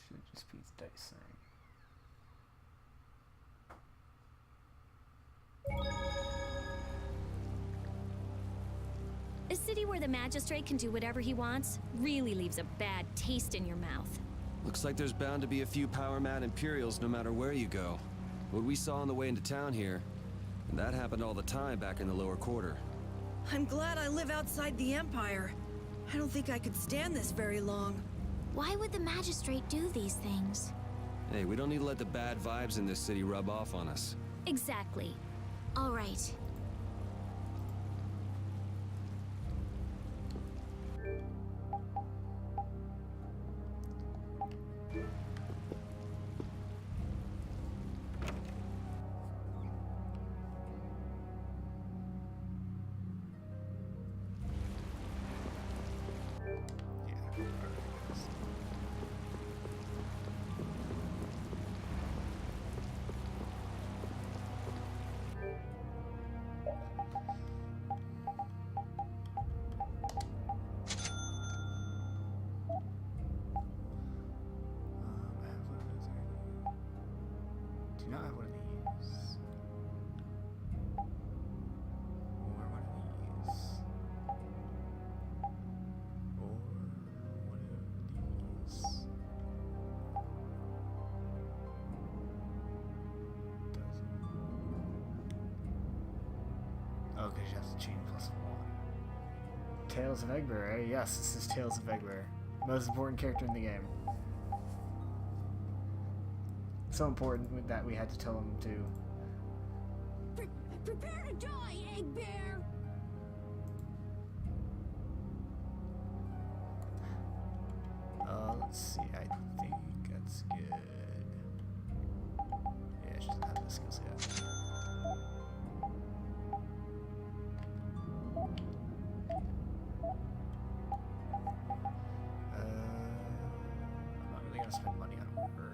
Should just be the dice thing. A city where the magistrate can do whatever he wants really leaves a bad taste in your mouth. Looks like there's bound to be a few power-mad Imperials no matter where you go. What we saw on the way into town here, and that happened all the time back in the lower quarter. I'm glad I live outside the Empire. I don't think I could stand this very long. Why would the magistrate do these things? Hey, we don't need to let the bad vibes in this city rub off on us. Exactly. All right. Do not have one of these. Or one of these. Or one of these. Oh, because you have to chain +1. Tales of Eggbear, eh? Yes, this is Tales of Eggbear. Most important character in the game. So important that we had to tell him to. Prepare to die, Eggbear! Let's see, I think that's good. Yeah, she doesn't have the skills yet. I'm not really gonna spend money on her.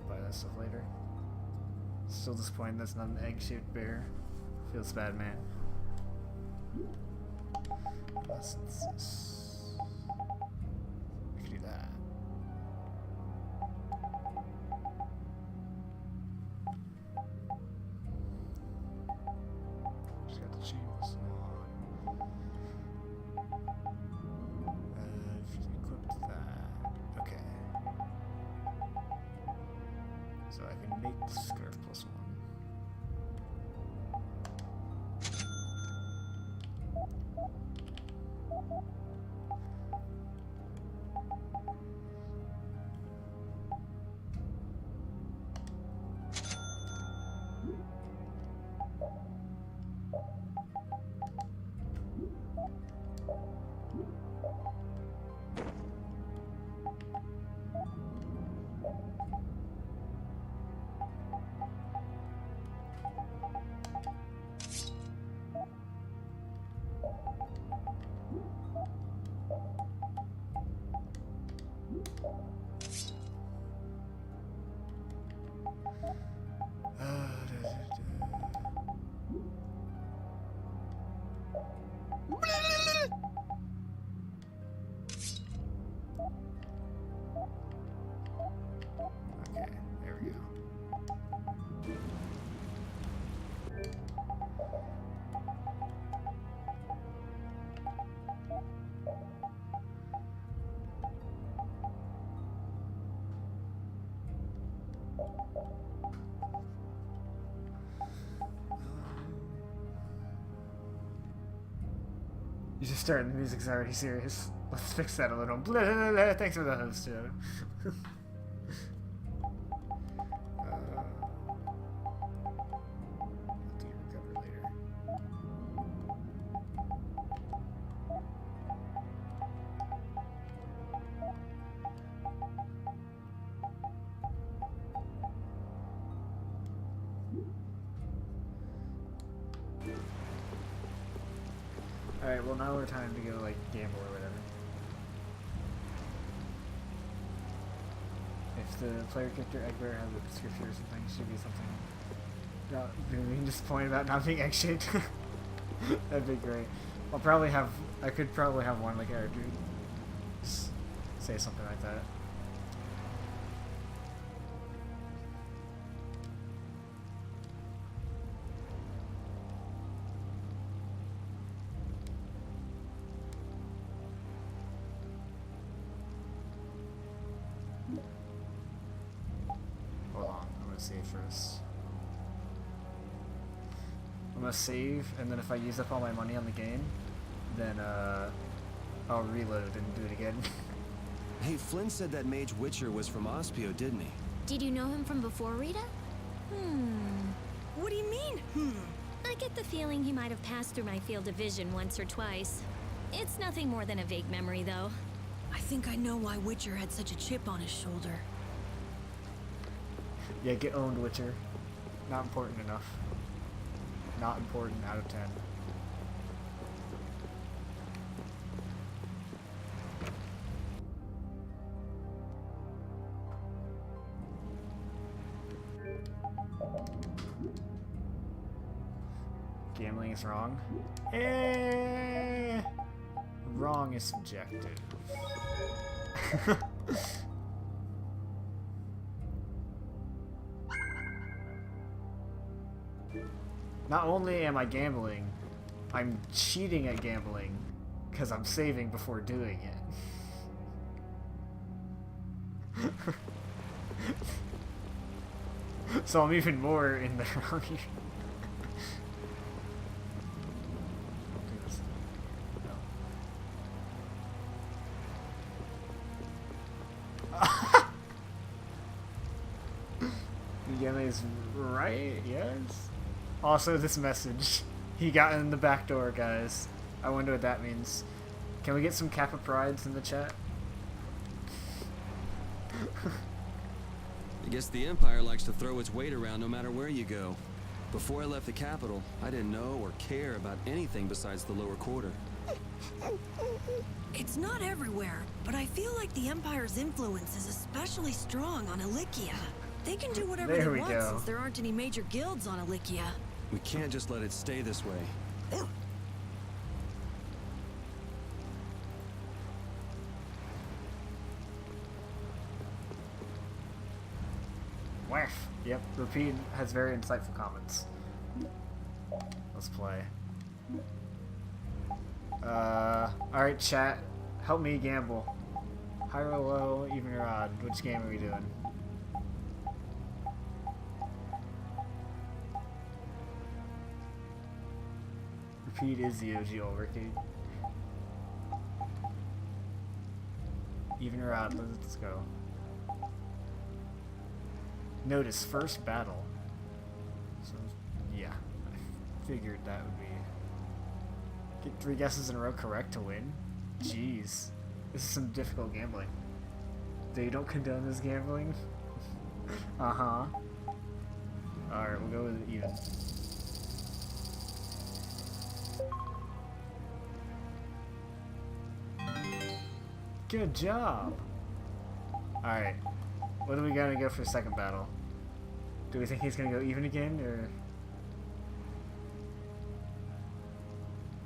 Buy that stuff later. Still disappointed that's not an egg-shaped bear. Feels bad, man. Unless it's this. I could do that. Just got the chain plus on. Equipped that. Okay. So I can make the scarf +1. Okay, there we go. You just started, the music's already serious. Let's fix that a little. Blah, blah, blah. Thanks for the host, too. Have to recover later. Alright, well now we're time to go, like, gamble or whatever. If the player character Eggbear has a description or something, it should be something not being disappointed about not being egg-shaped. That'd be great. I could probably have one like Air Dude. say something like that. Hold on, I'm gonna save first. I'm gonna save, and then if I use up all my money on the game, then I'll reload and do it again. Hey, Flynn said that Mage Witcher was from Ospio, didn't he? Did you know him from before, Rita? What do you mean, I get the feeling he might have passed through my field of vision once or twice. It's nothing more than a vague memory, though. I think I know why Witcher had such a chip on his shoulder. Yeah, get owned, Witcher. Not important enough. Not important out of 10. Gambling is wrong. Wrong is subjective. Not only am I gambling, I'm cheating at gambling because I'm saving before doing it. So I'm even more in the wrong here. Gambling is right, yes. Also, this message. He got in the back door, guys. I wonder what that means. Can we get some Kappa Prides in the chat? I guess the Empire likes to throw its weight around no matter where you go. Before I left the capital, I didn't know or care about anything besides the lower quarter. It's not everywhere, but I feel like the Empire's influence is especially strong on Ilikia. They can do whatever There they we want go. since there aren't any major guilds on Ilikia. We can't just let it stay this way. Waff. Yep, Repeat has very insightful comments. Let's play. Alright, chat. Help me gamble. High or low, even or odd. Which game are we doing? Repeat is the OG Overkey. Even or odd, let's go. Notice first battle. So yeah, I figured that would be. Get 3 guesses in a row correct to win. Jeez, this is some difficult gambling. They don't condone this gambling. Uh-huh. All right, we'll go with even. Good job. All right. What are we gonna go for the second battle? Do we think he's gonna go even again, or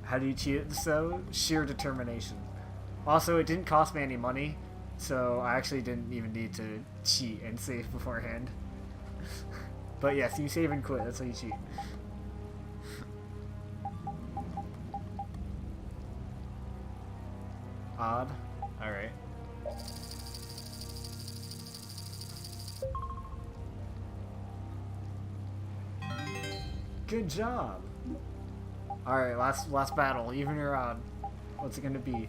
how do you cheat it? So sheer determination. Also, it didn't cost me any money, so I actually didn't even need to cheat and save beforehand. But yes, you save and quit. That's how you cheat. Odd. All right. Good job. All right, last battle, even or odd. What's it gonna be?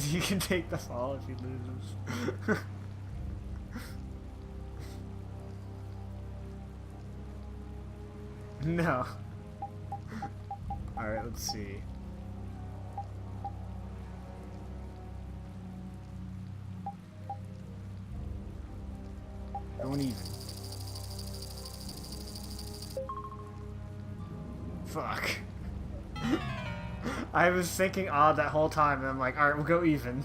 You can take the fall if he loses. No. Alright, let's see. Going even. Fuck. I was thinking odd that whole time, and I'm like, alright, we'll go even.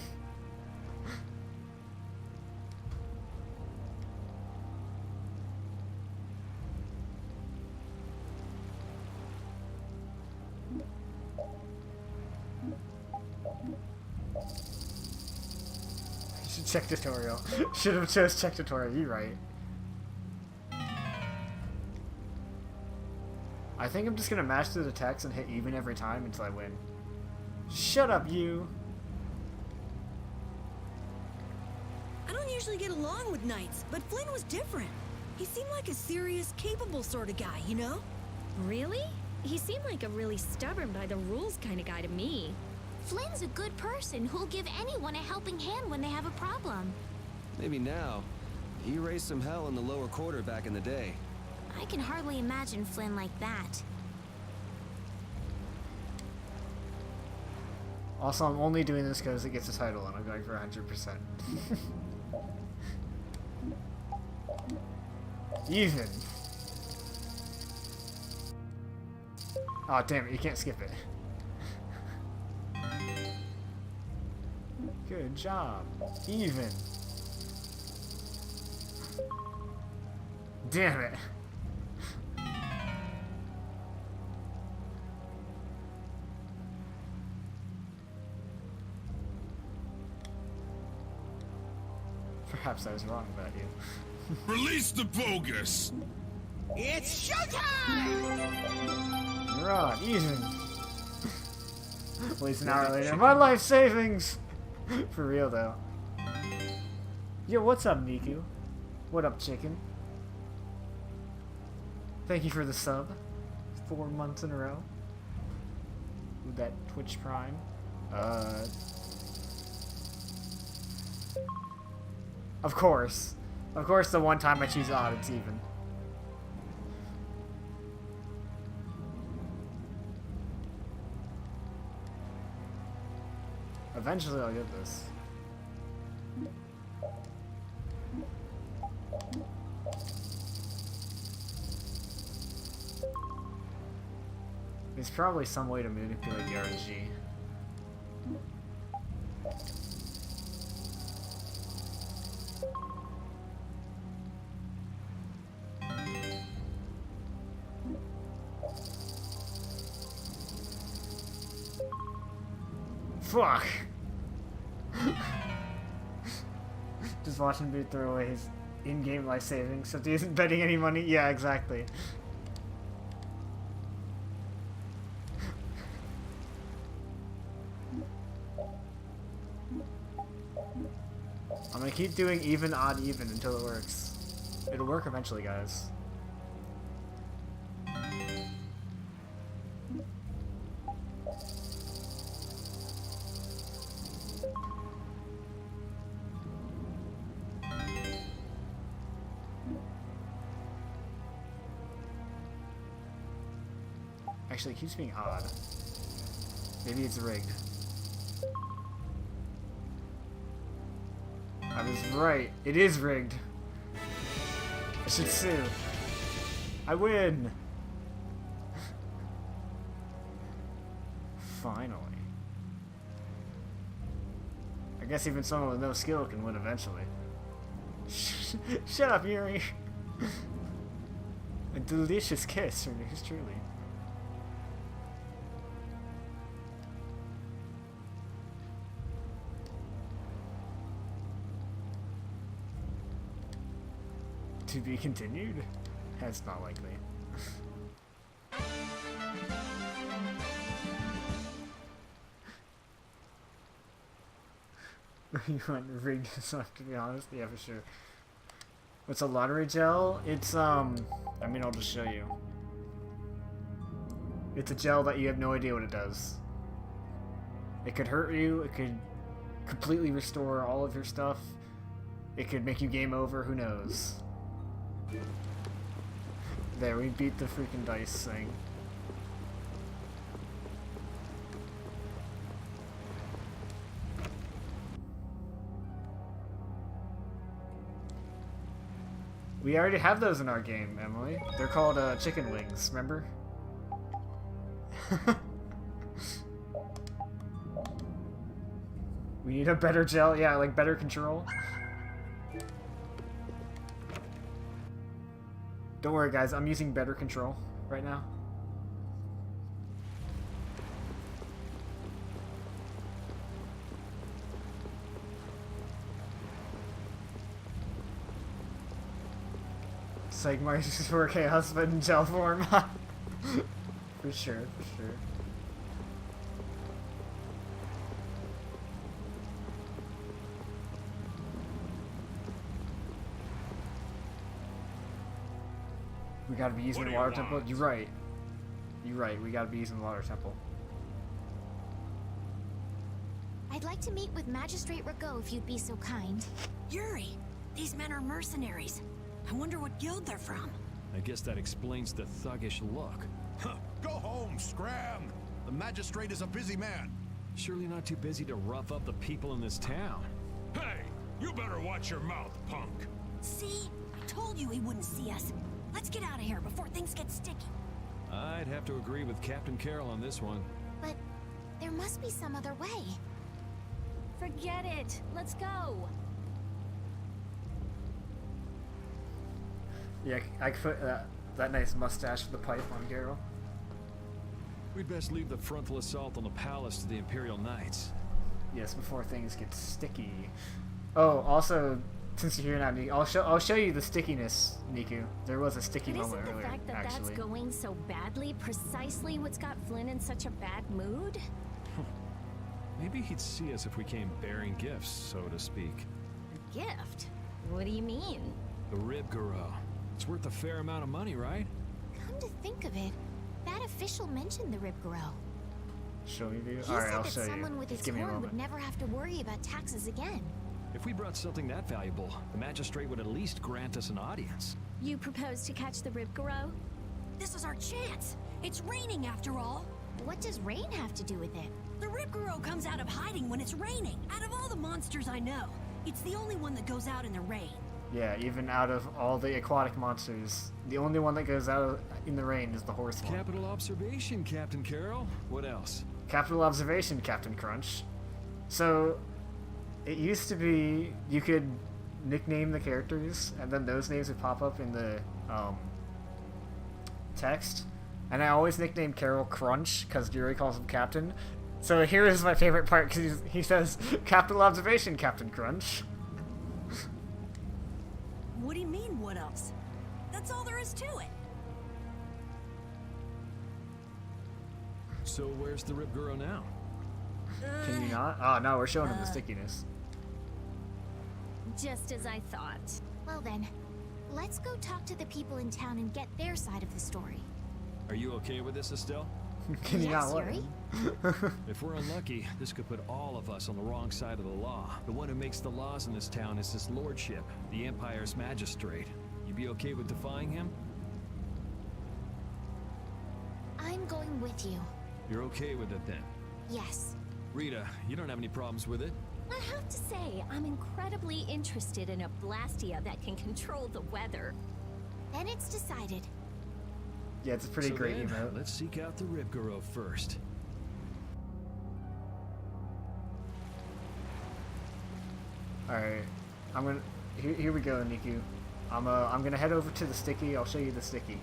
Check tutorial. Should have chose check tutorial, you're right. I think I'm just gonna mash through the text and hit even every time until I win. Shut up, you! I don't usually get along with knights, but Flynn was different. He seemed like a serious, capable sort of guy, you know? Really? He seemed like a really stubborn by the rules kind of guy to me. Flynn's a good person who'll give anyone a helping hand when they have a problem. Maybe now. He raised some hell in the lower quarter back in the day. I can hardly imagine Flynn like that. Also, I'm only doing this because it gets a title and I'm going for 100%. Even. Oh, damn it, you can't skip it. Good job. Even. Damn it. Perhaps I was wrong about you. Release the bogus! It's showtime! You're on, even. At least an hour later. My life savings! For real though. Yo, what's up, Niku? What up, chicken? Thank you for the sub. 4 months in a row. With that Twitch Prime. Of course. Of course, the one time I choose odd, it's even. Eventually I'll get this. There's probably some way to manipulate the RNG. Fuck! Just watching Boot throw away his in-game life savings, so he isn't betting any money. Yeah, exactly. I'm gonna keep doing even, odd, even until it works. It'll work eventually, guys. Actually, it keeps being odd. Maybe it's rigged. I was right. It is rigged. I should sue. I win! Finally. I guess even someone with no skill can win eventually. Shut up, Yuri! A delicious kiss from yours truly. To be continued? That's not likely. You want rigged stuff, to be honest? Yeah, for sure. What's a lottery gel? It's, I mean, I'll just show you. It's a gel that you have no idea what it does. It could hurt you, it could completely restore all of your stuff, it could make you game over, who knows. There, we beat the freaking dice thing. We already have those in our game, Emily. They're called chicken wings, remember? We need a better gel, yeah, like better control. Don't worry guys, I'm using better control right now. Sigmar's for chaos but in gel form. For sure, for sure. We gotta be using the water temple. You're right. You're right. We gotta be using the water temple. I'd like to meet with Magistrate Rago if you'd be so kind. Yuri, these men are mercenaries. I wonder what guild they're from. I guess that explains the thuggish look. Huh. Go home, Scram. The magistrate is a busy man. Surely not too busy to rough up the people in this town. Hey, you better watch your mouth, punk. See? I told you he wouldn't see us. Let's get out of here before things get sticky. I'd have to agree with Captain Carroll on this one. But there must be some other way. Forget it. Let's go. Yeah, I could put that nice mustache with the pipe on Garrow. We'd best leave the frontal assault on the palace to the Imperial Knights. Yes, before things get sticky. Oh, also, since you're here now, Niku, I'll show you the stickiness, Niku. There was a sticky But isn't moment the earlier, fact that actually. that's going so badly precisely what's got Flynn in such a bad mood? Maybe he'd see us if we came bearing gifts, so to speak. A gift? What do you mean? The Ribgaro. It's worth a fair amount of money, right? Come to think of it, that official mentioned the Ribgaro. Show me, dude. He Alright, said I'll that show someone you. with Just its give me a horn would moment. never have to worry about taxes again. If we brought something that valuable, the magistrate would at least grant us an audience. You propose to catch the Ribgaro? This is our chance. It's raining after all. What does rain have to do with it? The Ribgaro comes out of hiding when it's raining. Out of all the monsters I know, it's the only one that goes out in the rain. Yeah, even out of all the aquatic monsters, the only one that goes out in the rain is the horse one. Capital observation, Captain Carroll. What else? Capital observation, Captain Crunch. So, it used to be you could nickname the characters, and then those names would pop up in the text. And I always nicknamed Carol Crunch, because Yuri calls him Captain. So here is my favorite part, because he says, Capital observation, Captain Crunch. What do you mean, what else? That's all there is to it. So where's the Ribgaro now? Can you not? Oh, no, we're showing him the stickiness. Just as I thought. Well then, let's go talk to the people in town and get their side of the story. Are you okay with this, Estelle? Can you Yes, not let Yuri? him? If we're unlucky, this could put all of us on the wrong side of the law. The one who makes the laws in this town is his lordship, the Empire's magistrate. You be okay with defying him? I'm going with you. You're okay with it then? Yes. Rita, you don't have any problems with it? I have to say, I'm incredibly interested in a Blastia that can control the weather. Then it's decided. Yeah, it's a pretty So great then, emote. let's seek out the Ribgaro first. Alright, I'm gonna. Here we go, Niku. I'm gonna head over to the sticky. I'll show you the sticky.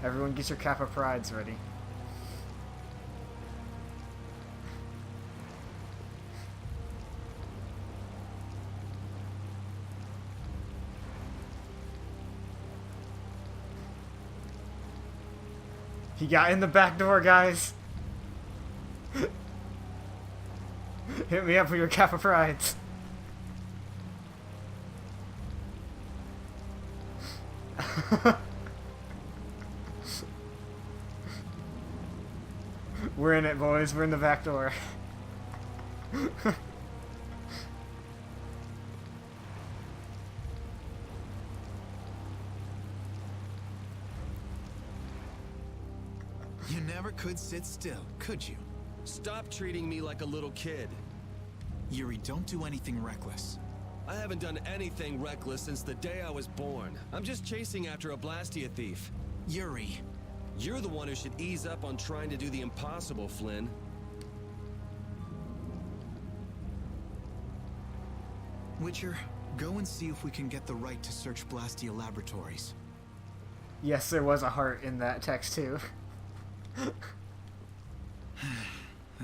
Everyone, get your Kappa Prides ready. He got in the back door, guys. Hit me up with your Kappa Prides. We're in it, boys. We're in the back door. You never could sit still, could you? Stop treating me like a little kid. Yuri, don't do anything reckless. I haven't done anything reckless since the day I was born. I'm just chasing after a Blastia thief. Yuri. You're the one who should ease up on trying to do the impossible, Flynn. Witcher, go and see if we can get the right to search Blastia Laboratories. Yes, there was a heart in that text too. I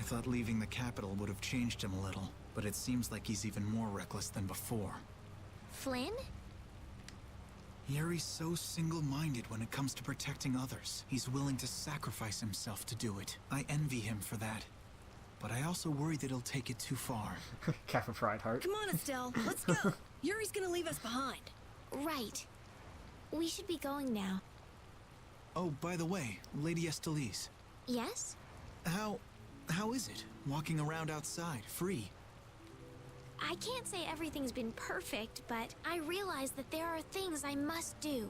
thought leaving the capital would have changed him a little, but it seems like he's even more reckless than before. Flynn? Yuri's so single-minded when it comes to protecting others. He's willing to sacrifice himself to do it. I envy him for that. But I also worry that he'll take it too far. Kappa Pride heart. Come on, Estelle, let's go. Yuri's gonna leave us behind. Right. We should be going now. Oh, by the way, Lady Estellise. Yes? How is it, walking around outside, free? I can't say everything's been perfect, but I realize that there are things I must do.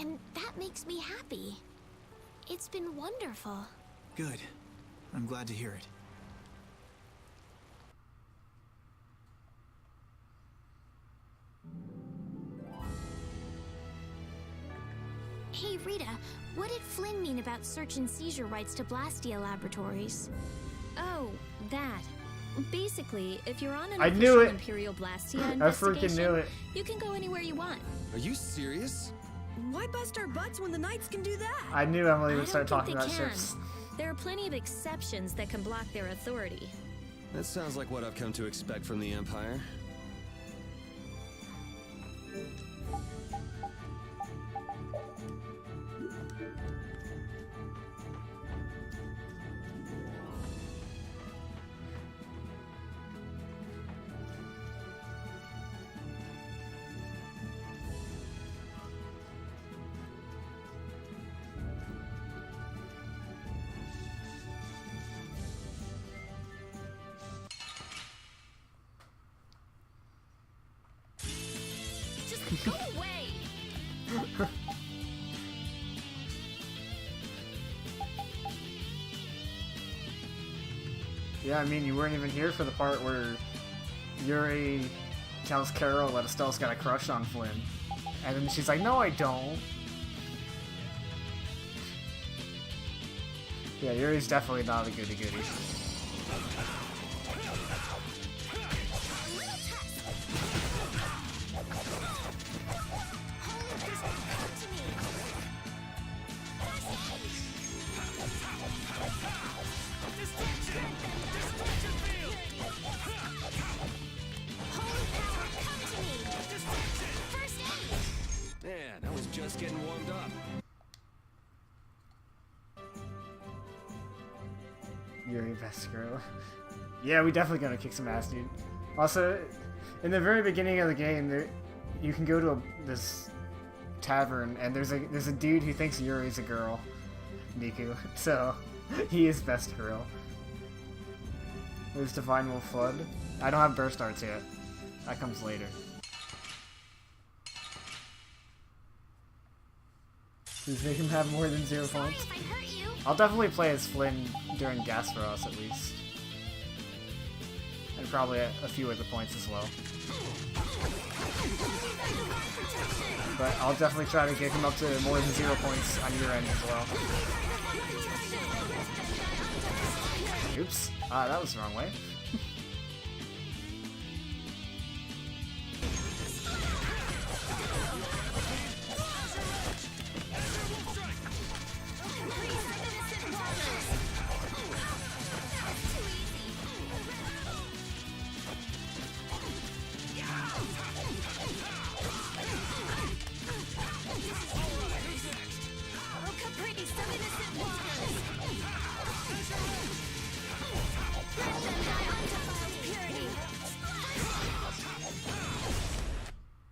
And that makes me happy. It's been wonderful. Good. I'm glad to hear it. Hey, Rita, what did Flynn mean about search and seizure rights to Blastia Laboratories? Oh, that. Basically, if you're on an I knew official it. Imperial Blastia I investigation, freaking knew it. you can go anywhere you want. Are you serious? Why bust our butts when the Knights can do that? I knew Emily I would start don't think talking they about can. ships. There are plenty of exceptions that can block their authority. That sounds like what I've come to expect from the Empire. Just go away! Yeah, I mean, you weren't even here for the part where Yuri tells Carol that Estelle's got a crush on Flynn. And then she's like, no, I don't. Yeah, Yuri's definitely not a goody-goody. Man, I was just getting warmed up. Yuri, best girl. Yeah, we definitely gonna kick some ass, dude. Also, in the very beginning of the game, you can go to this tavern, and there's a dude who thinks Yuri's a girl, Niku. So he is best girl. There's Divine Wolf Flood. I don't have burst arts yet. That comes later. Please make him have more than 0 Sorry points. if I hurt you. I'll definitely play as Flynn during Gasparos at least. And probably a few other points as well. But I'll definitely try to get him up to more than 0 points on your end as well. Oops. That was the wrong way.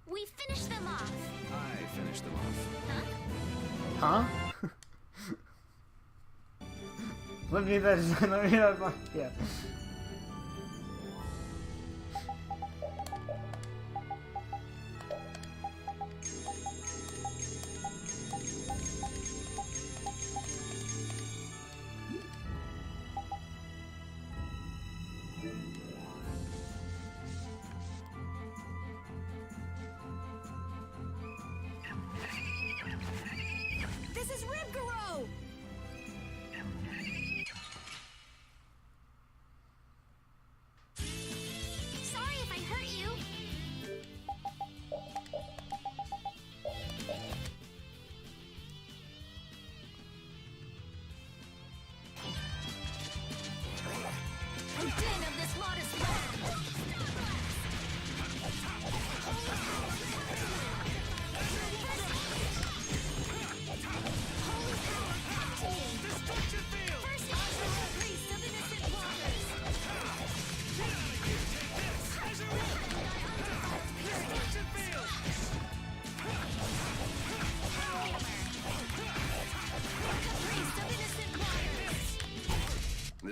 We finished them off. I finished them off. Huh? Huh? Let me that. Let me that. Yeah.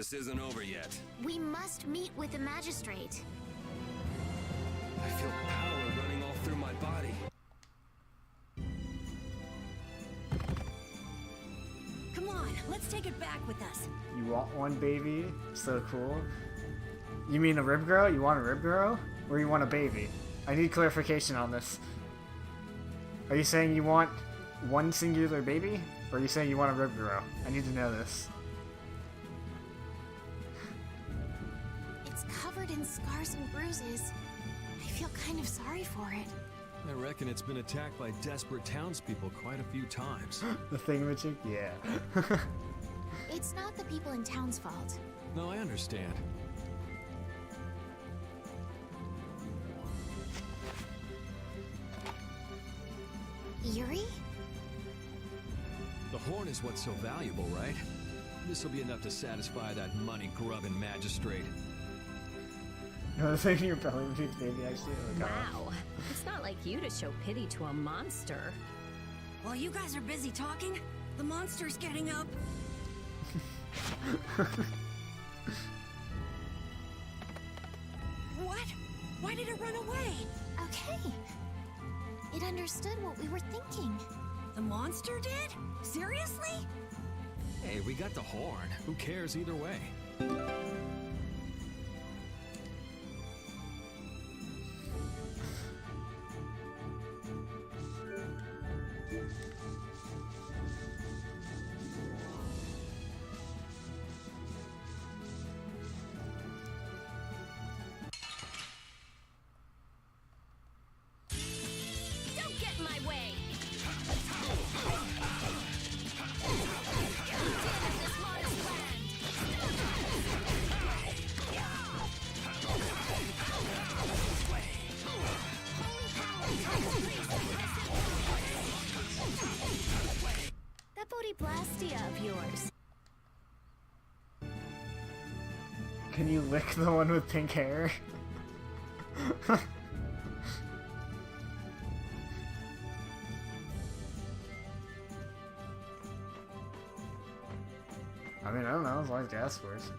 business isn't over yet. We must meet with the magistrate. I feel power running all through my body. Come on, let's take it back with us. You want one, baby? So cool. You mean a rib girl? You want a rib girl? Or you want a baby? I need clarification on this. Are you saying you want one singular baby? Or are you saying you want a rib girl? I need to know this. It's covered in scars and bruises. I feel kind of sorry for it. I reckon it's been attacked by desperate townspeople quite a few times. The thingamajig? Yeah. It's not the people in town's fault. No, I understand. Yuri? The horn is what's so valuable, right? This'll be enough to satisfy that money-grubbing magistrate. No, the thing in your belly means baby actually. Oh, God. Wow. It's not like you to show pity to a monster. While you guys are busy talking, the monster's getting up. What? Why did it run away? Okay. It understood what we were thinking. The monster did? Seriously? Hey, we got the horn. Who cares either way? Don't get in my way! That Bodhi Blastia of yours. Can you lick the one with pink hair? I mean, I don't know, as long as gas works.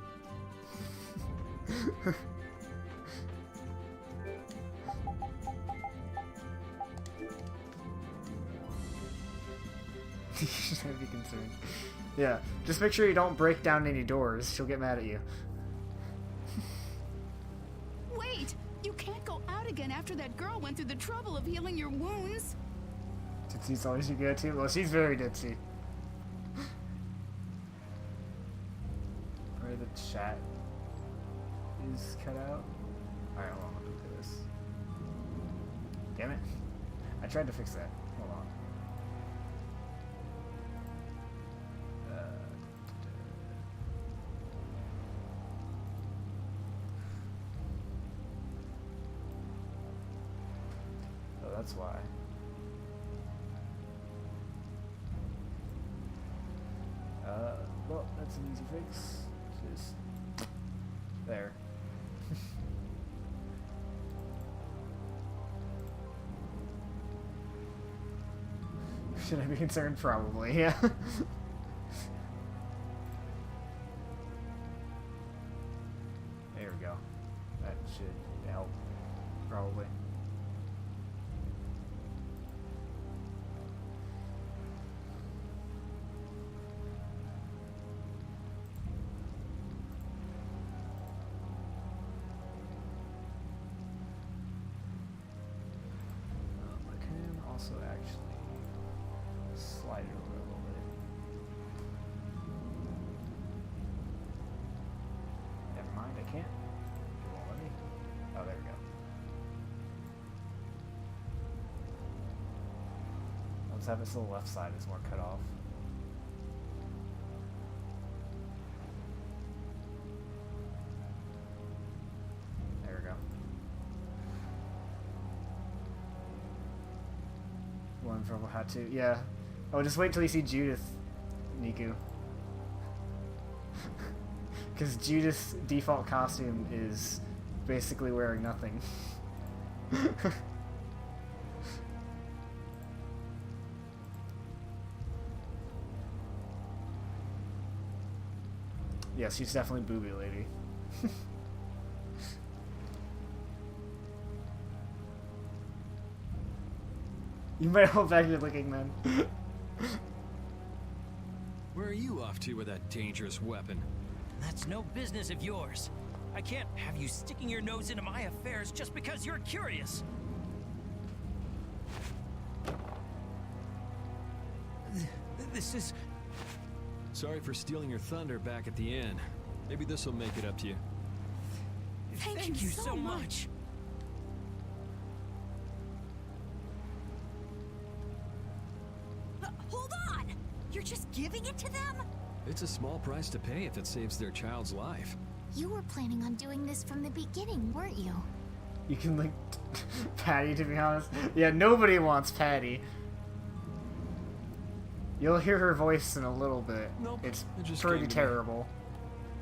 You should be concerned. Yeah, just make sure you don't break down any doors. She'll get mad at you. Wait! You can't go out again after that girl went through the trouble of healing your wounds. Ditsy's always your go-to. Well, she's very ditzy. Where the chat is cut out. Alright, hold on, let me do this. Damn it. I tried to fix that. Hold on. Oh, that's why. Well, that's an easy fix. Just there. Should I be concerned? Probably, yeah. There we go. That should help, probably. I can also actually slide it over a little bit. Never mind, I can't. It won't let me. Oh, there we go. Let's have it so the left side is more cut off. There we go. One from Hatu. Yeah. Oh, just wait till you see Judith, Niku. Because Judith's default costume is basically wearing nothing. Yeah, she's definitely booby lady. You might hold back your licking then. Where are you off to with that dangerous weapon? That's no business of yours. I can't have you sticking your nose into my affairs just because you're curious. This is... Sorry for stealing your thunder back at the end. Maybe this will make it up to you. Thank you so much. Hold on! You're just giving it to them? It's a small price to pay if it saves their child's life. You were planning on doing this from the beginning, weren't you? You can like Patty, to be honest. Yeah, nobody wants Patty. You'll hear her voice in a little bit. Nope, It's it just pretty came to me. terrible.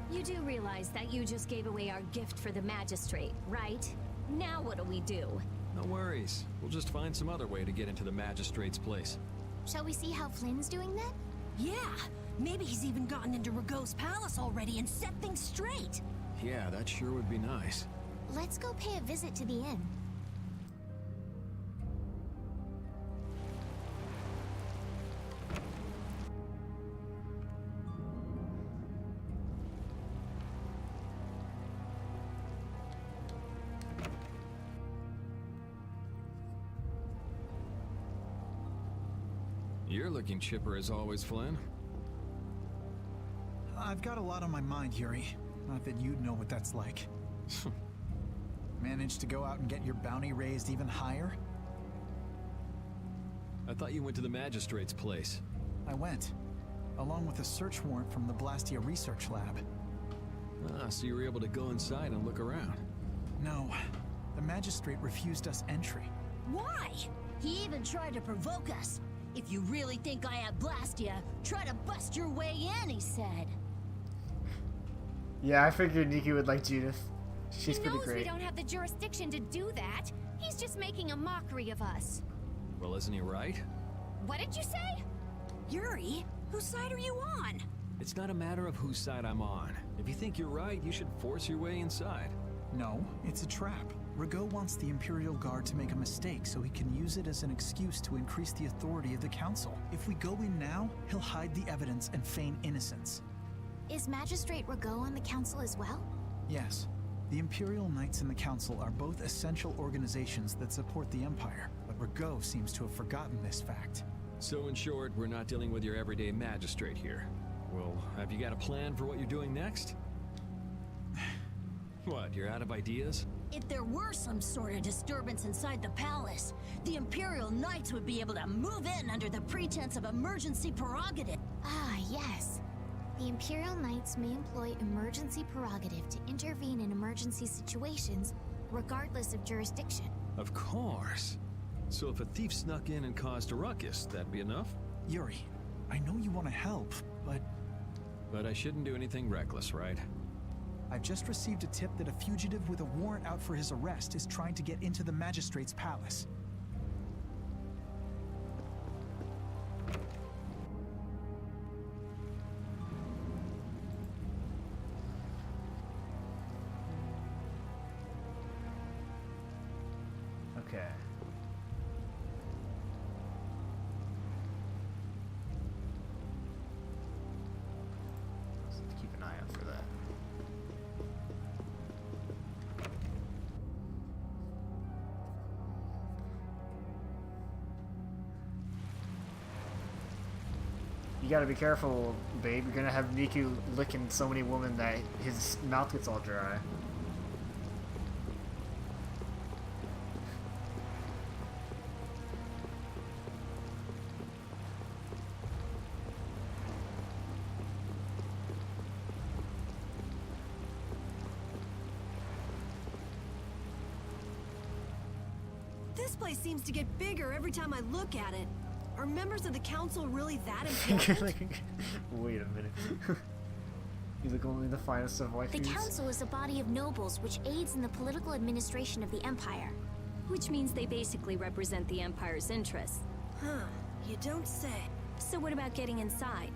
You do realize that you just gave away our gift for the magistrate, right? Now what'll we do? No worries. We'll just find some other way to get into the magistrate's place. Shall we see how Flynn's doing then? Yeah, maybe he's even gotten into Rago's palace already and set things straight. Yeah, that sure would be nice. Let's go pay a visit to the inn. You're looking chipper as always, Flynn. I've got a lot on my mind, Yuri. Not that you'd know what that's like. Managed to go out and get your bounty raised even higher? I thought you went to the magistrate's place. I went, along with a search warrant from the Blastia Research Lab. Ah, so you were able to go inside and look around. No, the magistrate refused us entry. Why? He even tried to provoke us. If you really think I have Blastia, try to bust your way in, he said. Yeah, I figured Nikki would like Judith. She's He pretty knows we great. don't have the jurisdiction to do that. He's just making a mockery of us. Well, isn't he right? What did you say? Yuri, whose side are you on? It's not a matter of whose side I'm on. If you think you're right, you should force your way inside. No, it's a trap. Rago wants the Imperial Guard to make a mistake so he can use it as an excuse to increase the authority of the Council. If we go in now, he'll hide the evidence and feign innocence. Is Magistrate Rago on the council as well? Yes. The Imperial Knights and the Council are both essential organizations that support the Empire, but Rago seems to have forgotten this fact. So in short, we're not dealing with your everyday magistrate here. Well, have you got a plan for what you're doing next? What, you're out of ideas? If there were some sort of disturbance inside the palace, the Imperial Knights would be able to move in under the pretense of emergency prerogative. Ah, yes. The Imperial Knights may employ emergency prerogative to intervene in emergency situations, regardless of jurisdiction. Of course. So if a thief snuck in and caused a ruckus, that'd be enough? Yuri, I know you want to help, but... But I shouldn't do anything reckless, right? I've just received a tip that a fugitive with a warrant out for his arrest is trying to get into the Magistrate's palace. Okay. Let's keep an eye out for that. You gotta be careful, babe. You're gonna have Niku licking so many women that his mouth gets all dry. This place seems to get bigger every time I look at it. Are members of the council really that important? Wait a minute. You look only the finest of waifus. The council is a body of nobles which aids in the political administration of the Empire. Which means they basically represent the Empire's interests. Huh, you don't say. So what about getting inside?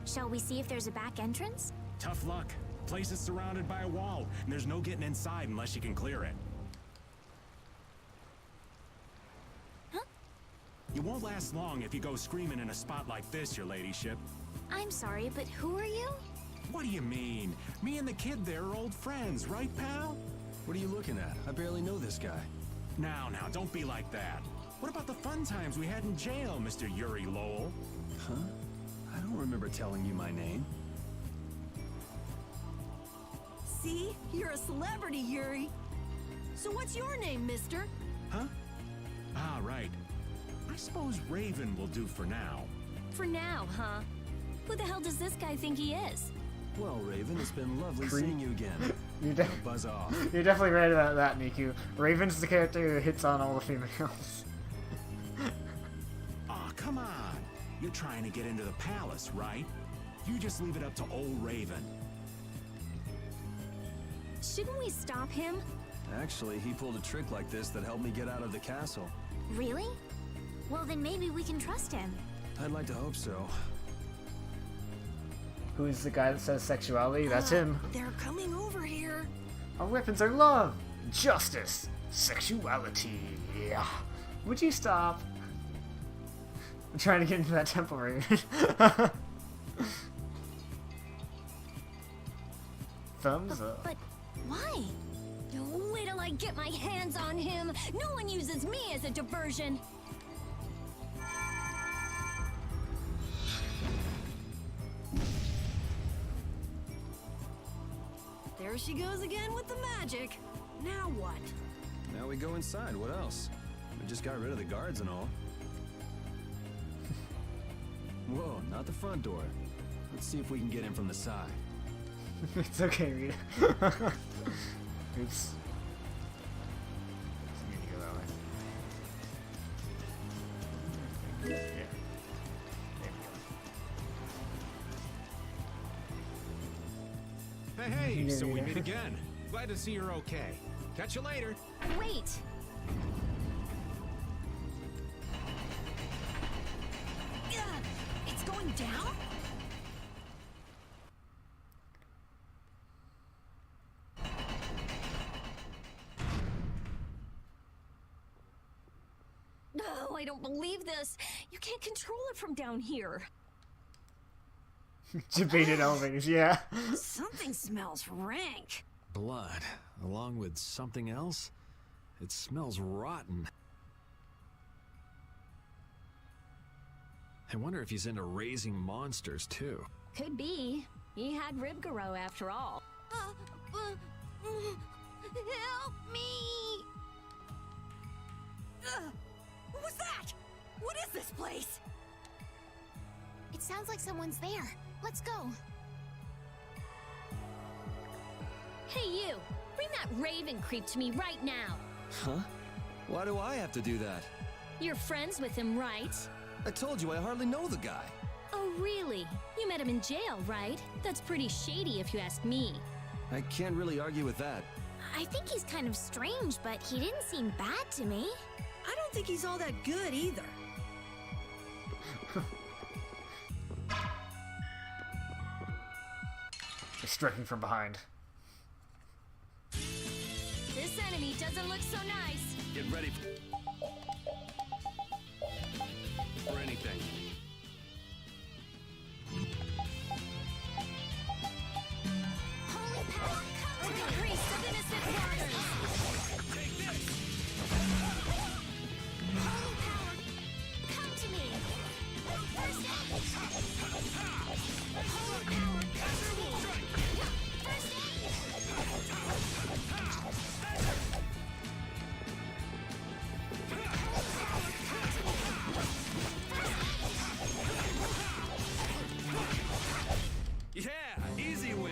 Shall we see if there's a back entrance? Tough luck. Place is surrounded by a wall, and there's no getting inside unless you can clear it. Huh? You won't last long if you go screaming in a spot like this, your ladyship. I'm sorry, but who are you? What do you mean? Me and the kid there are old friends, right, pal? What are you looking at? I barely know this guy. Now, don't be like that. What about the fun times we had in jail, Mr. Yuri Lowell? Huh? I don't remember telling you my name. See? You're a celebrity, Yuri. So what's your name, mister? Huh? Ah, right. I suppose Raven will do for now. For now, huh? Who the hell does this guy think he is? Well, Raven, it's been lovely Creep. seeing you again. You're, Now buzz off. you're definitely right about that, Niku. Raven's the character who hits on all the females. Aw, come on. You're trying to get into the palace, right? You just leave it up to old Raven. Shouldn't we stop him? Actually, he pulled a trick like this that helped me get out of the castle. Really? Well, then maybe we can trust him. I'd like to hope so. Who's the guy that says sexuality? That's him. They're coming over here. Our weapons are love, justice, sexuality. Yeah. Would you stop? I'm trying to get into that temple, Raven. Thumbs up. But why? Oh, wait till I get my hands on him. No one uses me as a diversion. There she goes again with the magic. Now what? Now we go inside. What else? We just got rid of the guards and all. Whoa, not the front door. Let's see if we can get in from the side. It's okay, Rita. Oops. I need to go that way. Yeah. There we go. Hey, so we meet again. Glad to see you're okay. Catch you later. Wait. It's going down? No, I don't believe this. You can't control it from down here. Debated elevators, yeah. Something smells rank. Blood, along with something else? It smells rotten. I wonder if he's into raising monsters, too. Could be. He had Ribgaro after all. Help me! What was that? What is this place? It sounds like someone's there. Let's go. Hey, you! Bring that Raven creep to me right now. Huh? Why do I have to do that? You're friends with him, right? I told you I hardly know the guy. Oh, really? You met him in jail, right? That's pretty shady if you ask me. I can't really argue with that. I think he's kind of strange, but he didn't seem bad to me. I don't think he's all that good either. He's striking from behind. This enemy doesn't look so nice. Get ready for anything. Holy power, come to the priest of innocent waters. Take this! Holy power, come to me. First aid. Holy power, come to me. First aid. Yeah, easy win.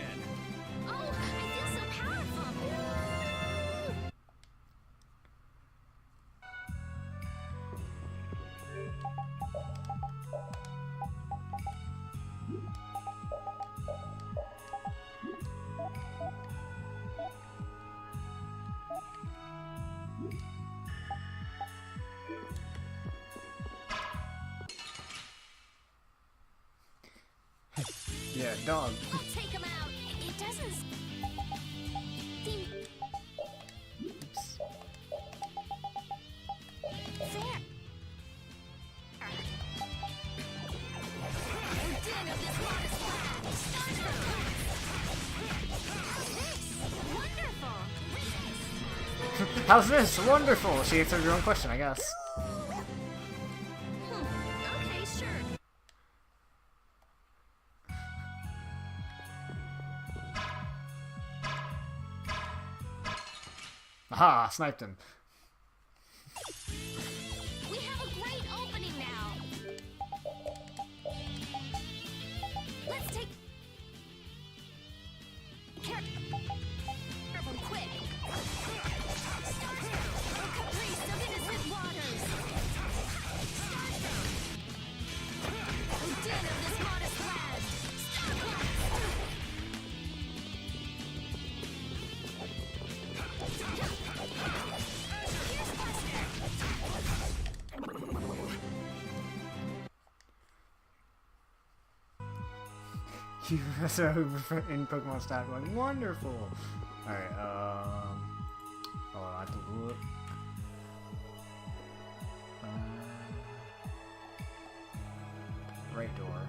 Oh, I feel so powerful. Yeah, dog. I'll take him out. It doesn't seem Oops. fair. Den of this modest lad. Wonderful. How's this? Wonderful! She answered her own question, I guess. Okay, sure. Aha! Sniped him. We have a great opening now. Let's take care of him quick. A caprice of innocent waters. A den of this modest lad. You so in Pokemon stat going wonderful. Alright, oh, I have to look. Right door.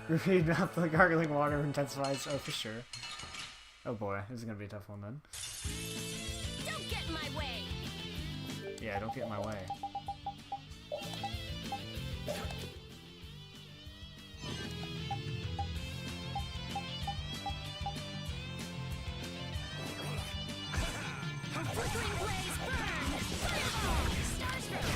Repeat up the gargling water intensifies. Oh, for sure. Oh boy, this is gonna be a tough one then. Don't get in my way. Yeah, don't get in my way. Flickering blaze burn. Starstruck.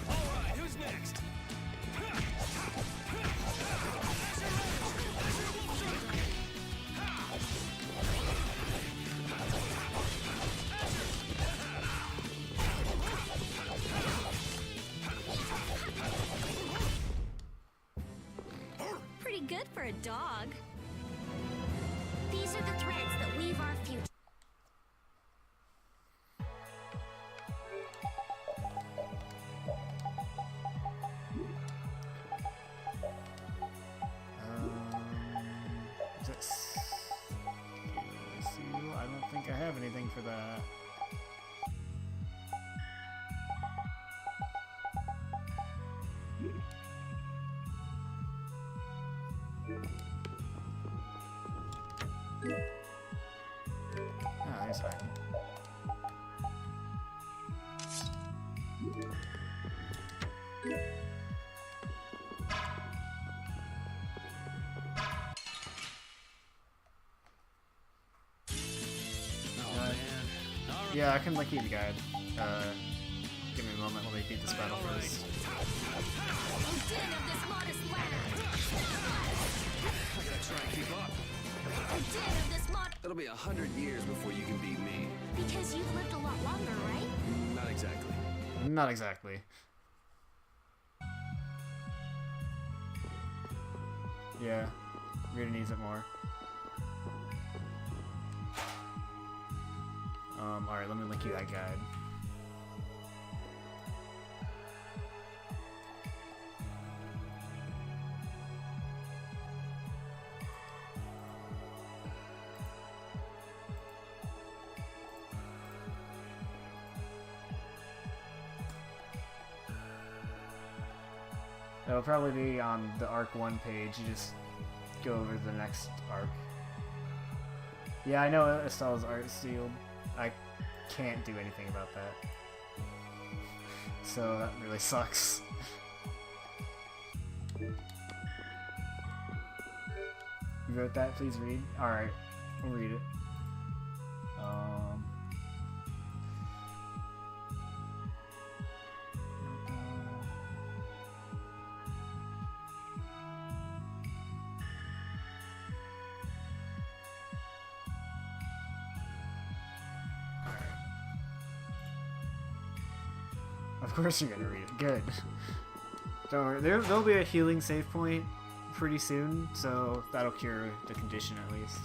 Alright, who's next? Pretty good for a dog. These are the threads that weave our future. Is it seal? I don't think I have anything for that. Oh, there's an item. Yeah, I can like keep the guide. Give me a moment, let me beat this battle first. Den of this modest lad. I gotta try and keep up. Den of this mod. It'll be 100 years before you can beat me. Because you've lived a lot longer, right? Not exactly. Not exactly. Yeah, Rita needs it more. Alright, let me link you that guide. It'll probably be on the Arc 1 page, you just go over to the next arc. Yeah, I know Estelle's art sealed. I can't do anything about that. So that really sucks. You wrote that? Please read? Alright, we'll read it. Of course you're gonna read it. Good. Don't worry, there'll be a healing save point pretty soon, so that'll cure the condition at least.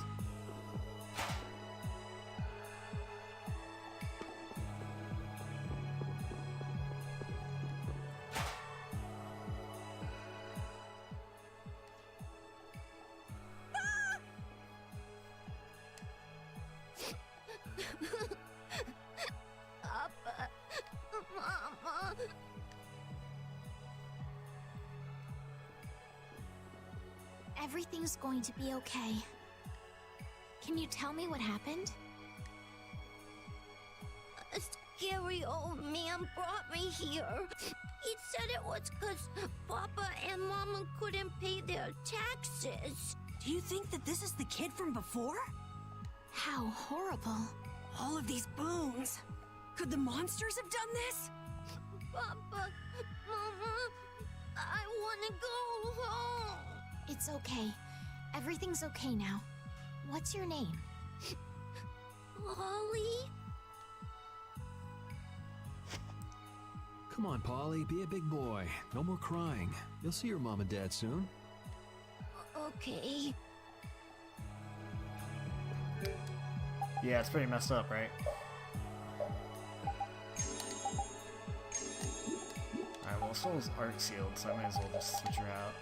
Papa, Mama. Everything's going to be okay. Can you tell me what happened? A scary old man brought me here. He said it was because Papa and Mama couldn't pay their taxes. Do you think that this is the kid from before? How horrible. All of these bones. Could the monsters have done this? Papa, Mama, I want to go home. It's okay. Everything's okay now. What's your name? Ollie? Come on, Polly, be a big boy. No more crying. You'll see your mom and dad soon. Okay. Yeah, it's pretty messed up, right? Alright, well, Soul's art sealed, so I might as well just switch her out.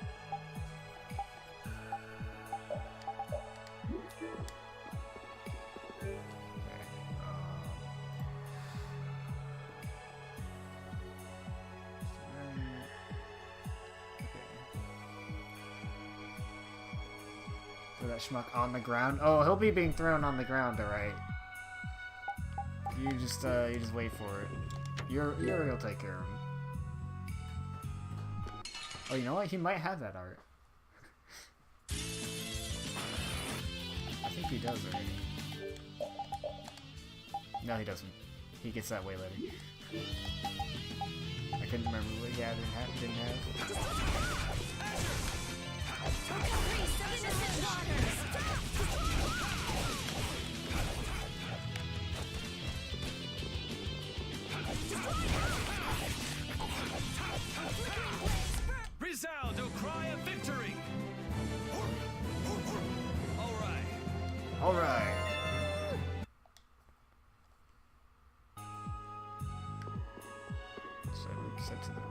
That schmuck on the ground. Oh, he'll be being thrown on the ground, alright. You just wait for it. You'll take care of him. Oh, you know what? He might have that art. I think he does already. No, he doesn't. He gets that way later. I couldn't remember what he had and didn't have. Resound, O cry of victory! Alright. Alright. So set to the right.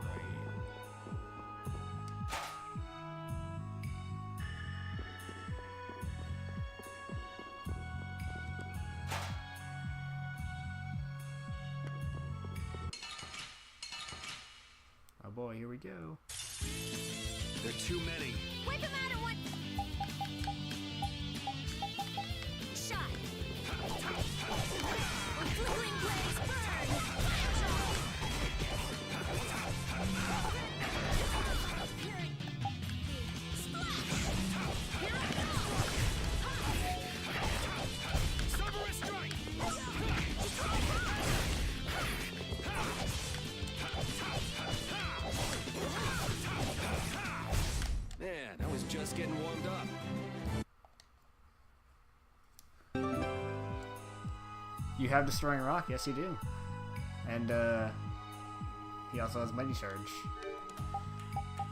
Oh boy, here we go. There are too many. Wipe him out at one shot. With flickering blaze, burn! Splash! Here I go! Cerberus strike! Man, I was just getting warmed up. You have Destroying Rock, yes you do. And he also has Mighty Charge.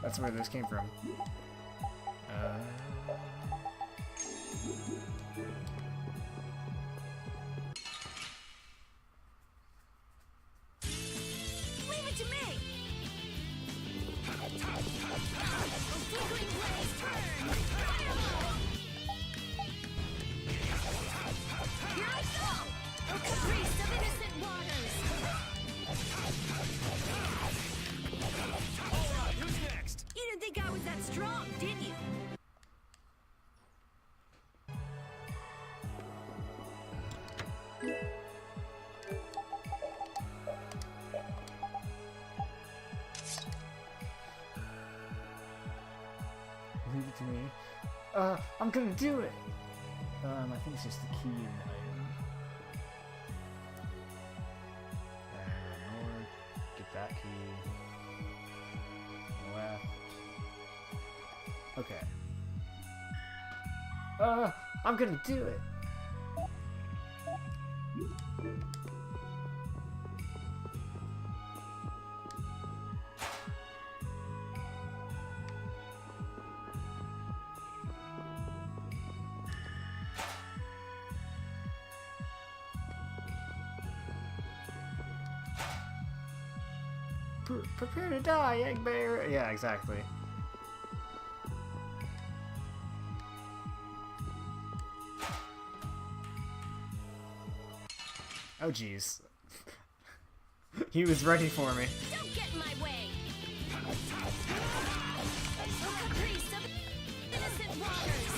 That's where this came from. Leave it to me! Flickering blaze, turn! Fireball! Here I go! A caprice of innocent waters! Alright, who's next? You didn't think I was that strong, did you? Leave it to me. I'm gonna do it! I think it's just the key in the item. And north, get that key. Left. Okay. I'm gonna do it! Prepare to die, Eggbear. Yeah, exactly. Oh jeez. He was ready for me. Don't get in my way! A caprice of innocent waters!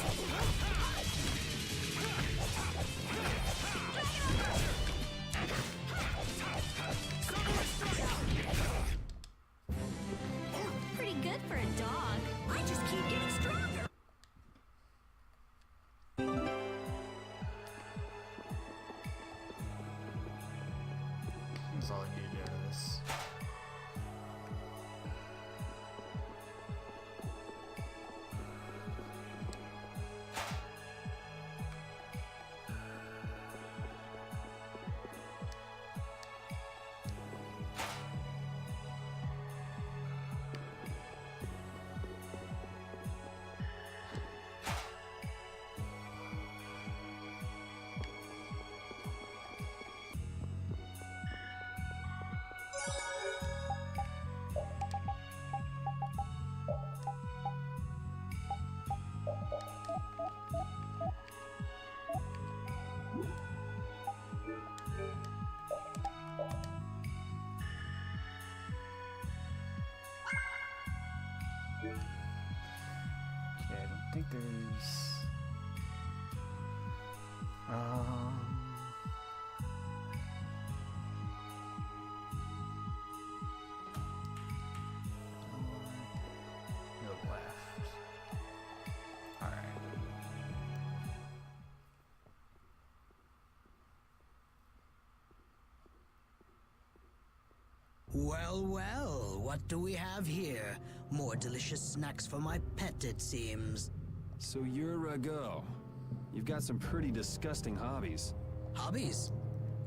Pretty good for a dog. I just keep getting stronger. That's all I need to do with this. Okay, I don't think there's... Go left. Alright. Well, well, what do we have here? More delicious snacks for my pet, it seems. So you're Rago. You've got some pretty disgusting hobbies. Hobbies?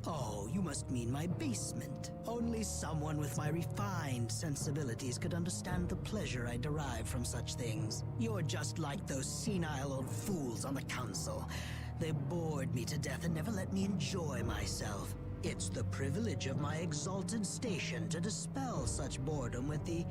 Oh, you must mean my basement. Only someone with my refined sensibilities could understand the pleasure I derive from such things. You're just like those senile old fools on the council. They bored me to death and never let me enjoy myself. It's the privilege of my exalted station to dispel such boredom with the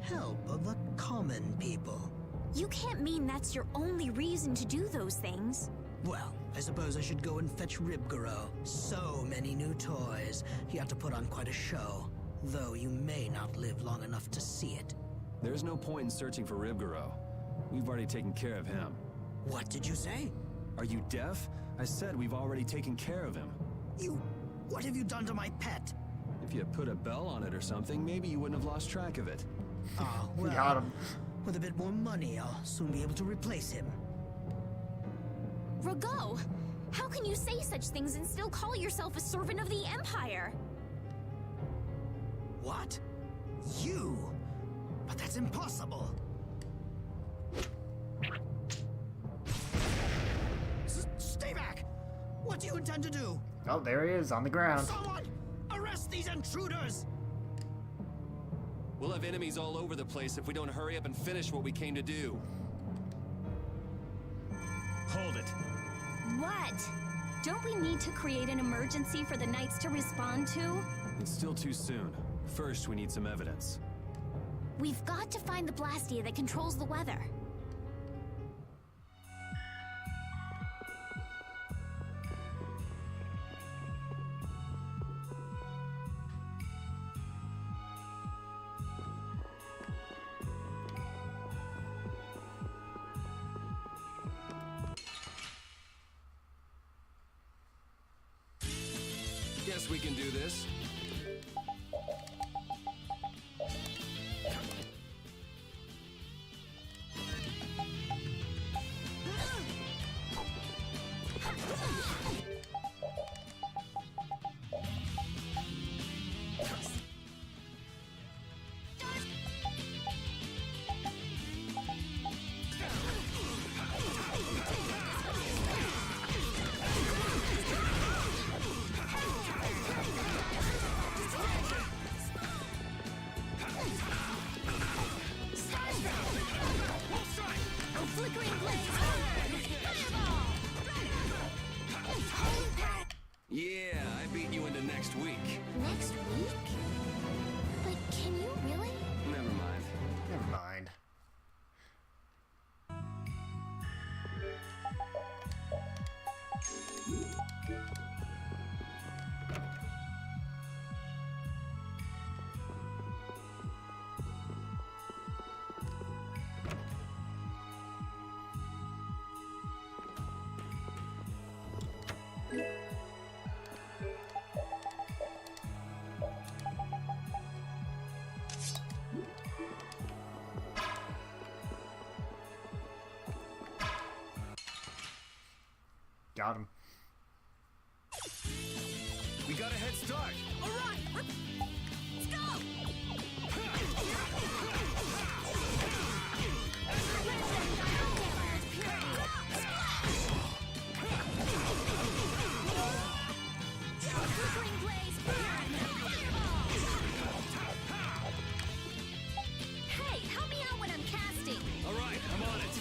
help of the common people. You can't mean that's your only reason to do those things. Well, I suppose I should go and fetch Ribgaro. So many new toys. You have to put on quite a show, though you may not live long enough to see it. There's no point in searching for Ribgaro. We've already taken care of him. What did you say? Are you deaf? I said we've already taken care of him. What have you done to my pet? If you had put a bell on it or something, maybe you wouldn't have lost track of it. Oh, We well, got him. with a bit more money, I'll soon be able to replace him. Rago! How can you say such things and still call yourself a servant of the Empire? What? You? But that's impossible. Stay back! What do you intend to do? Oh, there he is, on the ground. Someone! Arrest these intruders! We'll have enemies all over the place if we don't hurry up and finish what we came to do. Hold it. What? Don't we need to create an emergency for the Knights to respond to? It's still too soon. First, we need some evidence. We've got to find the Blastia that controls the weather. Guess we can do this. Yeah, I beat you into next week. Next week? But can you really? Never mind. Never mind. Got him. We got a head start. All right, let's go! Hey, help me out when I'm casting. All right, I'm on it.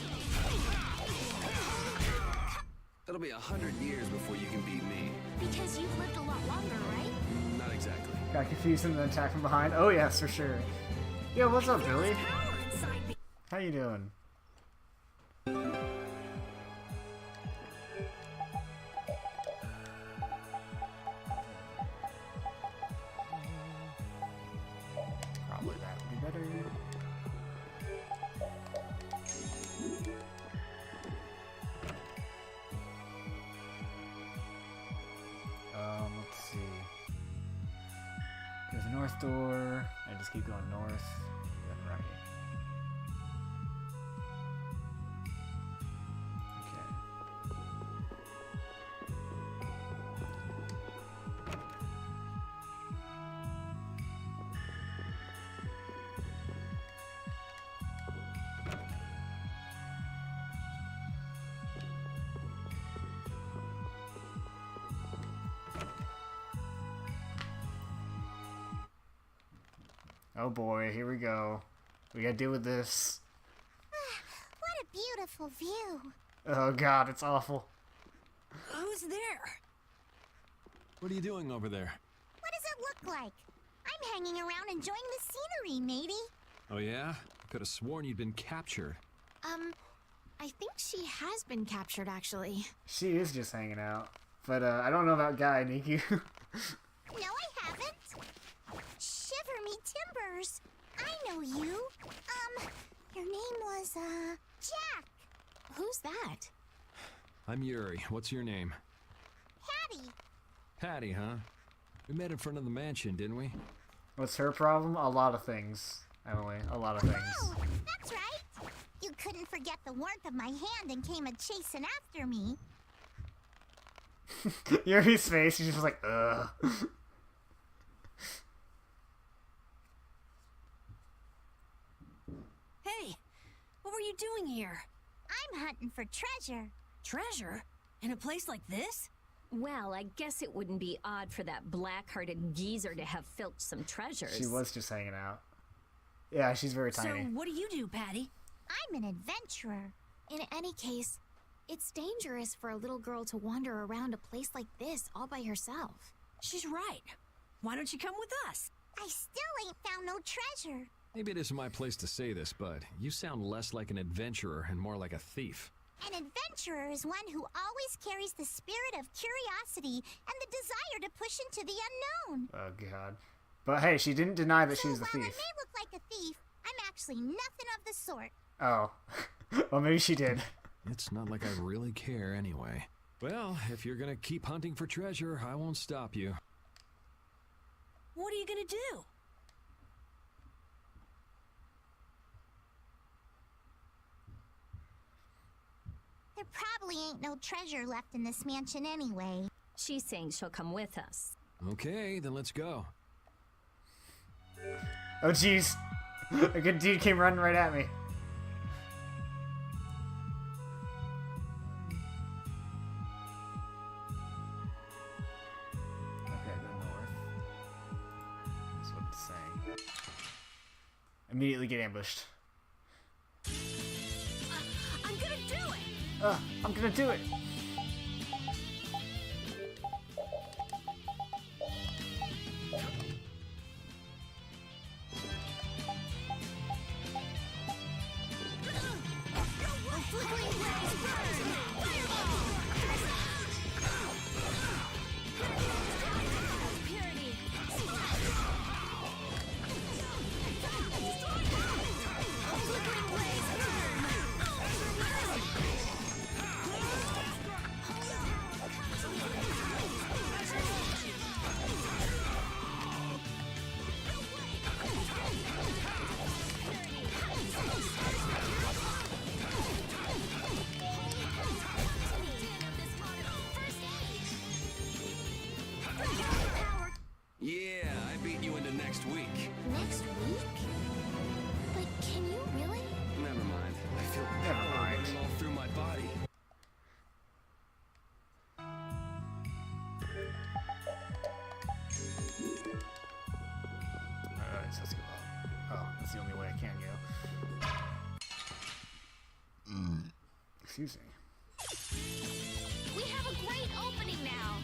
It'll be 100 years before you can beat me. Because you've lived a lot longer, right? Not exactly. Got confused and then attacked from behind. Oh yes, for sure. Yo, what's up, Billy? How you doing? Probably that would be better. Let's see. There's a north door. I just keep going north, then right. Oh boy, here we go. We gotta deal with this. What a beautiful view. Oh god, it's awful. Who's there? What are you doing over there? What does it look like? I'm hanging around enjoying the scenery, matey. Oh yeah? Could have sworn you'd been captured. I think she has been captured, actually. She is just hanging out. But I don't know about Guy, Nikki. No, I haven't. Shiver me timbers. I know you. Your name was, Jack. Who's that? I'm Yuri. What's your name? Patty. Patty, huh? We met in front of the mansion, didn't we? What's her problem? A lot of things, Emily. A lot of things. Oh, that's right. You couldn't forget the warmth of my hand and came a-chasing after me. Yuri's face, she's just like, ugh. Hey, what were you doing here? I'm hunting for treasure. Treasure? In a place like this? Well, I guess it wouldn't be odd for that black-hearted geezer to have filched some treasures. She was just hanging out. Yeah, she's very tiny. So, what do you do, Patty? I'm an adventurer. In any case, it's dangerous for a little girl to wander around a place like this all by herself. She's right. Why don't you come with us? I still ain't found no treasure. Maybe it isn't my place to say this, but you sound less like an adventurer and more like a thief. An adventurer is one who always carries the spirit of curiosity and the desire to push into the unknown. Oh god. But hey, she didn't deny that she was the while thief. I may look like a thief, I'm actually nothing of the sort. Oh. Well, maybe she did. It's not like I really care anyway. Well, if you're gonna keep hunting for treasure, I won't stop you. What are you gonna do? There probably ain't no treasure left in this mansion anyway. She's saying she'll come with us. Okay, then let's go. Oh jeez. A good dude came running right at me. Okay, go north. That's what it's saying. Immediately get ambushed. I'm gonna do it! I'm gonna do it! Yeah, I beat you into next week. Next week? But can you really? Never mind. I feel power running all through my body. Alright, so let's go up. Oh, that's the only way I can go. Excuse me. We have a great opening now.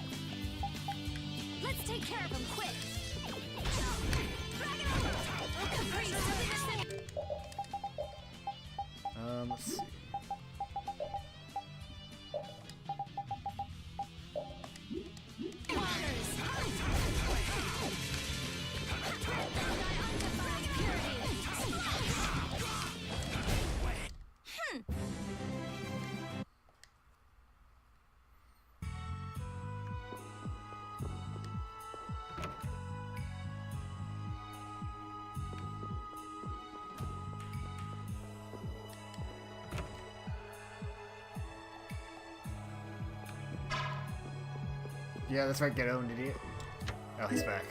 Let's take care of him quick. Let's see. Yeah, that's right, get owned, idiot. Oh, he's back.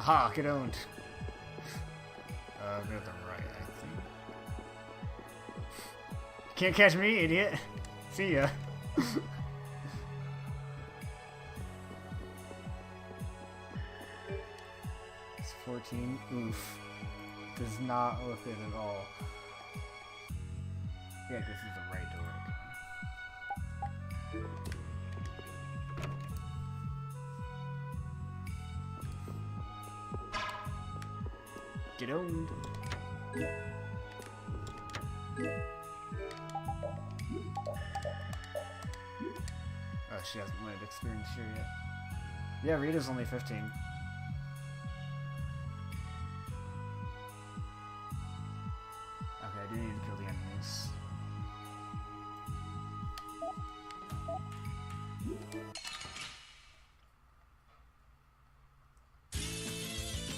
Aha, get owned. Go to the right, I think. Can't catch me, idiot. See ya. It's 14. Oof. Does not look it at all. Yeah, this is the right door. Get owned. Oh, she hasn't learned experience here yet. Yeah, Rita's only 15. Okay, I do need to kill the enemies.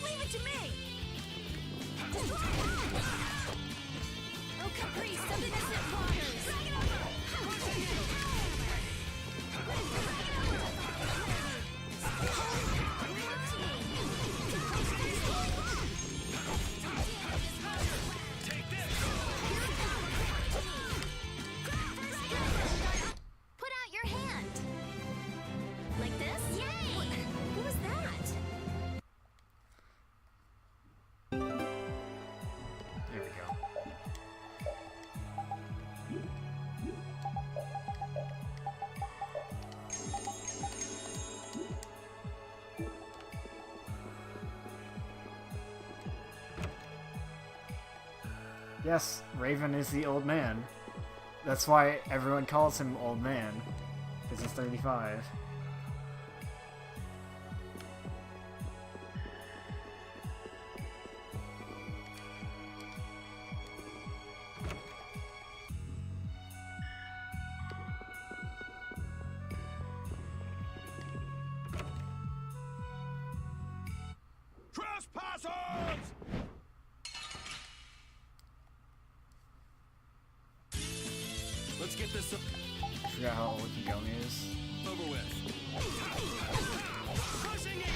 Leave it to me! Oh, Caprice of innocent waters! Put out your hand! Like this? Yay! What was that? There we go. Yes, Raven is the old man. That's why everyone calls him old man, because he's 35. Trespassers! Let's get this I forgot how old Kigome is. over with. Crushing it!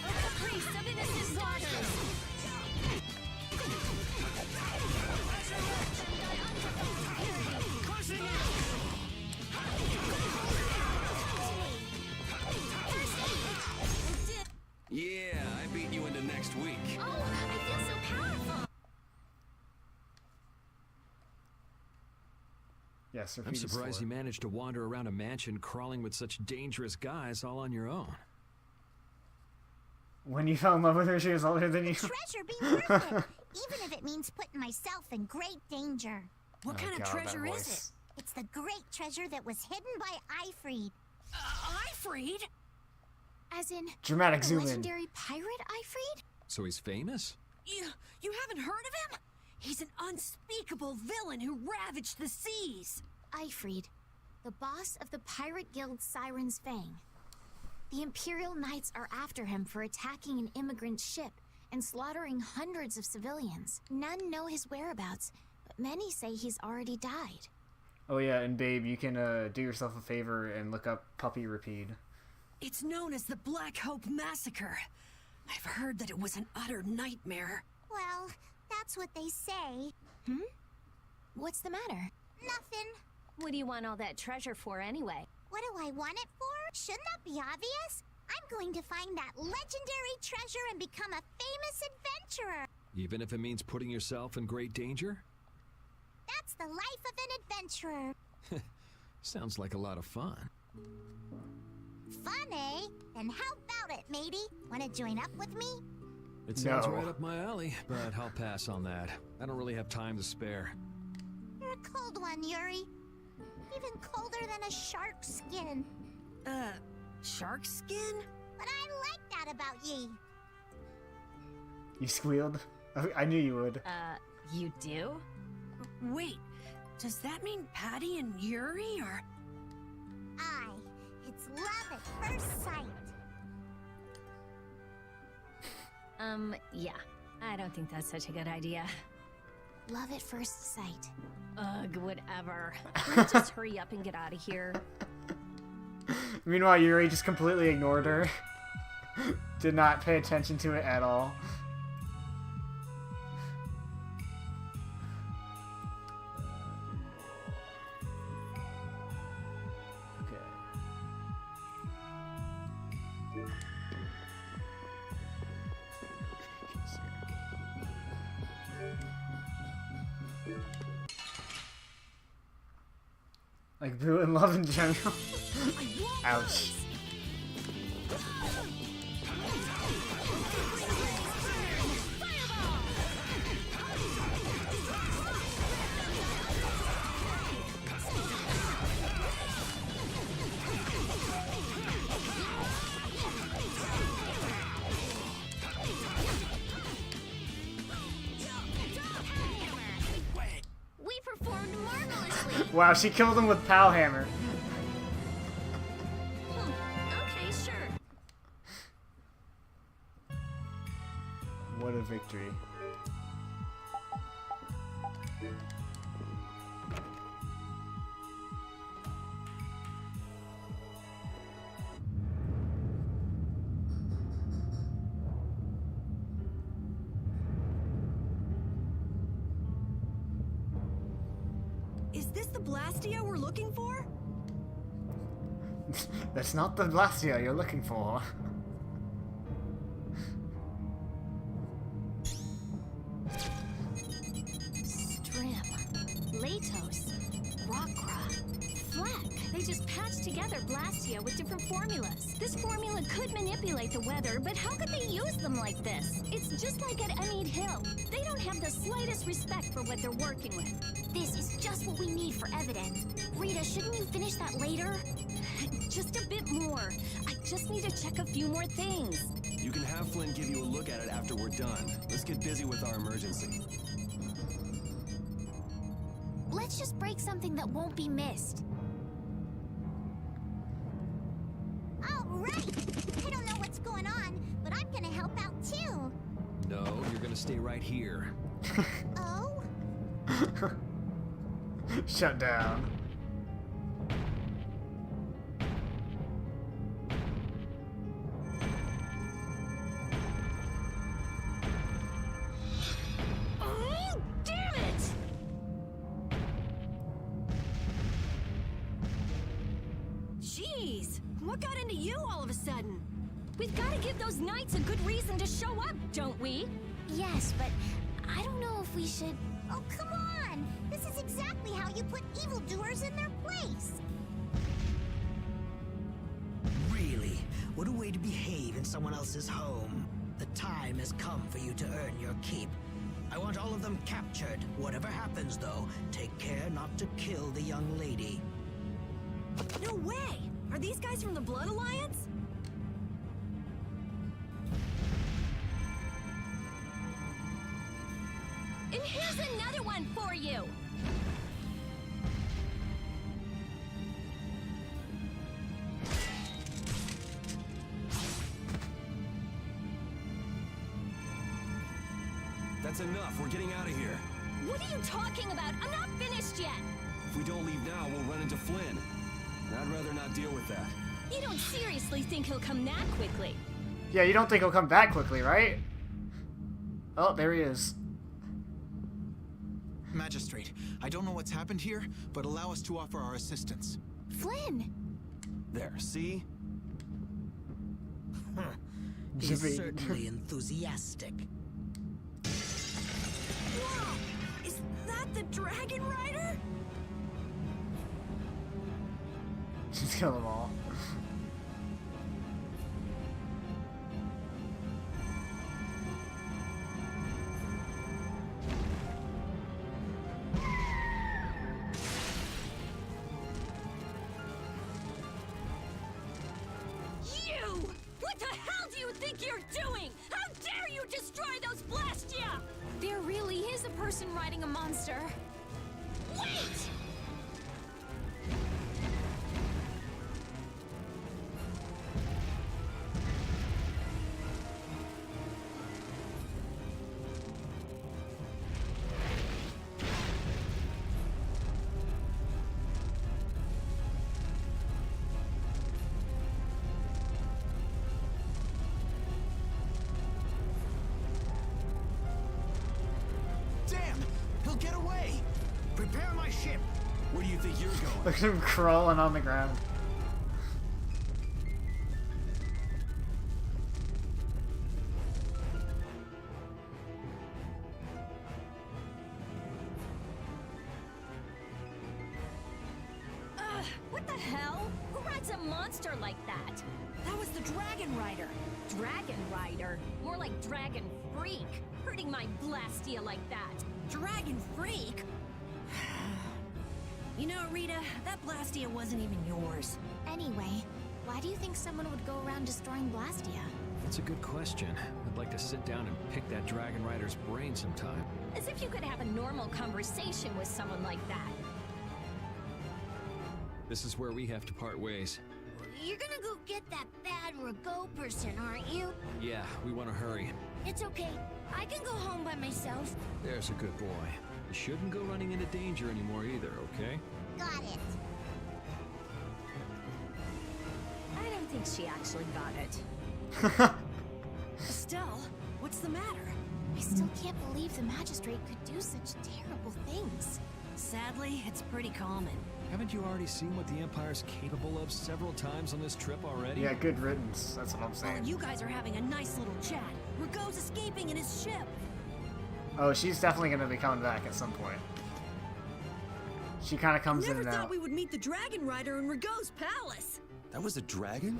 Oh, Caprice of innocent waters! Crushing it! Yeah, I beat you into next week. Oh, I feel so powerful! Yes, I'm surprised you managed to wander around a mansion crawling with such dangerous guys all on your own. When you fell in love with her, she was older than you. Treasure be worth it, even if it means putting myself in great danger. What kind of treasure is it? It's the great treasure that was hidden by Eifried. Eifried? As in, Dramatic the zoom in. legendary pirate Eifried? So he's famous? You haven't heard of him? He's an unspeakable villain who ravaged the seas. Eifried, the boss of the Pirate Guild Siren's Fang. The Imperial Knights are after him for attacking an immigrant ship and slaughtering hundreds of civilians. None know his whereabouts, but many say he's already died. Oh yeah, and babe, you can do yourself a favor and look up Puppy Repeat. It's known as the Black Hope Massacre. I've heard that it was an utter nightmare. Well, that's what they say. What's the matter? Nothing. What do you want all that treasure for anyway? What do I want it for? Shouldn't that be obvious? I'm going to find that legendary treasure and become a famous adventurer. Even if it means putting yourself in great danger? That's the life of an adventurer. Sounds like a lot of fun. Fun, eh? Then how about it, matey? Want to join up with me? It sounds right up my alley, but I'll pass on that. I don't really have time to spare. You're a cold one, Yuri. Even colder than a shark's skin. Shark skin? But I like that about ye. You squealed? I knew you would. You do? Wait, does that mean Patty and Yuri are... Aye, it's love at first sight. Yeah. I don't think that's such a good idea. Love at first sight. Ugh, whatever. Can we just hurry up and get out of here? Meanwhile, Yuri just completely ignored her. Did not pay attention to it at all. Like Boo and Love in general. Ouch. We performed marvelously. Wow, she killed him with Pow Hammer. Okay, sure. What a victory. Is this the Blastia we're looking for? That's not the Blastia you're looking for. Strim, Latos, Rockra, Fleck. They just patched together Blastia with different formulas. This formula could manipulate the weather, but how could they use them like this? It's just like at Enid Hill. They don't have the slightest respect for what they're working with. This is just what we need for evidence. Rita, shouldn't you finish that later? Just a bit more. I just need to check a few more things. You can have Flynn give you a look at it after we're done. Let's get busy with our emergency. Let's just break something that won't be missed. All right. I don't know what's going on, but I'm gonna help out too. No, you're gonna stay right here. Oh? Shut down. Oh, damn it! Jeez, what got into you all of a sudden? We've got to give those knights a good reason to show up, don't we? Yes, but I don't know if we should... Oh, come on! This is exactly how you put evildoers in their place. Really? What a way to behave in someone else's home. The time has come for you to earn your keep. I want all of them captured. Whatever happens, though, take care not to kill the young lady. No way! Are these guys from the Blood Alliance? And here's another one for you! That's enough. We're getting out of here. What are you talking about? I'm not finished yet! If we don't leave now, we'll run into Flynn. And I'd rather not deal with that. You don't seriously think he'll come that quickly? Yeah, you don't think he'll come that quickly, right? Oh, there he is. Magistrate, I don't know what's happened here, but allow us to offer our assistance. Flynn! There, see? He's certainly enthusiastic. Whoa! Is that the Dragon Rider? Just kill them all. You! What the hell do you think you're doing? How dare you destroy those Blastia? There really is a person riding a monster. Wait! Damn! He'll get away! Prepare my ship! Where do you think you're going? Look at him crawling on the ground. What the hell? Who rides a monster like that? That was the Dragon Rider. Dragon Rider? More like Dragon Freak. Hurting my Blastia like that. Dragon Freak? You know, Rita, that Blastia wasn't even yours. Anyway, why do you think someone would go around destroying Blastia? That's a good question. I'd like to sit down and pick that Dragon Rider's brain sometime. As if you could have a normal conversation with someone like that. This is where we have to part ways. You're gonna go get that bad Rago person, aren't you? Yeah, we want to hurry. It's okay. I can go home by myself. There's a good boy. You shouldn't go running into danger anymore either, okay? Got it. I don't think she actually got it. Estelle, what's the matter? I still can't believe the magistrate could do such terrible things. Sadly, it's pretty common. Haven't you already seen what the Empire's capable of several times on this trip already? Yeah, good riddance. That's what I'm While saying. you guys are having a nice little chat, Rago's escaping in his ship. Oh, she's definitely gonna be coming back at some point. She kind of comes in Never and thought out. we would meet the Dragon Rider in Rago's palace. That was a dragon?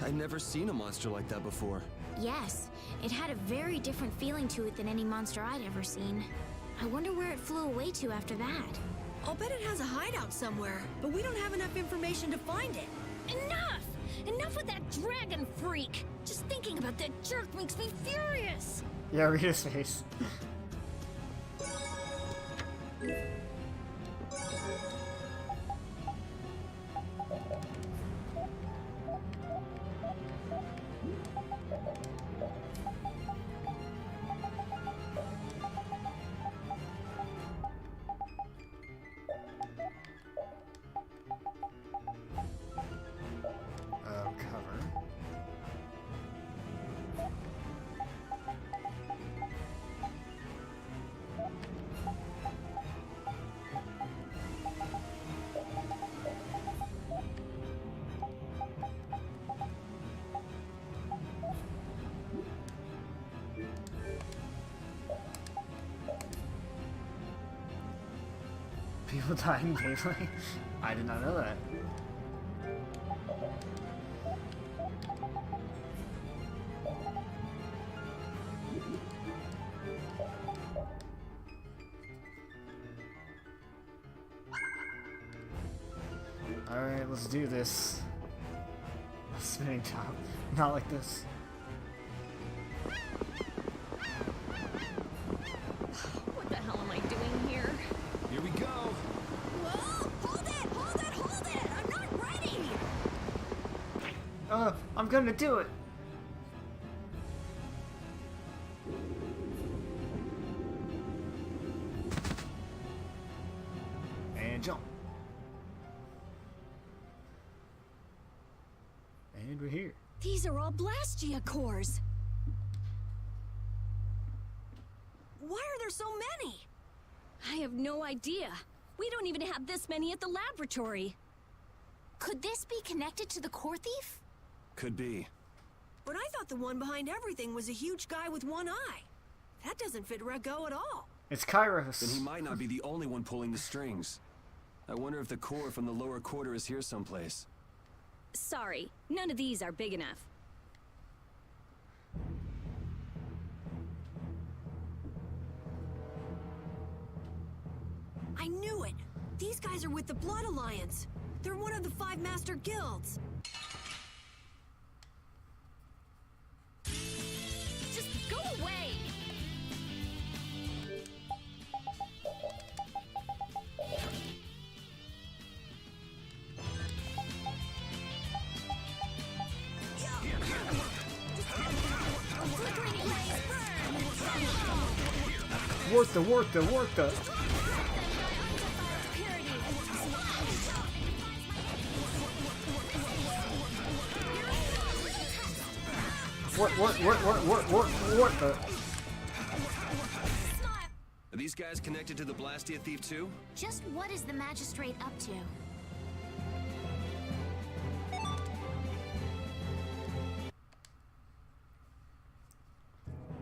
I'd never seen a monster like that before. Yes, it had a very different feeling to it than any monster I'd ever seen. I wonder where it flew away to after that. I'll bet it has a hideout somewhere, but we don't have enough information to find it. Enough! Enough with that Dragon Freak! Just thinking about that jerk makes me furious! Yeah, read his face. Cover. People died in Beyblade? I did not know that. Alright, let's do this. Spinning top. Not like this. What the hell am I doing here? Here we go. Whoa! Hold it! Hold it! Hold it! I'm not ready! I'm gonna do it! And jump. And we're here. These are all Blastia cores. Why are there so many? I have no idea. We don't even have this many at the laboratory. Could this be connected to the core thief? Could be. But I thought the one behind everything was a huge guy with one eye. That doesn't fit Rago at all. It's Kairos. Then he might not be the only one pulling the strings. I wonder if the core from the lower quarter is here someplace. Sorry, none of these are big enough. I knew it! These guys are with the Blood Alliance. They're one of the 5 master guilds. Just go away! Worth the. What the? Are these guys connected to the Blastia thief too? Just what is the magistrate up to?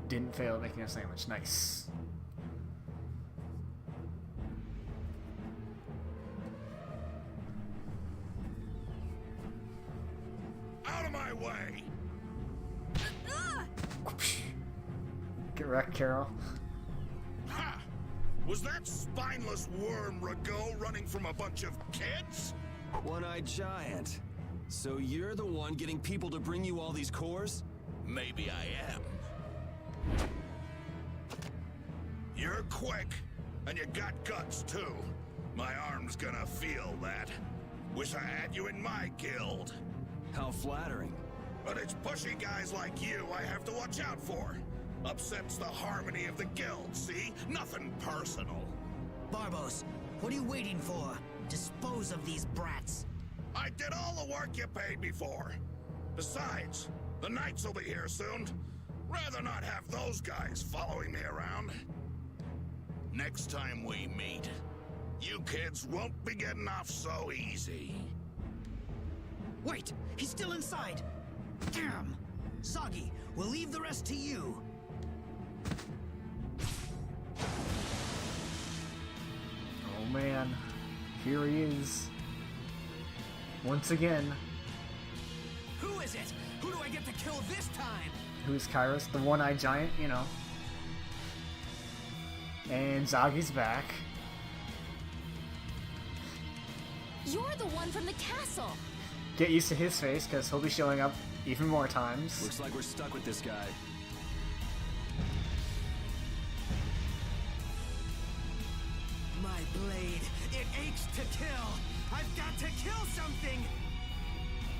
Didn't fail at making a sandwich. Nice. Out of my way! Get wrecked, Carol. Ha! Was that spineless worm Rago running from a bunch of kids? One-eyed giant. So you're the one getting people to bring you all these cores? Maybe I am. You're quick, and you got guts too. My arm's gonna feel that. Wish I had you in my guild. How flattering. But it's pushy guys like you I have to watch out for. Upsets the harmony of the guild, see? Nothing personal. Barbos, what are you waiting for? Dispose of these brats. I did all the work you paid me for. Besides, the knights will be here soon. Rather not have those guys following me around. Next time we meet, you kids won't be getting off so easy. Wait, he's still inside. Damn. Soggy, we'll leave the rest to you. Oh man, here he is. Once again. Who is it? Who do I get to kill this time? Who's Kairos? The one-eyed giant, you know. And Zagi's back. You're the one from the castle! Get used to his face, because he'll be showing up even more times. Looks like we're stuck with this guy. My blade, it aches to kill. I've got to kill something.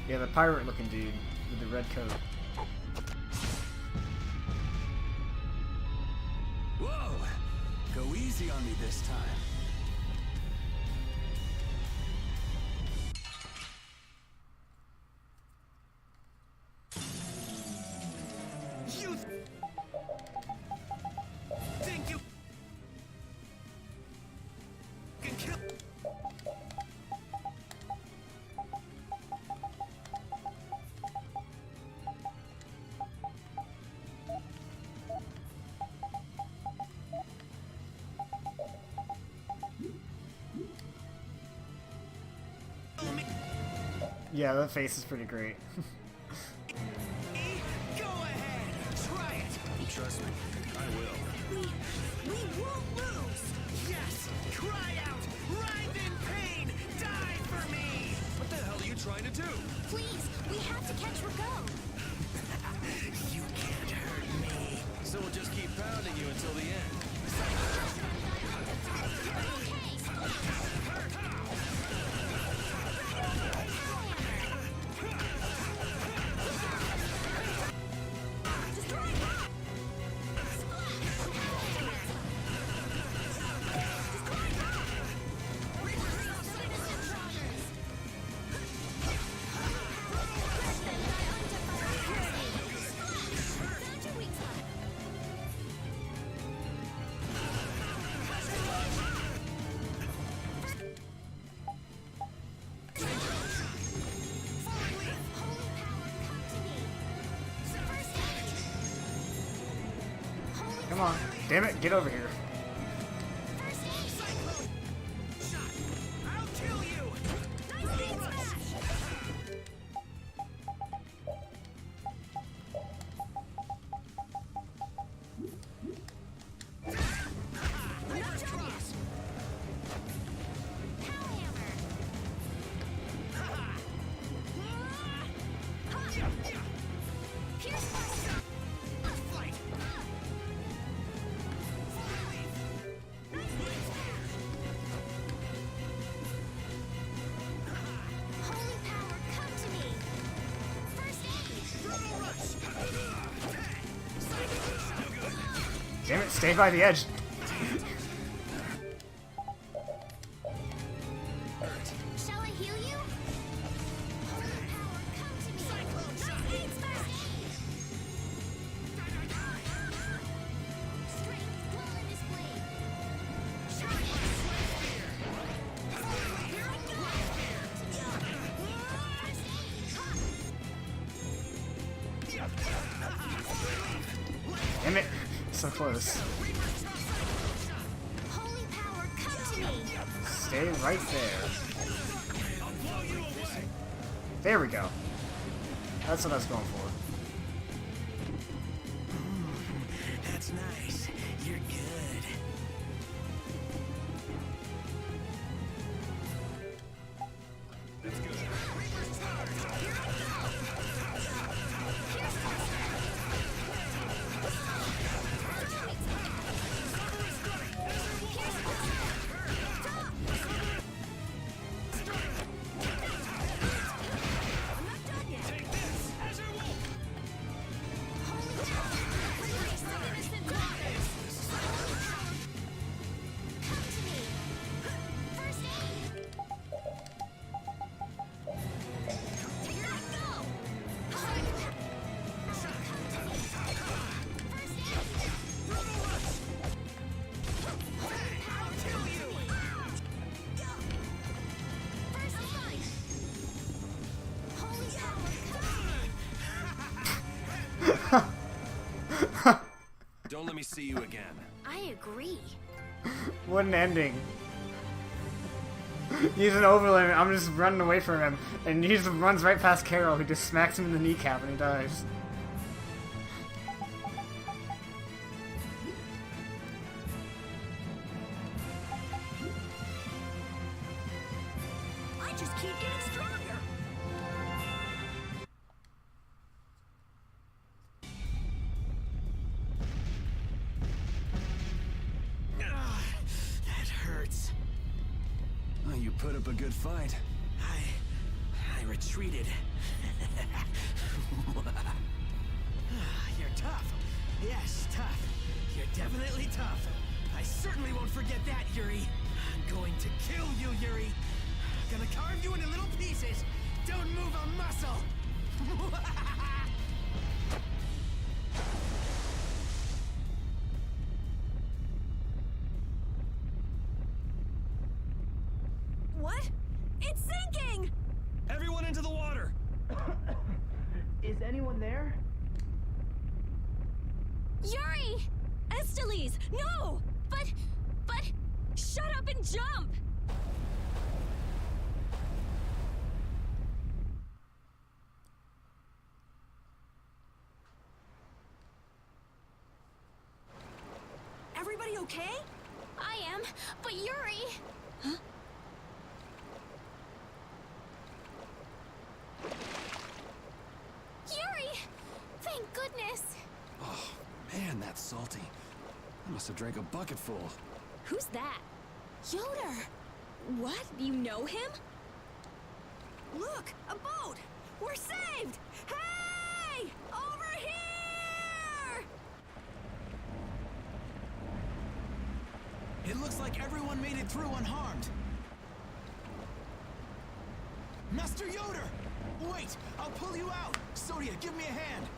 Yeah, the pirate-looking dude with the red coat. Whoa! Go easy on me this time. You think you can kill? Yeah, that face is pretty great. Go ahead, try it. Trust me, I will. We won't lose. Yes, cry out, writhe in pain, die for me. What the hell are you trying to do? Please, we have to catch Rago. You can't hurt me. So we'll just keep pounding you until the end. Come on. Damn it, get over here. Damn it, stay by the edge. Shall I heal you? Holy power, come to me. Cyclone shot. Strength, dwell in this blade. Damn it, so close. Holy power, come to me. Stay right there. There we go. That's what I was going for. That's nice. You're good. Don't let me see you again. I agree. What an ending. He's an overlimit. I'm just running away from him. And he just runs right past Carol, who just smacks him in the kneecap and he dies. I just keep getting stronger. That hurts. Oh, you put up a good fight. I retreated. You're tough. Yes, tough. You're definitely tough. I certainly won't forget that, Yuri. I'm going to kill you, Yuri. Gonna carve you into little pieces. Don't move a muscle. What? It's sinking! Everyone into the water! Is anyone there? Yuri! Esteliz, no! But, shut up and jump! Everybody okay? I am, but Yuri... Huh? Yuri! Thank goodness! Oh, man, that's salty. I must have drank a bucketful. Who's that? Yoder! What? You know him? Look! A boat! We're saved! Hey! Over here! It looks like everyone made it through unharmed. Master Yoder! Wait! I'll pull you out! Sodia, give me a hand!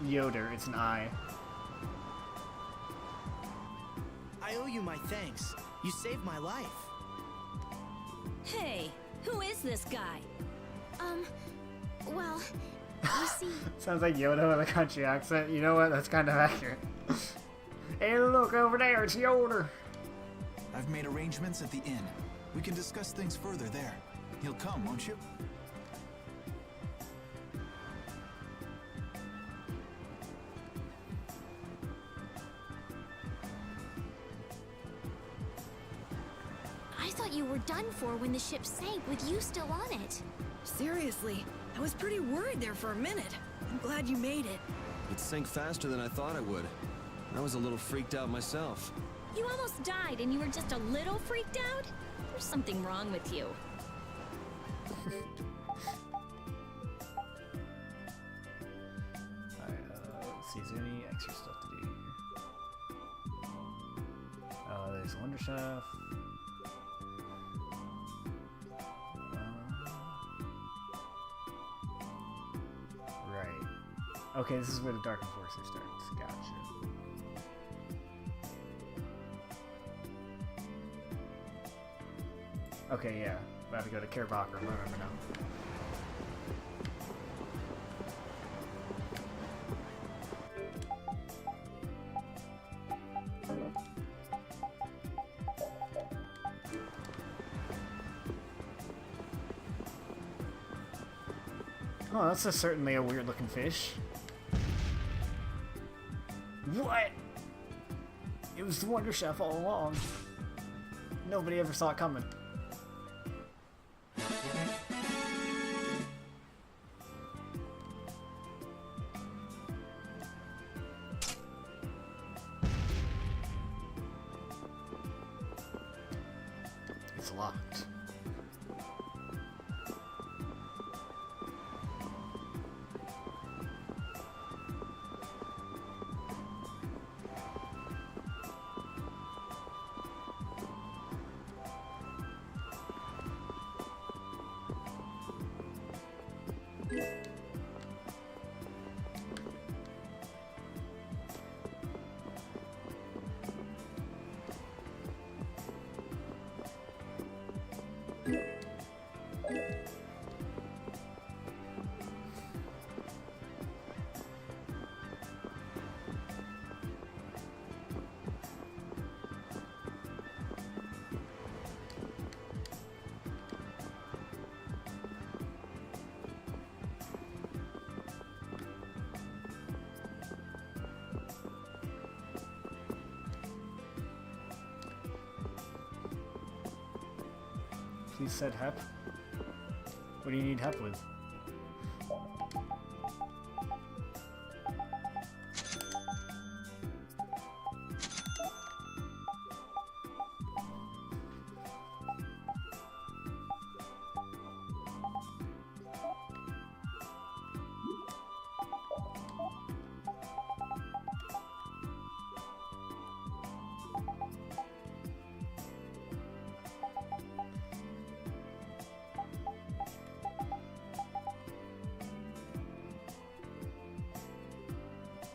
Yoder, it's an I. I owe you my thanks. You saved my life. Hey, who is this guy? Well, you see... Sounds like Yoda with a country accent. You know what? That's kind of accurate. Hey, look over there, it's Yoder. I've made arrangements at the inn. We can discuss things further there. You'll come, won't you? I thought you were done for when the ship sank with you still on it. Seriously, I was pretty worried there for a minute. I'm glad you made it. It sank faster than I thought it would. I was a little freaked out myself. You almost died and you were just a little freaked out? There's something wrong with you. Alright, let's see, is there any extra stuff to do here? There's Wonder Chef. Right. Okay, this is where the Dark Enforcer starts. Gotcha. Okay, yeah. About to go to Kerbacher. I remember now. Oh, that's certainly a weird looking fish. What? It was the Wonder Chef all along. Nobody ever saw it coming. It's locked. Please said Hep. What do you need Hep with?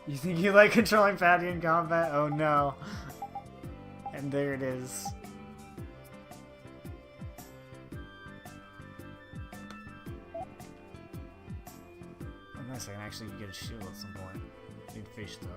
You think you like controlling Patty in combat? Oh no. And there it is. Oh, nice, I can actually get a shield at some point. Need fish though.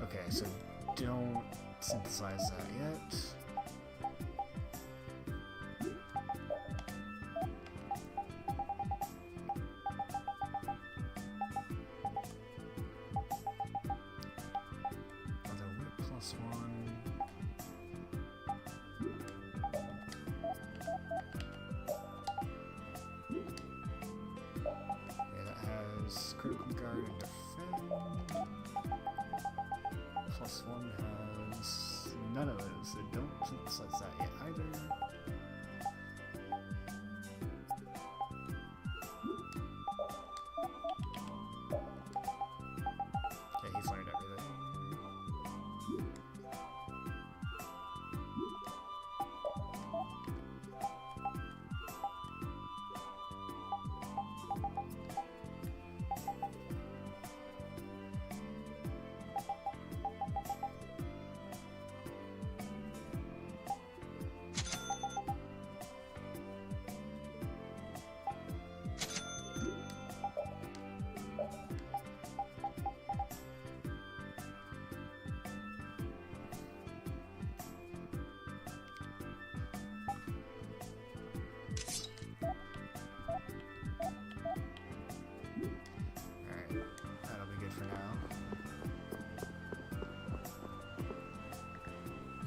Okay, so don't synthesize that yet. Although wit plus 1. Okay, that has critical guard and defend. Plus 1 has none of those. It don't synthesize that yet either. Okay, he's learned everything. Alright, that'll be good for now.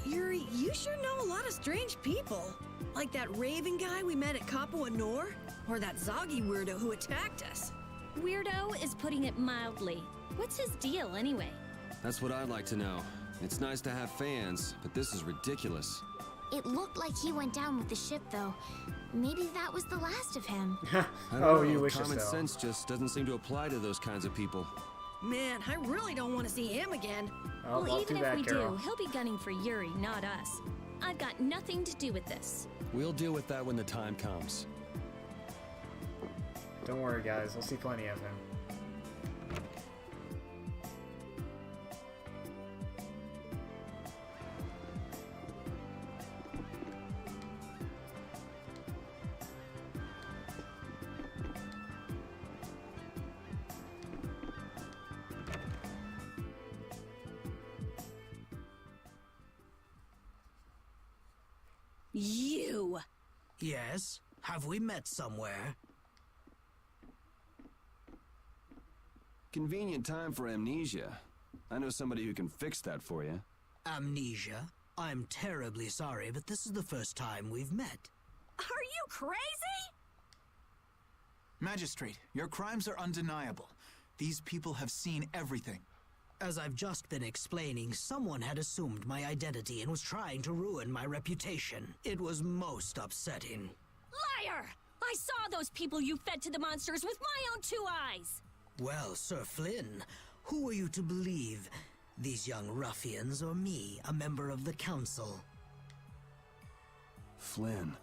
Yuri, you sure know a lot of strange people. Like that Raven guy we met at Capua Nor? Or that Zoggy weirdo who attacked us. Weirdo is putting it mildly. What's his deal, anyway? That's what I'd like to know. It's nice to have fans, but this is ridiculous. It looked like he went down with the ship, though. Maybe that was the last of him. I don't Oh, know, you wish common us so. sense just doesn't seem to apply to those kinds of people. Man, I really don't want to see him again. Oh, Well, not even too if bad, we Carol. do, he'll be gunning for Yuri, not us. I've got nothing to do with this. We'll deal with that when the time comes. Don't worry, guys. We'll see plenty of him. You! Yes? Have we met somewhere? Convenient time for amnesia. I know somebody who can fix that for you. Amnesia? I'm terribly sorry, but this is the first time we've met. Are you crazy? Magistrate, your crimes are undeniable. These people have seen everything. As I've just been explaining, someone had assumed my identity and was trying to ruin my reputation. It was most upsetting. Liar! I saw those people you fed to the monsters with my own 2 eyes! Well, Sir Flynn, who are you to believe? These young ruffians or me, a member of the council? Flynn.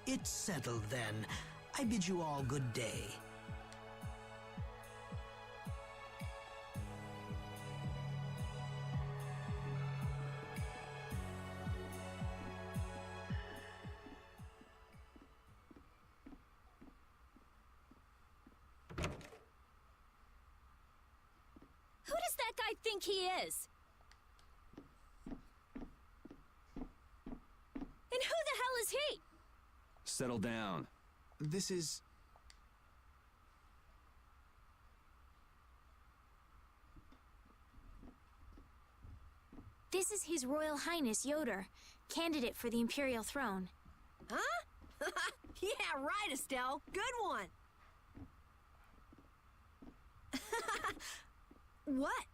It's settled then. I bid you all good day. Who does that guy think he is? And who the hell is he? Settle down. This is... This is His Royal Highness Yoder, candidate for the Imperial throne. Huh? Yeah, right, Estelle. Good one. What?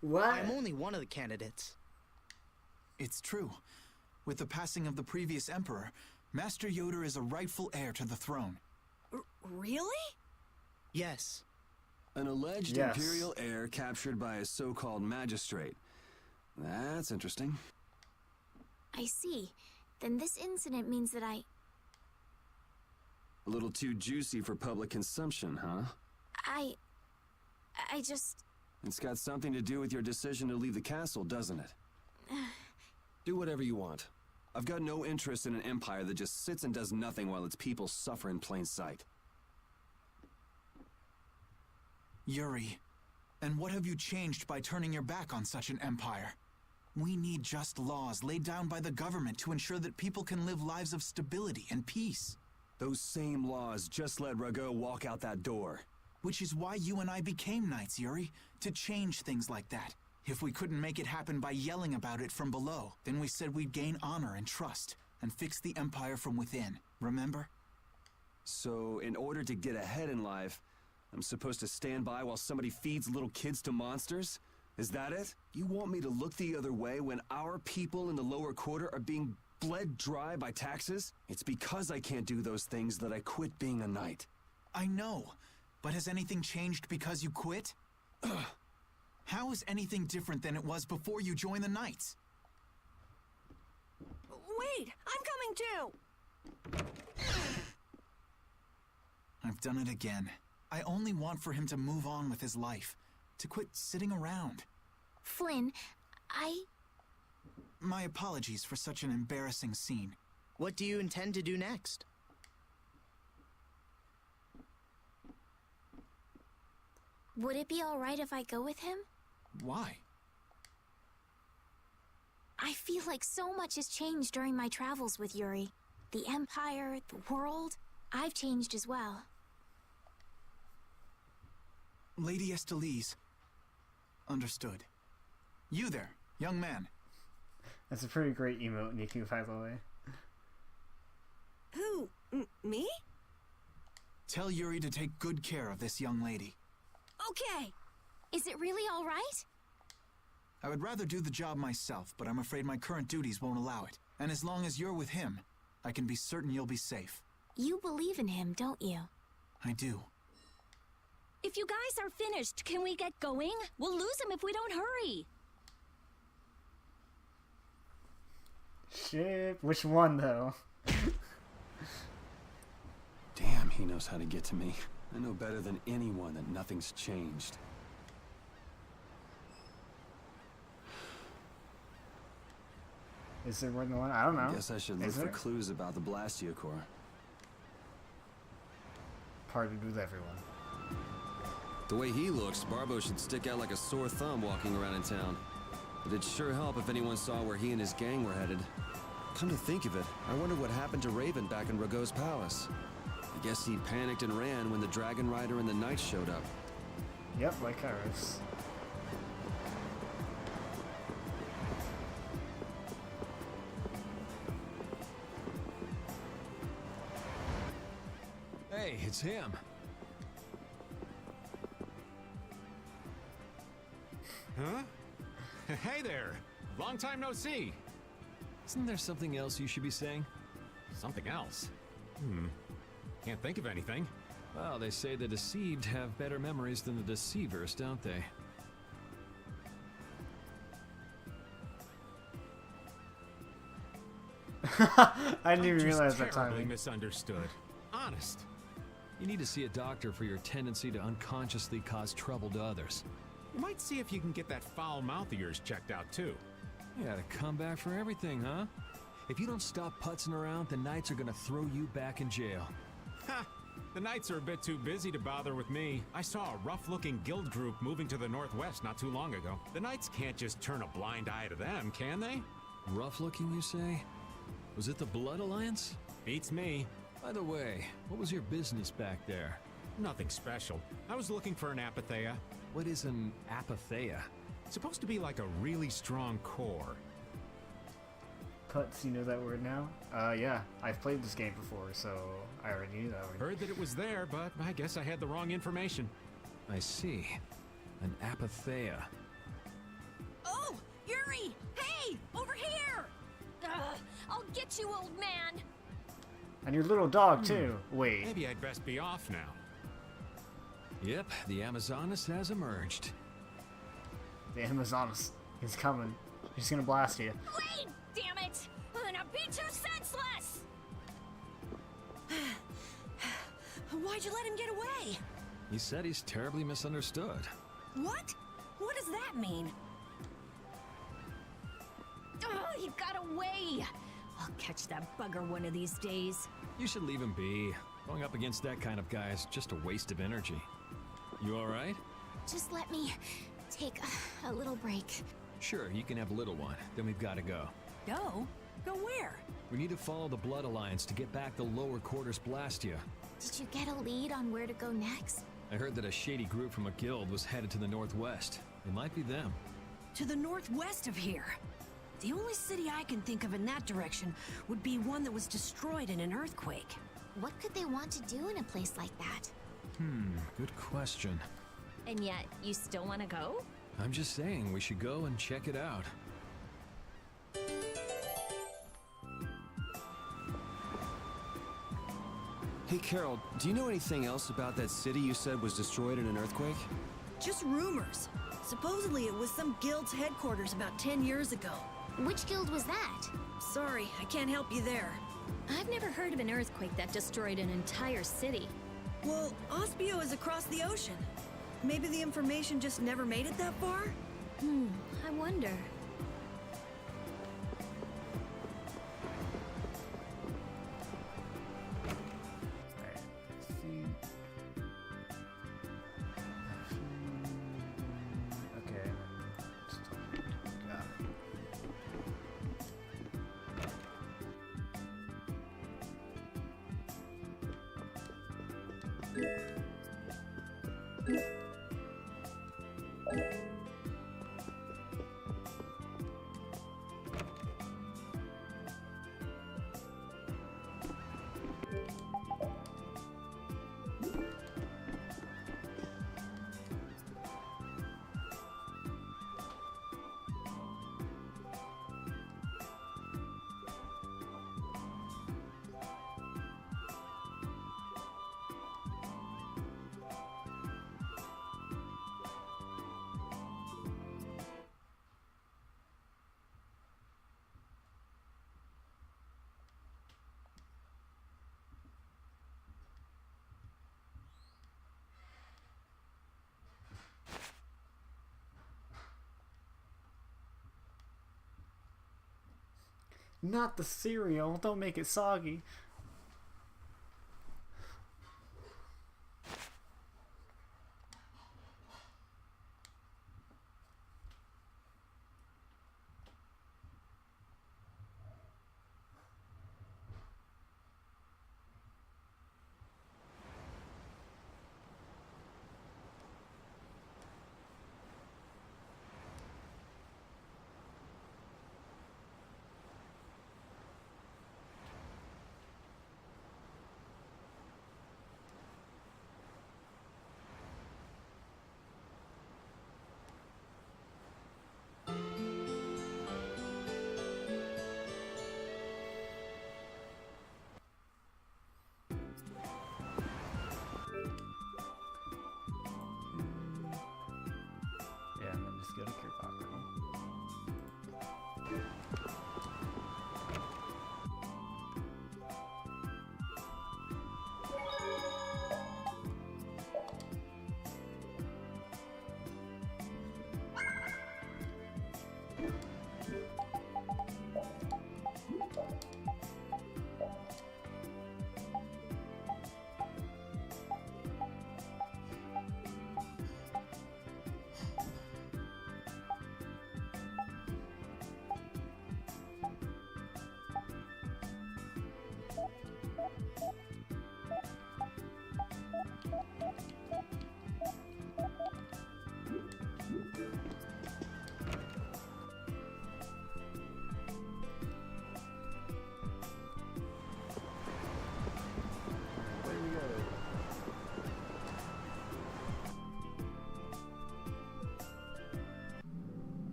What? I'm only one of the candidates. It's true. With the passing of the previous emperor, Master Yoder is a rightful heir to the throne. Really? Yes. An alleged Yes. imperial heir captured by a so-called magistrate. That's interesting. I see. Then this incident means that A little too juicy for public consumption, huh? I just... It's got something to do with your decision to leave the castle, doesn't it? Do whatever you want. I've got no interest in an empire that just sits and does nothing while its people suffer in plain sight. Yuri, and what have you changed by turning your back on such an empire? We need just laws laid down by the government to ensure that people can live lives of stability and peace. Those same laws just let Rago walk out that door. Which is why you and I became knights, Yuri, to change things like that. If we couldn't make it happen by yelling about it from below, then we said we'd gain honor and trust, and fix the empire from within, remember? So, in order to get ahead in life, I'm supposed to stand by while somebody feeds little kids to monsters? Is that it? You want me to look the other way when our people in the lower quarter are being bled dry by taxes? It's because I can't do those things that I quit being a knight. I know, but has anything changed because you quit? How is anything different than it was before you joined the Knights? Wait, I'm coming too! I've done it again. I only want for him to move on with his life, to quit sitting around. Flynn, My apologies for such an embarrassing scene. What do you intend to do next? would it be alright if I go with him? Why? I feel like so much has changed during my travels with Yuri. The Empire, the world. I've changed as well. Lady Estelise. Understood. You there, young man. That's a pretty great emote, Niku, by the way. Who? Me? Tell Yuri to take good care of this young lady. Okay. Is it really all right? I would rather do the job myself, but I'm afraid my current duties won't allow it. And as long as you're with him, I can be certain you'll be safe. You believe in him, don't you? I do. If you guys are finished, can we get going? We'll lose him if we don't hurry. Shit, which one though? Damn, he knows how to get to me. I know better than anyone that nothing's changed. Is there more than one? I don't know. Guess I should look for clues about the Blastia Core. Partied with everyone. The way he looks, Barbo should stick out like a sore thumb walking around in town. But it'd sure help if anyone saw where he and his gang were headed. Come to think of it, I wonder what happened to Raven back in Rago's palace. I guess he panicked and ran when the Dragon Rider and the Knights showed up. Yep, like ours. Hey, it's him. Huh? Hey there! Long time no see! Isn't there something else you should be saying? Something else? Can't think of anything. Well, they say the deceived have better memories than the deceivers, don't they? I didn't even realize that terribly time. misunderstood. Honest. You need to see a doctor for your tendency to unconsciously cause trouble to others. You might see if you can get that foul mouth of yours checked out, too. You got a comeback for everything, huh? If you don't stop putzing around, the Knights are gonna throw you back in jail. Ha! The Knights are a bit too busy to bother with me. I saw a rough-looking guild group moving to the northwest not too long ago. The Knights can't just turn a blind eye to them, can they? Rough-looking, you say? Was it the Blood Alliance? Beats me. By the way, what was your business back there? Nothing special. I was looking for an apatheia. What is an apatheia? It's supposed to be like a really strong core. Putz, you know that word now? Yeah, I've played this game before, so I already knew that word. Heard that it was there, but I guess I had the wrong information. I see. An apatheia. Oh, Yuri! Hey, over here! I'll get you, old man! And your little dog, too. Wait. Maybe I'd best be off now. Yep, the Amazonas has emerged. The Amazonas is coming. She's gonna blast you. Wait! Damn it! Now be too senseless! Why'd you let him get away? He said he's terribly misunderstood. What? What does that mean? Oh, he got away! I'll catch that bugger one of these days. You should leave him be. Going up against that kind of guy is just a waste of energy. You alright? Just let me take a little break. Sure, you can have a little one. Then we've got to go. Go? Go where? We need to follow the Blood Alliance to get back the lower quarters Blastia. Did you get a lead on where to go next? I heard that a shady group from a guild was headed to the northwest. It might be them. To the northwest of here. The only city I can think of in that direction would be one that was destroyed in an earthquake. What could they want to do in a place like that? Good question. And yet, you still want to go? I'm just saying, we should go and check it out. Hey, Carol, do you know anything else about that city you said was destroyed in an earthquake? Just rumors. Supposedly it was some guild's headquarters about 10 years ago. Which guild was that? Sorry, I can't help you there. I've never heard of an earthquake that destroyed an entire city. Well, Ospio is across the ocean. Maybe the information just never made it that far? I wonder. Not the cereal. Don't make it soggy. Yeah, and then just go to Kirkpatrick.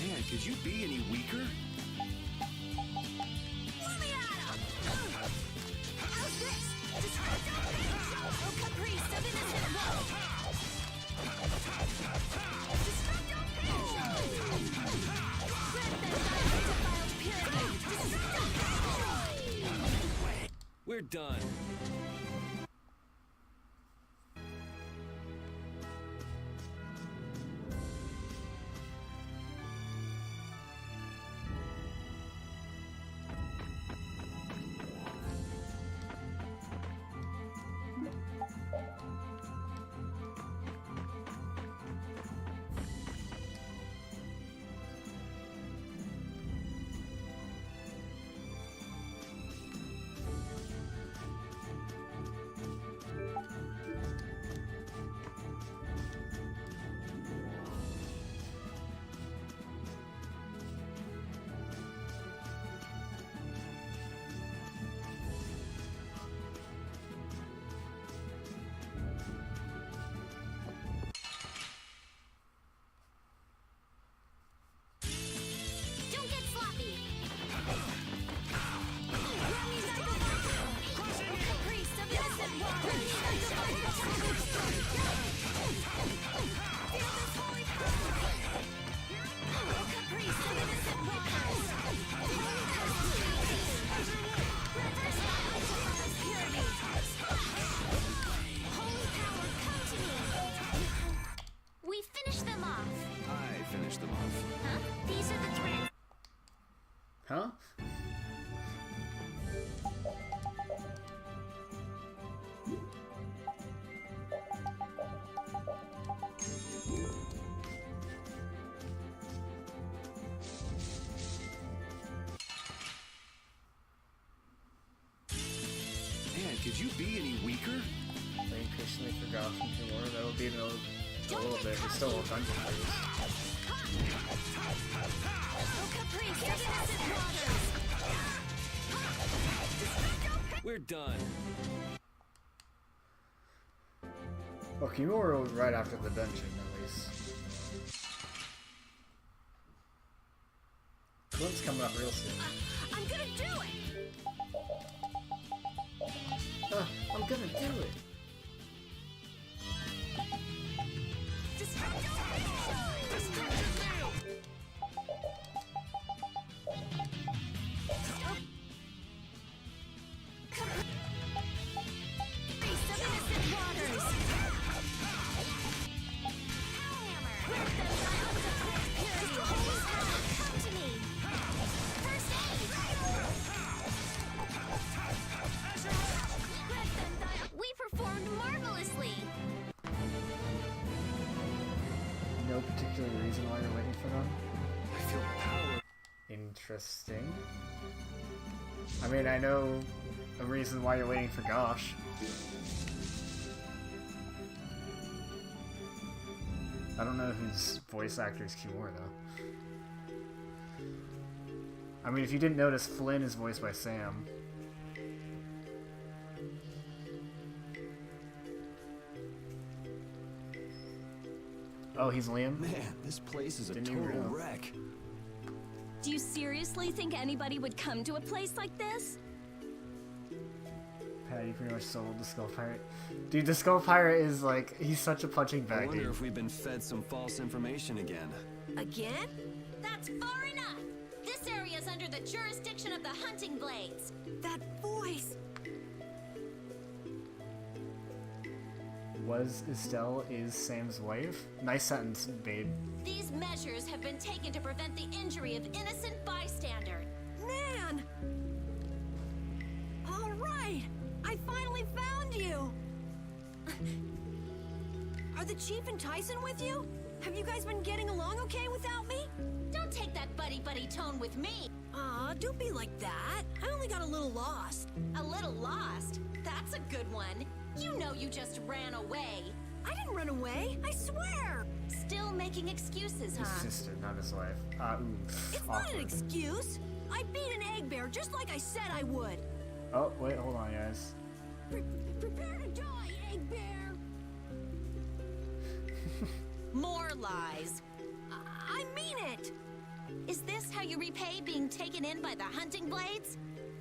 Man, could you be any weaker? Let me at him! How's this? Disrupt our pinch! Oh, caprice of innocent love! Disrupt our pinch! Grant them thy undefiled pyramid! Disrupt our pinch! We're done. finish them off. Huh? These are the threads. Huh? Man, could you be any weaker? They increasingly forgot from tomorrow. That will be in a little bit. We're still a dungeon phase. We're done. Well, Kimura was right after the dungeon, at least. Flint's coming up real soon. I'm gonna do it! I'm gonna do it! We performed marvelously. No particular reason why you're waiting for them? I feel power. Interesting. I mean, I know a reason why you're waiting for Gosh. I don't know whose voice actor is Kimura, though. I mean, if you didn't notice, Flynn is voiced by Sam. Oh, he's Liam? Man, this place is a Didn't even total know. wreck. Do you seriously think anybody would come to a place like this? Patty pretty much sold the Skull Pirate. Dude, the Skull Pirate is like, he's such a punching I bag, wonder dude. if we've been fed some false information again. Again? That's far enough! This area's under the jurisdiction of the Hunting Blades. That voice! Was Estelle is Sam's wife? Nice sentence, babe. These measures have been taken to prevent the injury of innocent bystanders. Nan! All right! I finally found you! Are the Chief and Tyson with you? Have you guys been getting along okay without me? Don't take that buddy-buddy tone with me. Aw, don't be like that. I only got a little lost. A little lost? That's a good one. You know you just ran away. I didn't run away, I swear! Still making excuses, His huh? sister, not his wife. Ooh, It's not an awkward. excuse. I beat an Eggbear just like I said I would. Oh, wait, hold on, guys. Prepare to die, Eggbear! More lies. I mean it! Is this how you repay being taken in by the Hunting Blades?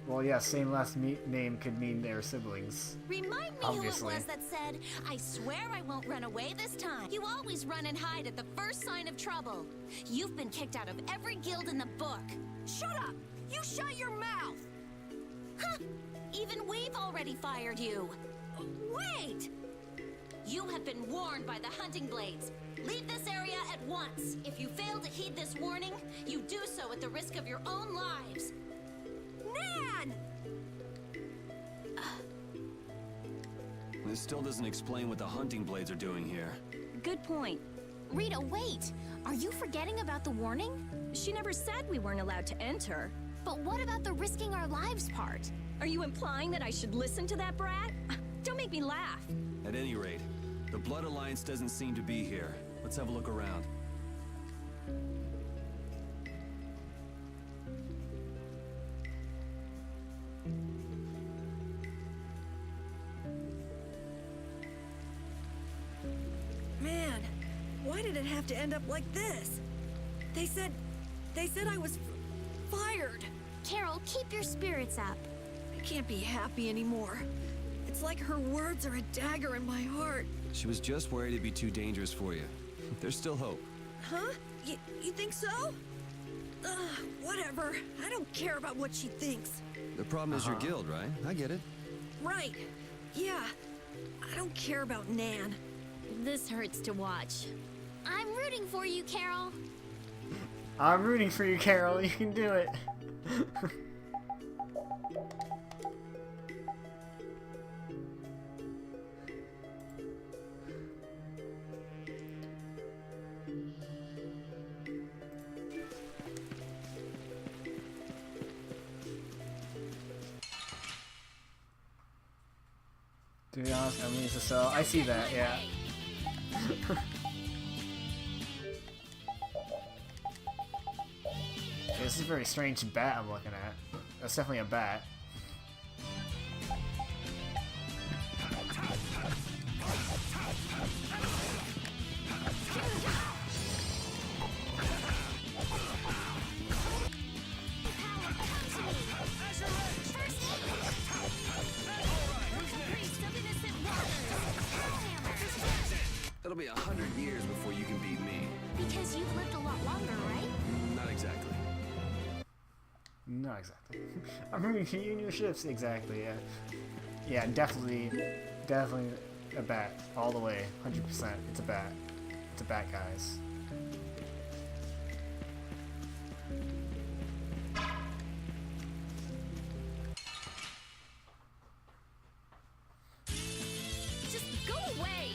Well, yeah, same last name could mean they're siblings. Remind me Obviously. who it was that said, "I swear I won't run away this time." You always run and hide at the first sign of trouble. You've been kicked out of every guild in the book. Shut up! You shut your mouth! Huh! Even we've already fired you. Wait! You have been warned by the Hunting Blades. Leave this area at once. If you fail to heed this warning, you do so at the risk of your own lives. Nan! This still doesn't explain what the Hunting Blades are doing here. Good point. Rita, wait. Are you forgetting about the warning? She never said we weren't allowed to enter. But what about the risking our lives part? Are you implying that I should listen to that brat? Don't make me laugh. At any rate, the Blood Alliance doesn't seem to be here. Let's have a look around. Man, why did it have to end up like this? They said I was fired. Carol, keep your spirits up. I can't be happy anymore. It's like her words are a dagger in my heart. She was just worried it'd be too dangerous for you. There's still hope. Huh? You think so? Whatever. I don't care about what she thinks. The problem is your guild, right? I get it. Right. Yeah. I don't care about Nan. This hurts to watch. I'm rooting for you, Carol. I'm rooting for you, Carol. You can do it. To be honest, I mean, so I see that, yeah. This is a very strange bat I'm looking at. That's definitely a bat. It'll be 100 years before you can beat me. Because you've lived a lot longer, right? Not exactly. Not exactly. I'm rooting for you and your ships. Exactly, yeah. Yeah, definitely a bat. All the way. 100%. It's a bat. It's a bat, guys. Just go away!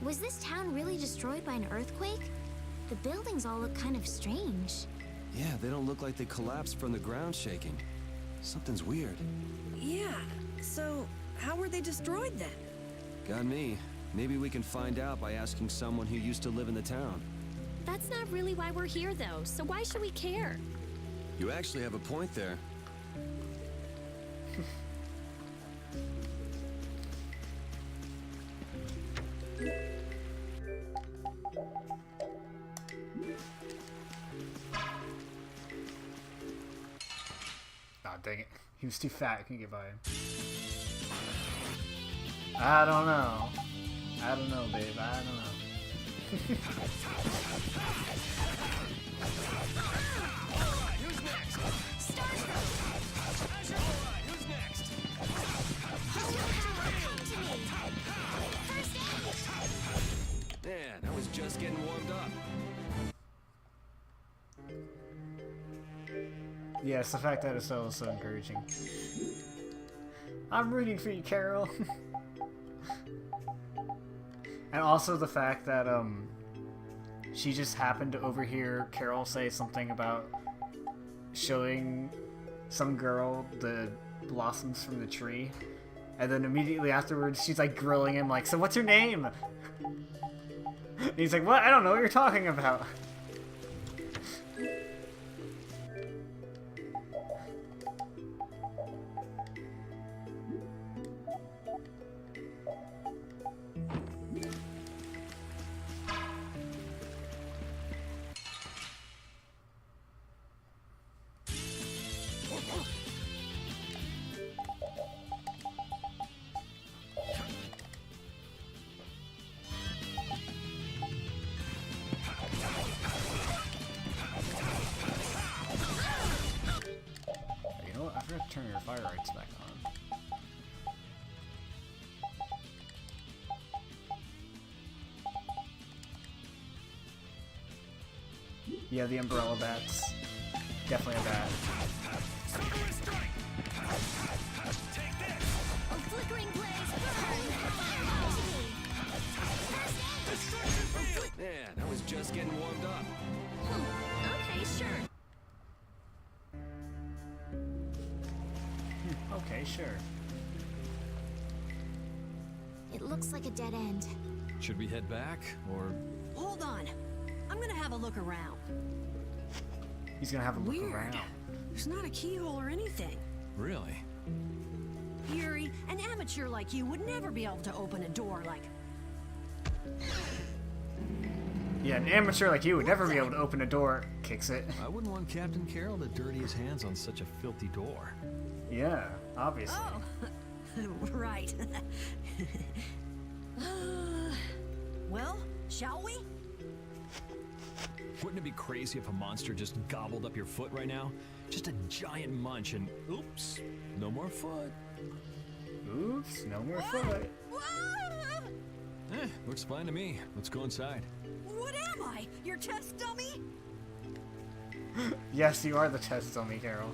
Was this town really destroyed by an earthquake? The buildings all look kind of strange. Yeah, they don't look like they collapsed from the ground shaking. Something's weird. Yeah, so how were they destroyed then? Got me. Maybe we can find out by asking someone who used to live in the town. That's not really why we're here, though, so why should we care? You actually have a point there. Ah, dang it. He was too fat. I couldn't get by him. I don't know. I don't know, babe. I don't know. Man, I was just getting warmed up. Yeah, it's the fact that it's so encouraging. I'm rooting for you, Carol. And also the fact that she just happened to overhear Carol say something about showing some girl the blossoms from the tree, and then immediately afterwards she's like grilling him like, so what's your name? And he's like, what? I don't know what you're talking about. Turn your fire rights back on. Yeah, the umbrella bat's definitely a bat. A flickering blaze burn! Man, I was just getting warmed up. Okay, sure. Okay, sure. It looks like a dead end. Should we head back, or... Hold on. I'm gonna have a look around. He's gonna have a look Weird. around. There's not a keyhole or anything. Really? Yuri, an amateur like you would never be able to open a door like... Yeah, an amateur like you would never be able to open a door. Kicks it. I wouldn't want Captain Carroll to dirty his hands on such a filthy door. Yeah, obviously. Oh, right. Well, shall we? Wouldn't it be crazy if a monster just gobbled up your foot right now? Just a giant munch and oops, no more foot. Oops, no more foot. Looks fine to me. Let's go inside. What am I? Your test dummy? Yes, you are the test dummy, Carol.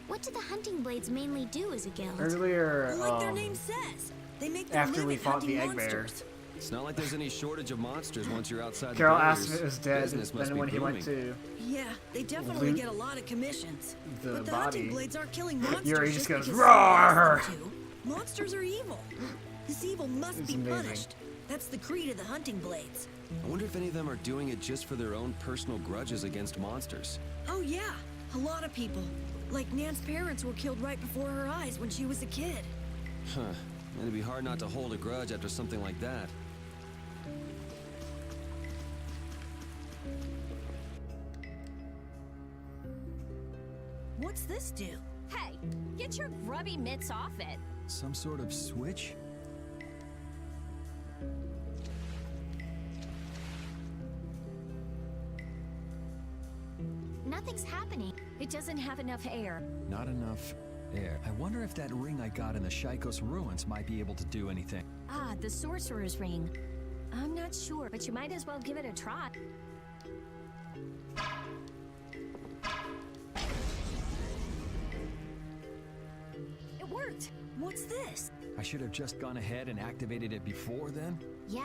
What do the hunting blades mainly do as a guild? Earlier, Like their name says, they make their after we living fought the hunting Eggbear, monsters. It's not like there's any shortage of monsters once you're outside Carol the asked borders. if it was dead, Business must then be when he went booming. to Yeah, they definitely loot get a lot of commissions. the But the body, hunting blades aren't killing monsters Yuri just goes, because "Roar!" somebody asked them to. Monsters are evil. This evil must It's be amazing. punished. That's the creed of the hunting blades. I wonder if any of them are doing it just for their own personal grudges against monsters. Oh yeah, a lot of people. Like Nan's parents were killed right before her eyes when she was a kid. Huh. And it'd be hard not to hold a grudge after something like that. What's this do? Hey, get your grubby mitts off it. Some sort of switch? Nothing's happening. It doesn't have enough air. Not enough air. I wonder if that ring I got in the Shaikos ruins might be able to do anything. Ah, the sorcerer's ring. I'm not sure, but you might as well give it a try. It worked. What's this? I should have just gone ahead and activated it before then? Yeah.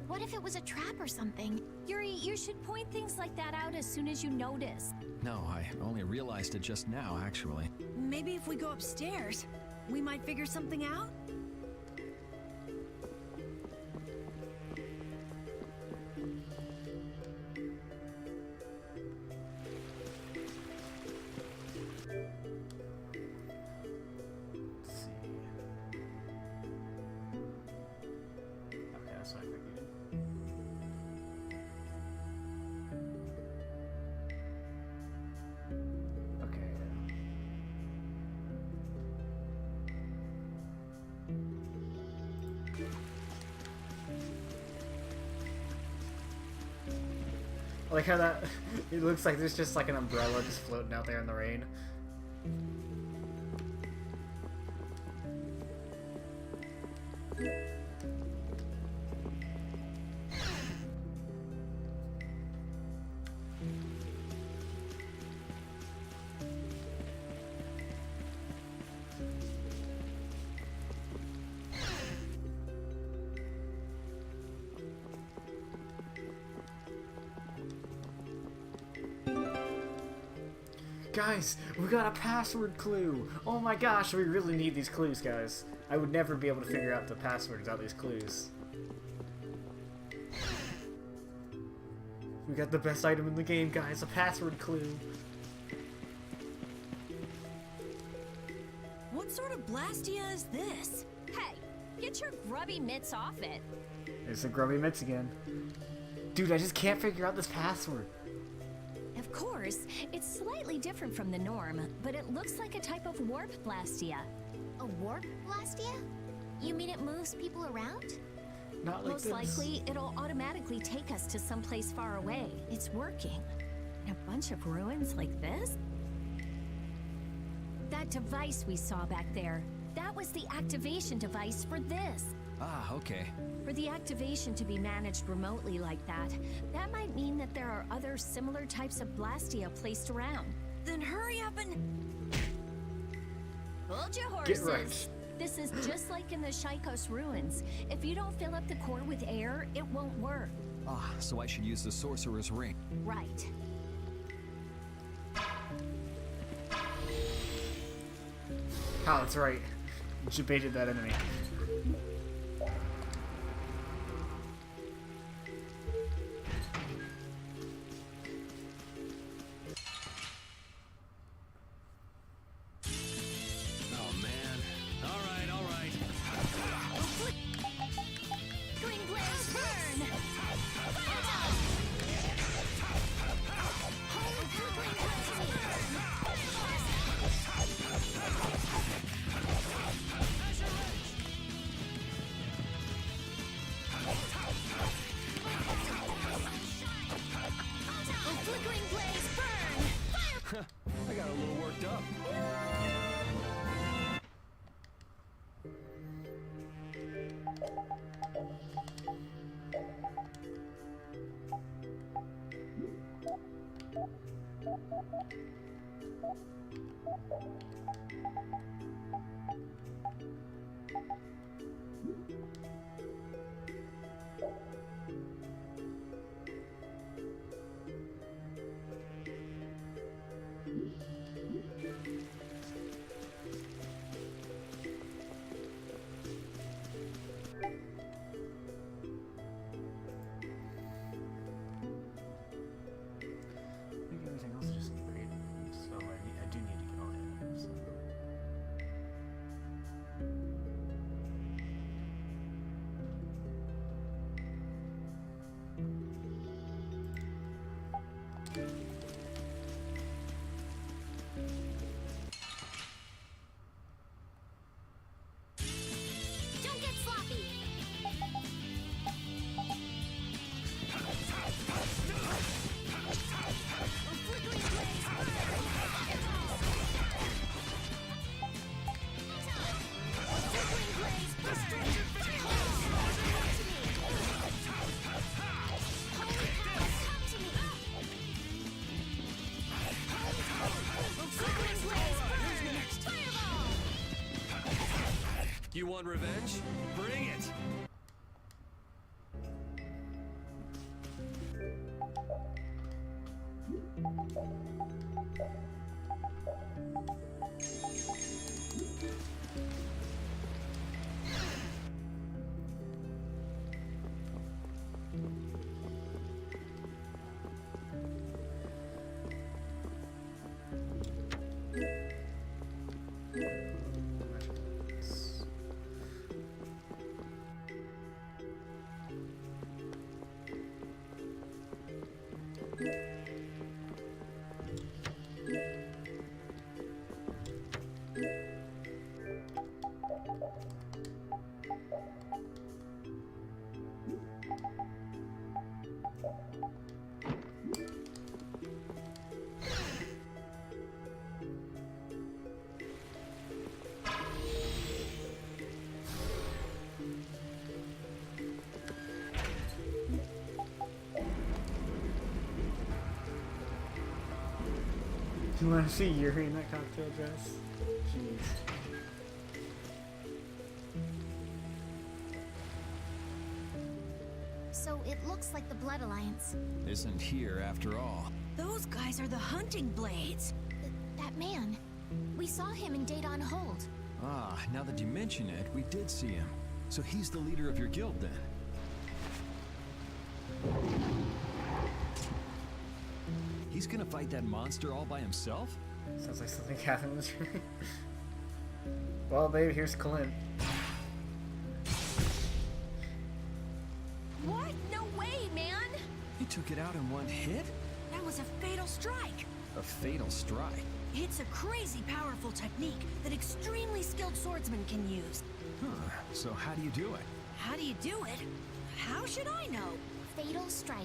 What if it was a trap or something? Yuri, you should point things like that out as soon as you notice. No, I only realized it just now, actually. Maybe if we go upstairs, we might figure something out? let's see. Okay, that's what I figured. Okay. I like how that it looks like there's just like an umbrella just floating out there in the rain. Guys, we got a password clue! Oh my gosh, we really need these clues, guys. I would never be able to figure out the password without these clues. We got the best item in the game, guys, a password clue. What sort of Blastia is this? Hey, get your grubby mitts off it. There's the grubby mitts again. Dude, I just can't figure out this password. Of course, it's slightly different from the norm, but it looks like a type of warp blastia. A warp blastia? You mean it moves people around? Not like Most this. likely, it'll automatically take us to someplace far away. It's working. In a bunch of ruins like this? That device we saw back there, that was the activation device for this. Ah, okay. For the activation to be managed remotely like that, that might mean that there are other similar types of blastia placed around. Then hurry up and... Hold your Get horses. right. This is just like in the Shaikos ruins. If you don't fill up the core with air, it won't work. Ah, so I should use the sorcerer's ring. Right. Oh, that's right. You baited that enemy. I got a little worked up. I think everything else is just great. So I do need to get on it. So. Don't get sloppy. You want revenge? Bring it! You want to see Yuri in that cocktail dress? Jeez. So it looks like the Blood Alliance. Isn't here after all. Those guys are the hunting blades. That man. We saw him in Date on Hold. Ah, now that you mention it, we did see him. So he's the leader of your guild then? He's gonna fight that monster all by himself? Sounds like something happened in this room. Well, baby, here's Clint. What? No way, man! He took it out in one hit? That was a fatal strike. A fatal strike? It's a crazy powerful technique that extremely skilled swordsmen can use. Huh. So how do you do it? How do you do it? How should I know? Fatal Strike.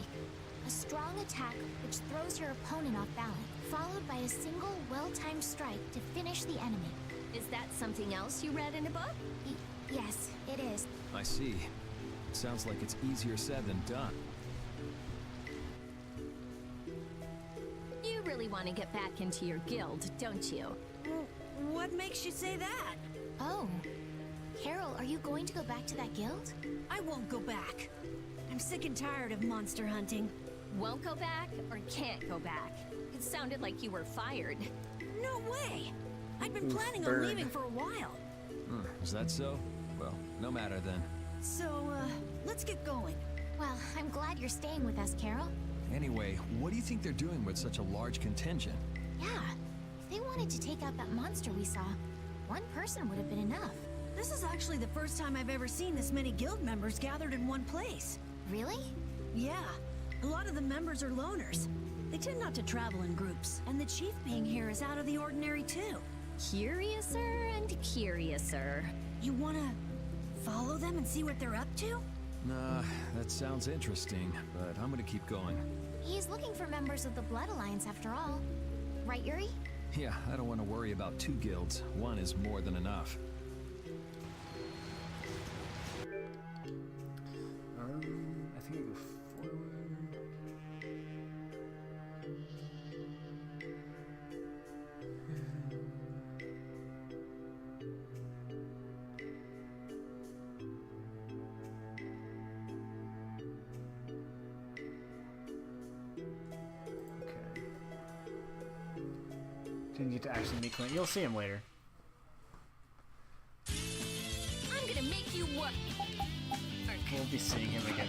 A strong attack which throws your opponent off balance, followed by a single well-timed strike to finish the enemy. Is that something else you read in a book? Yes, it is. I see. It sounds like it's easier said than done. You really want to get back into your guild, don't you? What makes you say that? Oh. Carol, are you going to go back to that guild? I won't go back. I'm sick and tired of monster hunting. Won't go back or can't go back? It sounded like you were fired. No way! I'd been planning burn. on leaving for a while. Is that so? Well, no matter then. So, let's get going. Well, I'm glad you're staying with us, Carol. Anyway, what do you think they're doing with such a large contingent? Yeah, if they wanted to take out that monster we saw, one person would have been enough. This is actually the first time I've ever seen this many guild members gathered in one place. Really? Yeah, a lot of the members are loners. They tend not to travel in groups, and the chief being here is out of the ordinary too. Curiouser and curiouser. You wanna follow them and see what they're up to? Nah, that sounds interesting, but I'm gonna keep going. He's looking for members of the Blood Alliance after all. right, Yuri? Yeah, I don't want to worry about 2 guilds. 1 is more than enough. I think I go forward. Okay. Didn't get to actually meet Clint. You'll see him later. I'm gonna make you work. We'll be seeing him again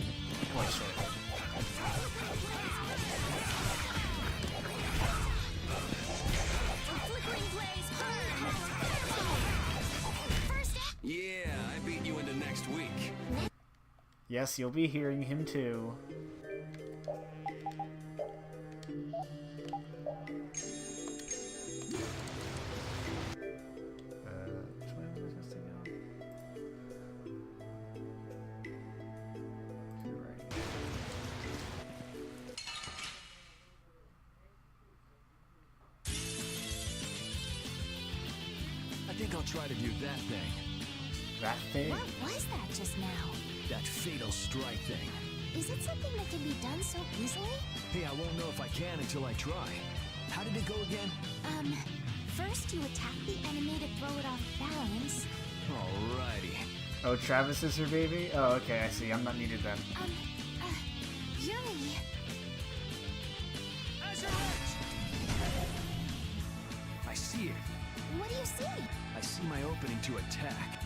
quite shortly. Flickering blaze, burn! Yeah, I beat you into next week. Yes, you'll be hearing him too. Which way am I supposed to go? To the right. I think I'll try to do that thing. That thing? What was that just now? That fatal strike thing. Is it something that can be done so easily? Hey, I won't know if I can until I try. How did it go again? First you attack the enemy to throw it off balance. Alrighty. Oh, Travis is her baby? Oh, okay, I see. I'm not needed then. Yuri! I see it. What do you see? I see my opening to attack.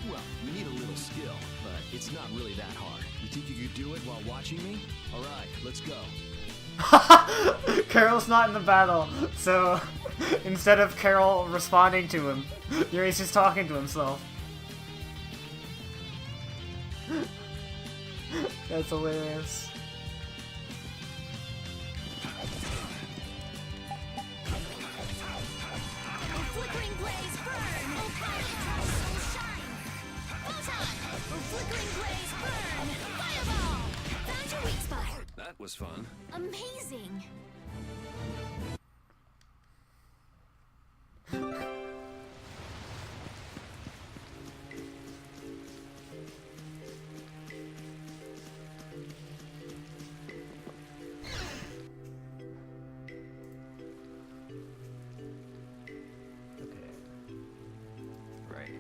Well, you need a little skill, but it's not really that hard. You think you could do it while watching me? Alright, let's go. Carol's not in the battle, so instead of Carol responding to him, Yuri's just talking to himself. That's hilarious. Flickering blaze, burn! Shine! Photon! Flickering blaze, burn! Fireball! Found your weak spot! That was fun. Amazing! Okay. Right.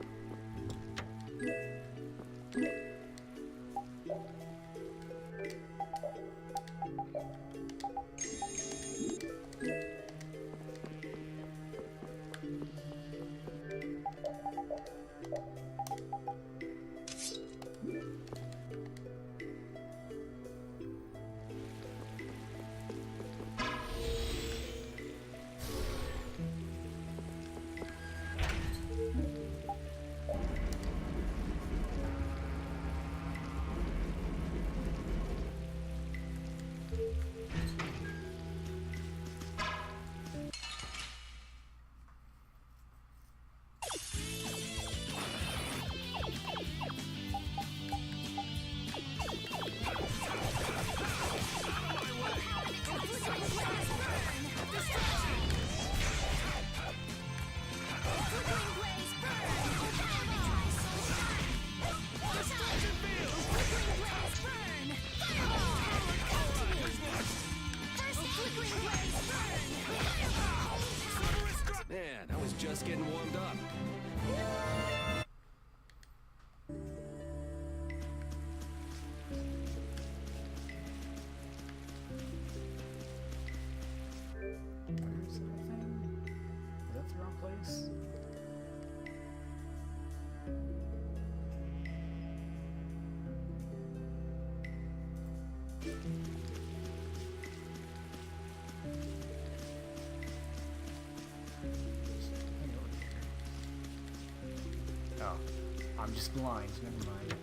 Man, I was just getting warmed up. Where's everything? Is that the wrong place? Oh, I'm just blind. Never mind.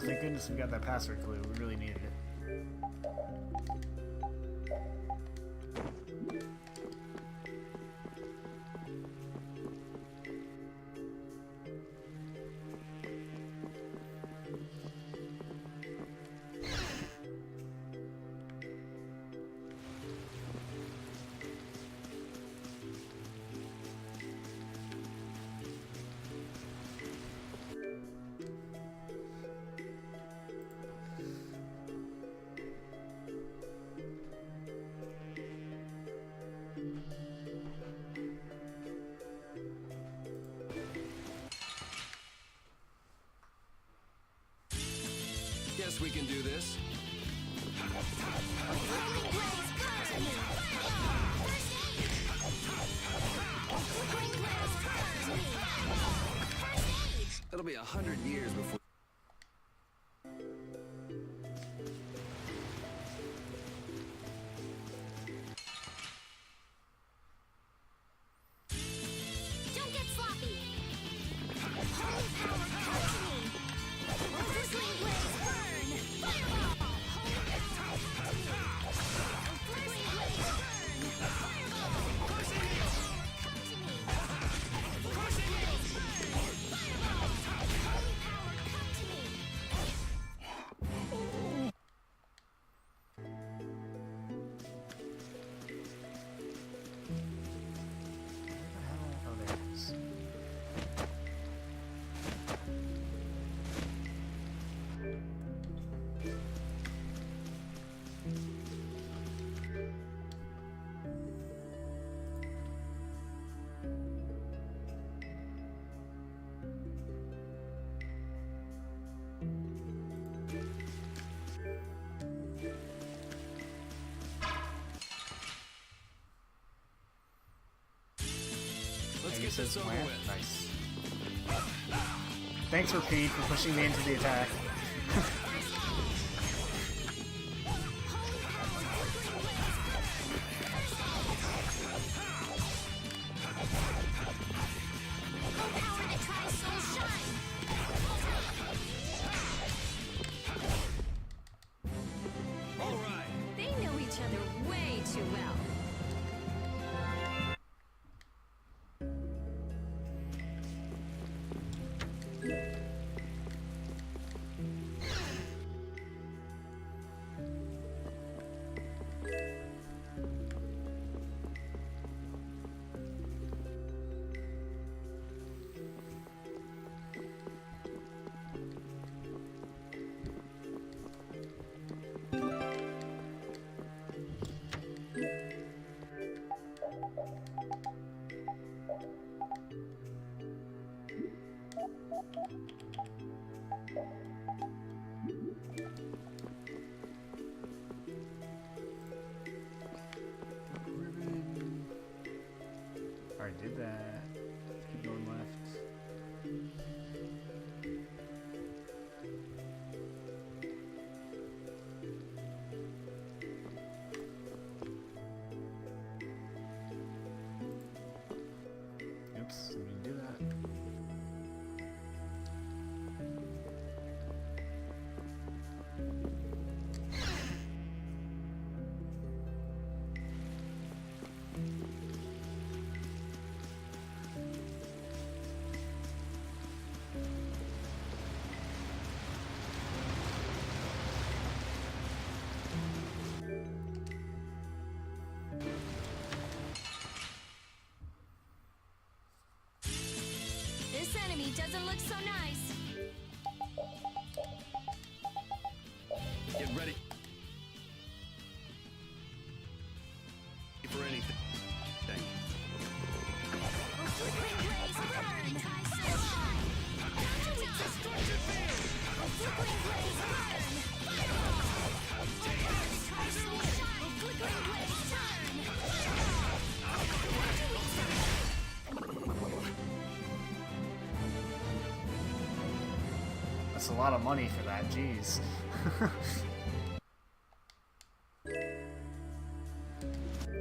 thank goodness we got that password clue. We really needed it. Guess we can do this. It'll be 100 years before. Don't get sloppy. Holy power, come to me. Flickering blaze, burn. Fireball. Holy power, come to me. Flickering blaze, burn. Fireball. Coursing hail. Come to me. Coursing blaze, burn. Fireball. Holy power, come to me. Oh, there it is. Let's Maybe get this over plant. with. Nice. Thanks, Repeat, for pushing me into the attack. Power that tries soul shine. All right. They know each other way too well. Already did that. Keep going left. Oops, didn't do that. This enemy doesn't look so nice. Get ready for anything. Flickering blaze, burn. Soul shine. Destructive beam. Flickering blaze, burn. Fireball. Try soul shine. Flickering blaze, turn. That's a lot of money for that, jeez.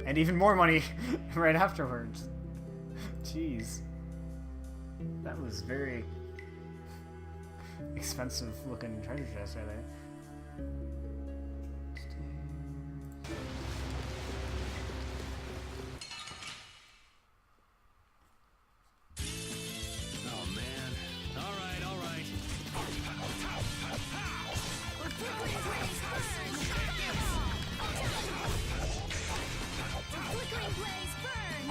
And even more money right afterwards. Jeez. That was very expensive looking treasure chest right there. Oh man. All right, all right. Flickering blaze burn! Flickering blaze burn!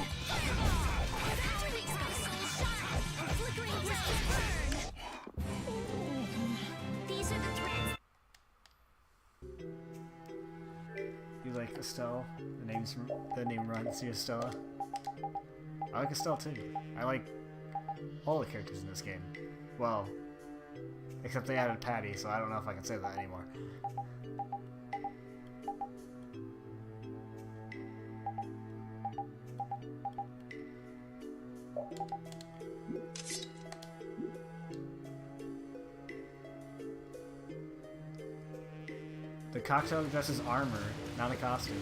After we soul shine! Flickering blaze burn! These are the threads. You like Estelle? The name runs you, Estella. I like Estelle too. I like all the characters in this game. Well, except they added Patty, so I don't know if I can say that anymore. The cocktail dress is armor, not a costume.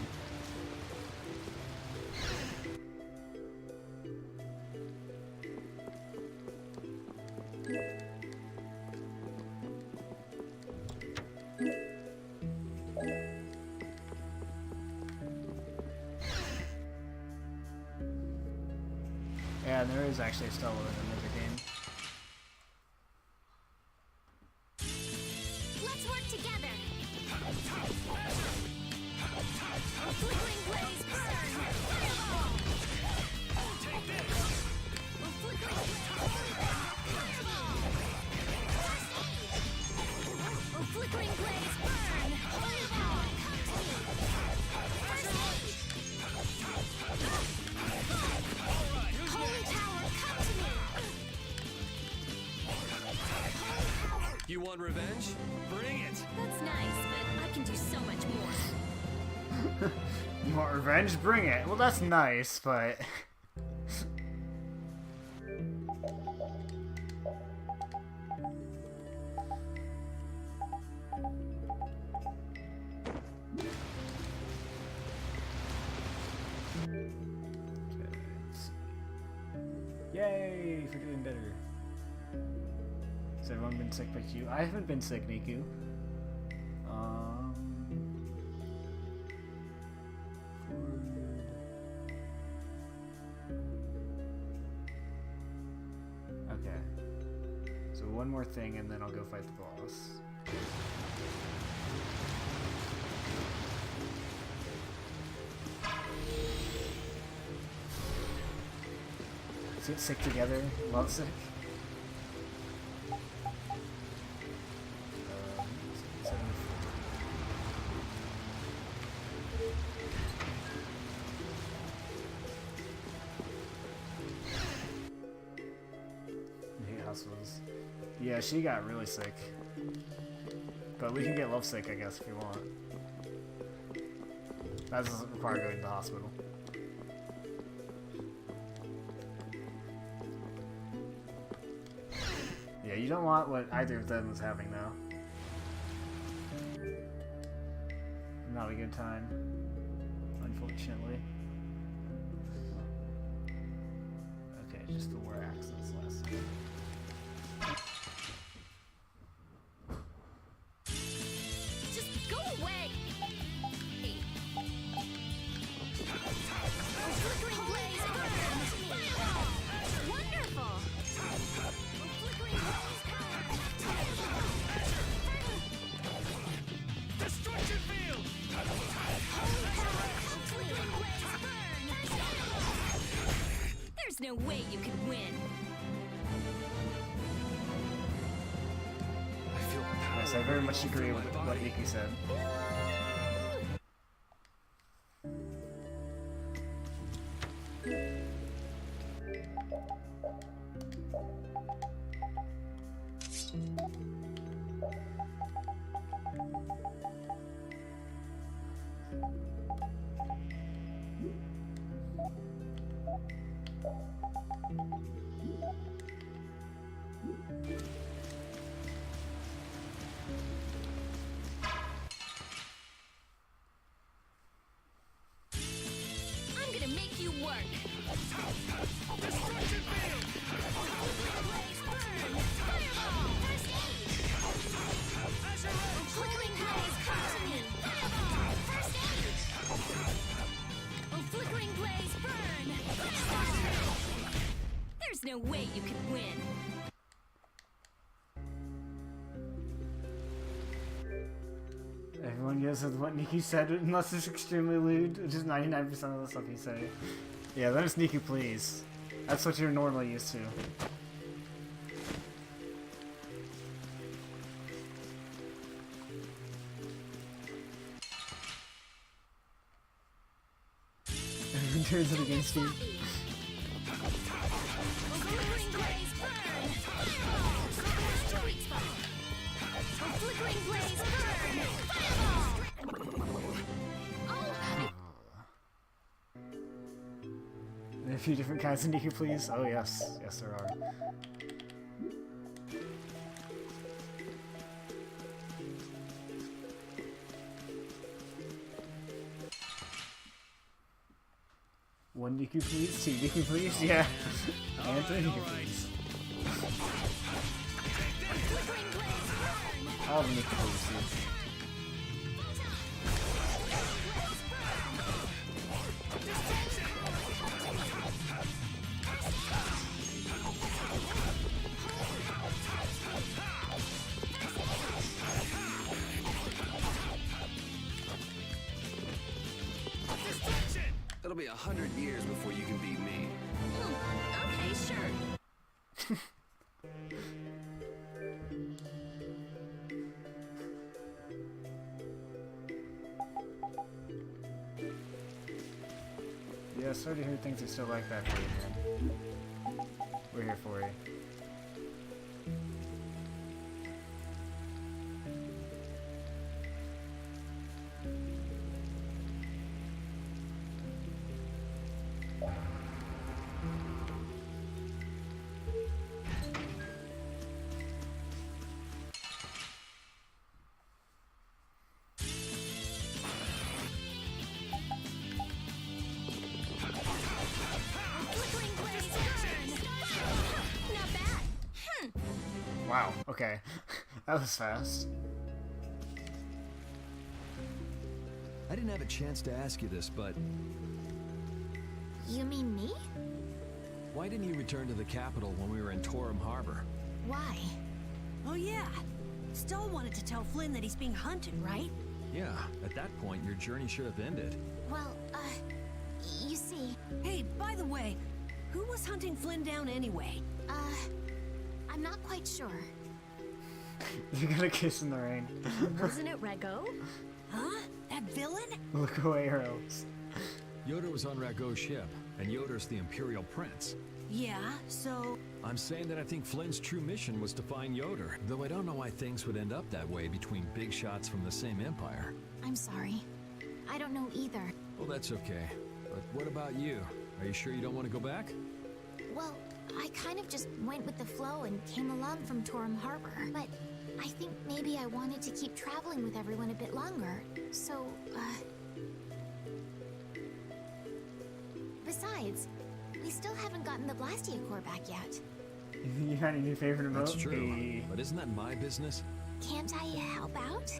Yeah, there is actually a Stella in another game. Let's work together! Flickering blaze burn! Fireball! Take this! Flickering blaze fireball! First aid! Flickering blaze burn! Fireball! Come to me! First aid! Holy tower, come to me! You want revenge? Bring it! That's nice, but I can do so much more. You want revenge? Bring it. Well, that's nice, but... Yay for doing better. Has everyone been sick but you? I haven't been sick, Niku. Okay. So one more thing and then I'll go fight the boss. Let's get sick together. Love sick. Yeah, she got really sick. But we can get lovesick, I guess, if you want. That doesn't require going to the hospital. Yeah, you don't want what either of them is having now. Not a good time, unfortunately. Okay, just the war accents last time. No way you can win. Yes, I very much agree with what Nikki said. no way you could win. Everyone goes with what Niku said unless it's extremely lewd, which is 99% of the stuff you say. Yeah, then it's Niku, please. That's what you're normally used to. Everyone turns it against you. Flickering blaze burn! Fireball! There are a few different kinds of Niku, please. Oh yes, yes there are. One Niku, please. Two Niku, please. Yeah. And three Niku, please. All the Niku, please. It'll be 100 years before you can beat me. Okay, sure. Yeah, sorry to hear things are still like that for you, man. We're here for you. Wow, okay. That was fast. I didn't have a chance to ask you this, but You mean me? why didn't you return to the capital when we were in Torum Harbor? Why? Oh yeah. Still wanted to tell Flynn that he's being hunted, right? Yeah, at that point, your journey should have ended. Well, you see... Hey, by the way, who was hunting Flynn down anyway? I'm not quite sure. You got a kiss in the rain. Wasn't it Rego? Huh? That villain? Look away, or else. Yoder was on Rago's ship, and Yoder's the Imperial Prince. Yeah, so... I'm saying that I think Flynn's true mission was to find Yoder, though I don't know why things would end up that way between big shots from the same empire. I'm sorry. I don't know either. Well, that's okay. But what about you? Are you sure you don't want to go back? Well, I kind of just went with the flow and came along from Torum Harbor. But I think maybe I wanted to keep traveling with everyone a bit longer. So, Besides, we still haven't gotten the Blastia core back yet. You got any new favorite emote? That's true, but isn't that my business? Can't I help out?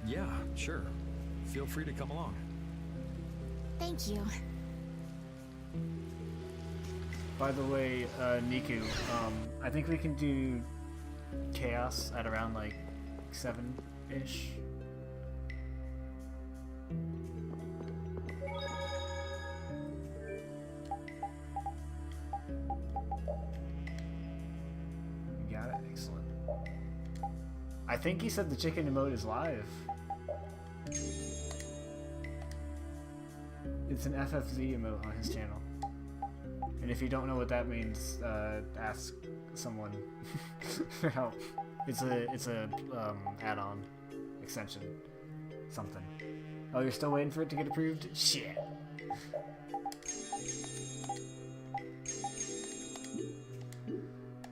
Yeah, sure. Feel free to come along. Thank you. By the way, Niku, I think we can do Chaos at around like 7-ish. You got it? Excellent. I think he said the chicken emote is live. It's an FFZ emote on his channel. And if you don't know what that means, ask someone for help. It's a add-on extension, something. Oh, you're still waiting for it to get approved? Shit.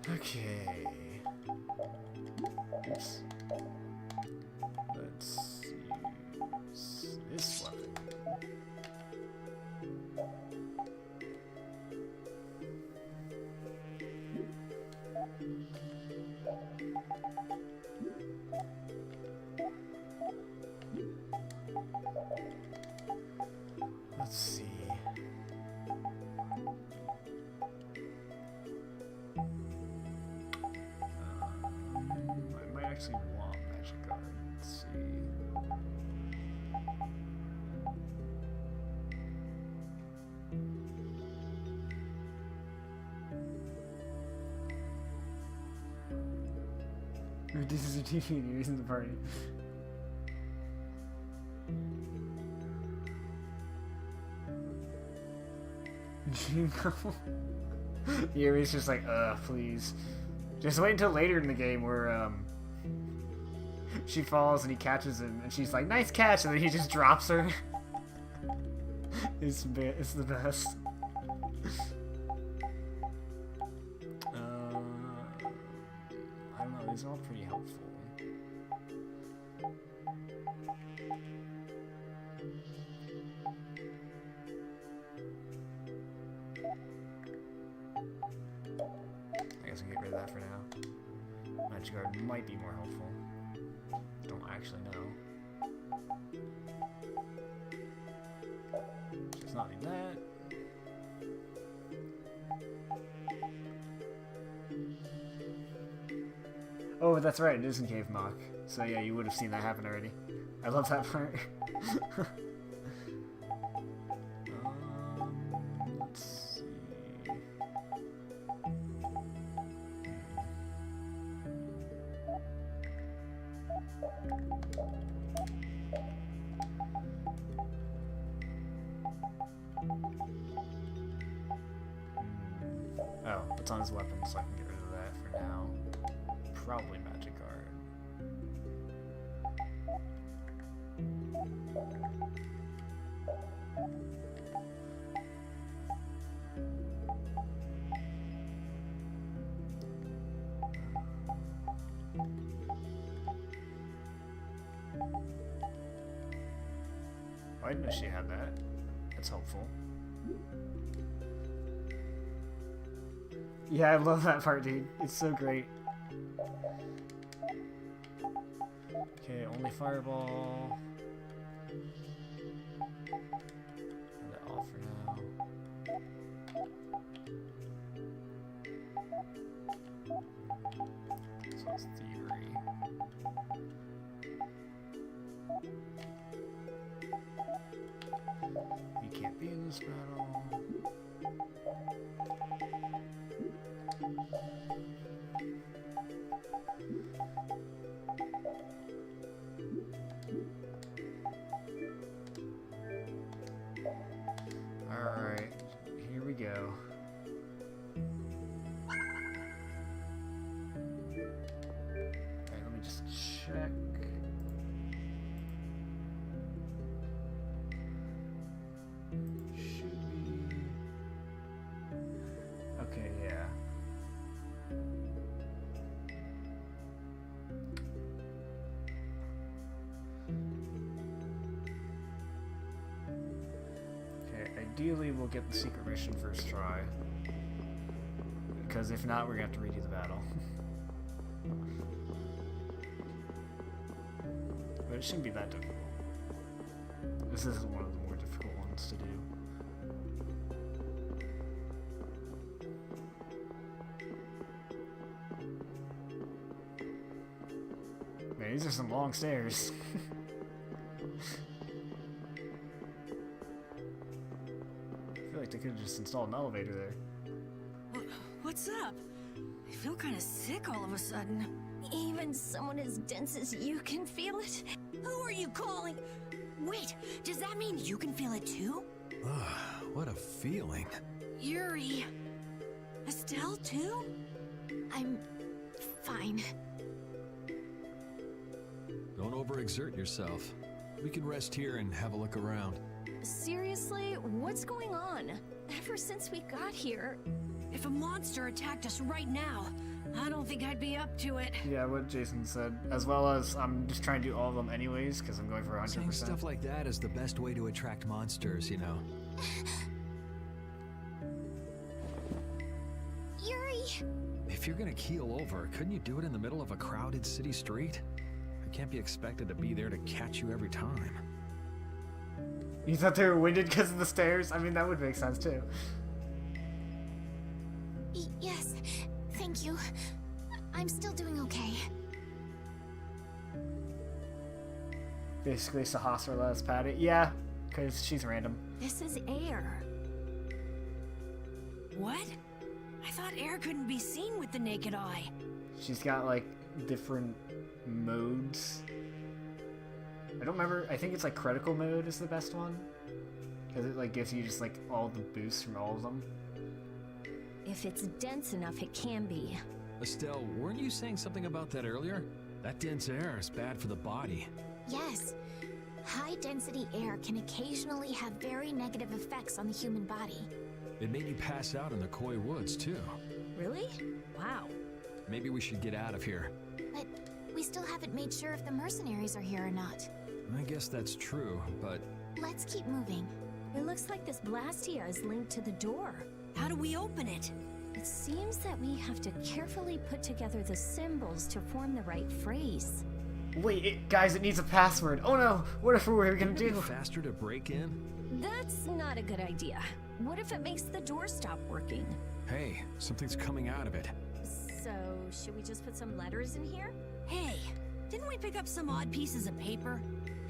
Okay. Oops. Let's use this weapon. Let's see. actually want magic guard. Let's see. Reduces your TV and you're using the party. Yuri's just like, please. Just wait until later in the game where, she falls and he catches him and she's like, nice catch, and then he just drops her. It's the best. I don't know, these are all pretty helpful. I guess we get rid of that for now. Magic Guard might be more helpful. Don't actually know. Just not need that. Oh, that's right, it is in Cave Mock. So yeah, you would have seen that happen already. I love that part. Let's see. Oh, it's on his weapon, so I can get rid of that for now. Probably magic guard. Oh, I didn't know she had that. That's helpful. Yeah, I love that part, dude. It's so great. Okay, only fireball. Turn that off for now. So it's theory. You can't be in this battle. Alright, here we go. Alright, let me just check. Should be... Okay, yeah. Ideally, we'll get the secret mission first try. Because if not, we're going to have to redo the battle. But it shouldn't be that difficult. This is one of the more difficult ones to do. Man, these are some long stairs. They could have just installed an elevator there. What's up? I feel kind of sick all of a sudden. Even someone as dense as you can feel it? Who are you calling? Wait, does that mean you can feel it too? What a feeling. Yuri. Estelle too? I'm fine. Don't overexert yourself. We can rest here and have a look around. Seriously? What's going on? Ever since we got here... If a monster attacked us right now, I don't think I'd be up to it. Yeah, what Jason said. As well as, I'm just trying to do all of them anyways, because I'm going for 100%. Saying stuff like that is the best way to attract monsters, you know. Yuri! If you're gonna keel over, couldn't you do it in the middle of a crowded city street? I can't be expected to be there to catch you every time. You thought they were winded because of the stairs? I mean, that would make sense too. Yes, thank you. I'm still doing okay. Basically, Sahasra let us pat it. Yeah, because she's random. This is air. What? I thought air couldn't be seen with the naked eye. She's got, like, different modes. I don't remember. I think it's, like, critical mode is the best one. Because it, like, gives you just, like, all the boosts from all of them. If it's dense enough, it can be. Estelle, weren't you saying something about that earlier? That dense air is bad for the body. Yes. High-density air can occasionally have very negative effects on the human body. It made you pass out in the Koi Woods, too. Really? Wow. Maybe we should get out of here. But we still haven't made sure if the mercenaries are here or not. I guess that's true, but... Let's keep moving. It looks like this Blastia is linked to the door. How do we open it? It seems that we have to carefully put together the symbols to form the right phrase. Wait, guys, it needs a password. Oh no, what if we're gonna do? Faster to break in? That's not a good idea. What if it makes the door stop working? Hey, something's coming out of it. So, should we just put some letters in here? Hey, didn't we pick up some odd pieces of paper?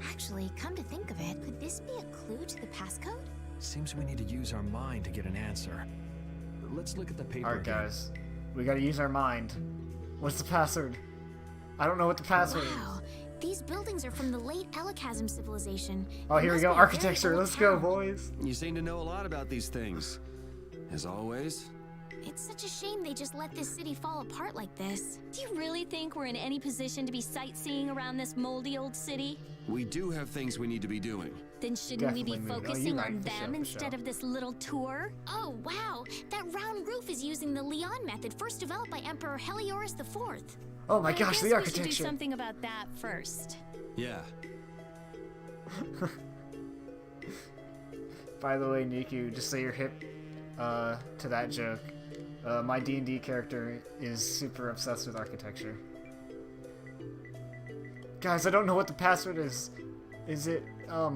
Actually, come to think of it, could this be a clue to the passcode? Seems we need to use our mind to get an answer. Let's look at the paper. Alright, guys. We gotta use our mind. What's the password? I don't know what the password is. Wow, these buildings are from the late Elachasm civilization. Oh, It here we must go. be a very Architecture. old Let's go, town. boys. You seem to know a lot about these things. As always. It's such a shame they just let this city fall apart like this. Do you really think we're in any position to be sightseeing around this moldy old city? We do have things we need to be doing. Then shouldn't we be Definitely moving. Oh, focusing you're on right. For them sure, for instead sure. of this little tour? Oh, wow. That round roof is using the Leon method first developed by Emperor Heliodorus IV. Oh my I gosh, guess the we should do architecture. something about that first. Yeah. By the way, Niku, just so you're hip to that joke, my D&D character is super obsessed with architecture. Guys, I don't know what the password is. Is it, oh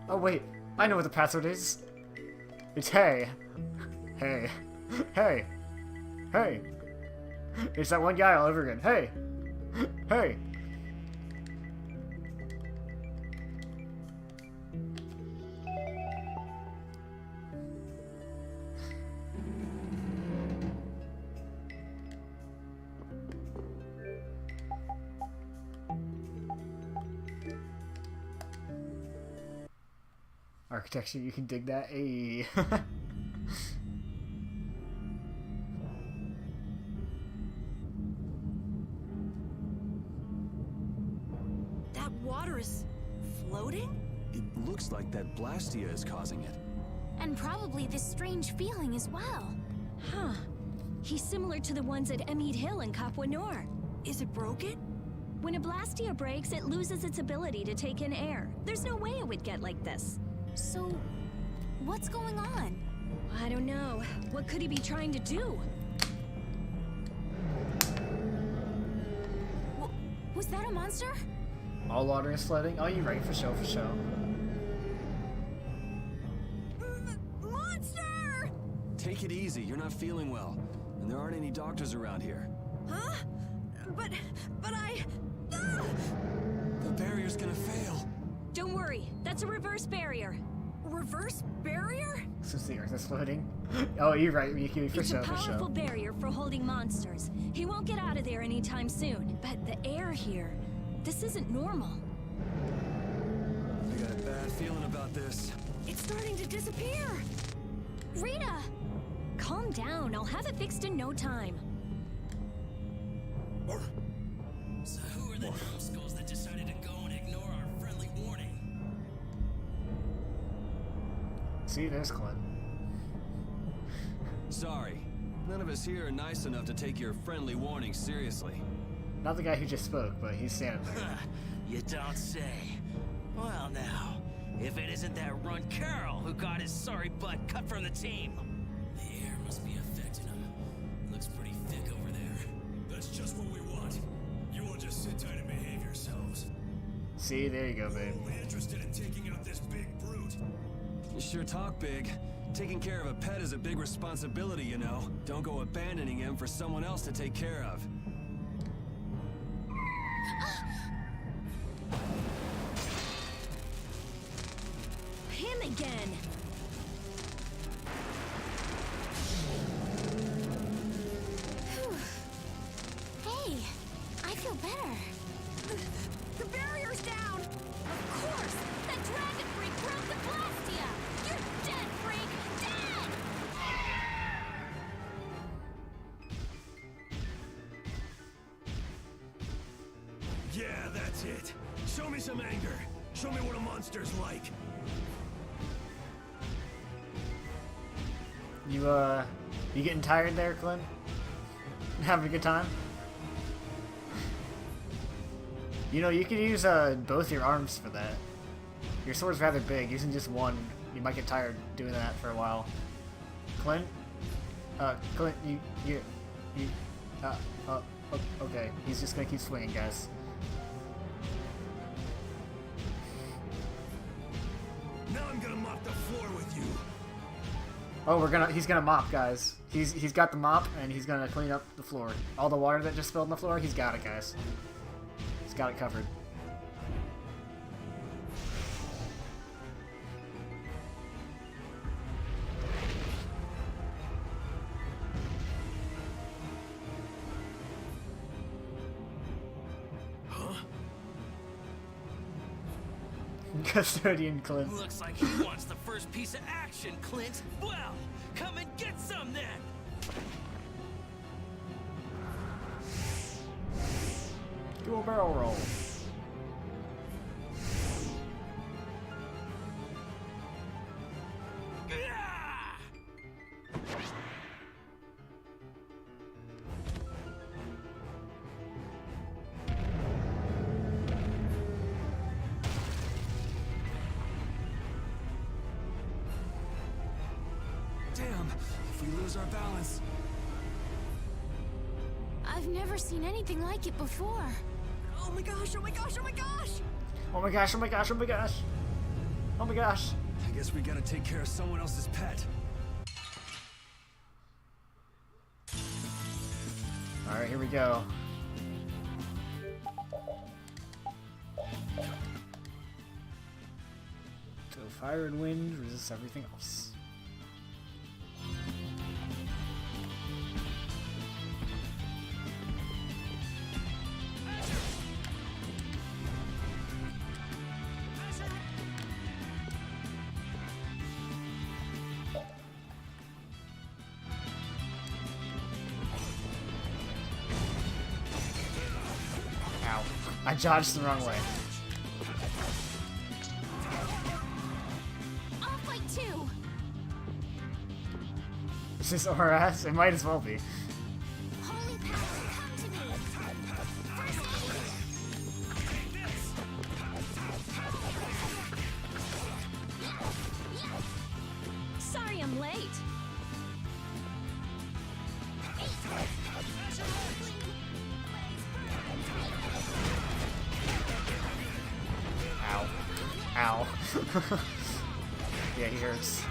wait, I know what the password is. It's hey. Hey. Hey. Hey. It's that one guy all over again. Hey. Hey. Architecture, you can dig that. Ayy. That water is floating? It looks like that Blastia is causing it. And probably this strange feeling as well. Huh. He's similar to the ones at Emmead Hill in Capua Nor. Is it broken? When a Blastia breaks, it loses its ability to take in air. There's no way it would get like this. So, what's going on? I don't know. What could he be trying to do? Was that a monster? All water is flooding? Oh, you're right, for sure, for sure. Monster! Take it easy, you're not feeling well. And there aren't any doctors around here. Huh? But I... The barrier's gonna fail. Don't worry. That's a reverse barrier. Reverse barrier? Since the earth is floating? Oh, you're right, Miku, for It's sure, a for powerful sure. barrier for holding monsters. He won't get out of there anytime soon. But the air here, this isn't normal. I got a bad feeling about this. It's starting to disappear. Rita! Calm down. I'll have it fixed in no time. So who are the numbskulls that decided to go and ignore our friendly warning? See, there's Clint. Sorry. None of us here are nice enough to take your friendly warning seriously. Not the guy who just spoke, but he's standing there. You don't say. Well now, if it isn't that runt Carl who got his sorry butt cut from the team. The air must be affecting him. Looks pretty thick over there. That's just what we want. You all just sit tight and behave yourselves. See, there you go, babe. Only interested in taking out this big brute. You sure talk big. Taking care of a pet is a big responsibility, you know. Don't go abandoning him for someone else to take care of. him again. Hey, I feel better. The barrier's down. Of course, that dragon freak broke the Blastia. You're dead, freak. Dead. Yeah, that's it. Show me some anger. Show me what a monster's like. You getting tired there, Clint? Having a good time? You know, you could use both your arms for that. Your sword's rather big. Using just one, you might get tired doing that for a while. Clint? Clint, okay. He's just gonna keep swinging, guys. Now I'm gonna mop the floor with you. Oh, he's gonna mop, guys. He's got the mop, and he's gonna clean up the floor. All the water that just spilled on the floor, he's got it, guys. He's got it covered. Custodian Clint. Looks like he wants the first piece of action, Clint. Well, come and get some then. Do a barrel roll. Damn, if we lose our balance. I've never seen anything like it before. Oh my gosh, oh my gosh, oh my gosh! Oh my gosh, oh my gosh, oh my gosh. Oh my gosh. I guess we gotta take care of someone else's pet. Alright, here we go. So fire and wind resists everything else. Ow. I dodged the wrong way. I'll fight too. Is this RS? It might as well be. Holy power, come to me. Sorry I'm late. Ow. Ow. Yeah, he hurts.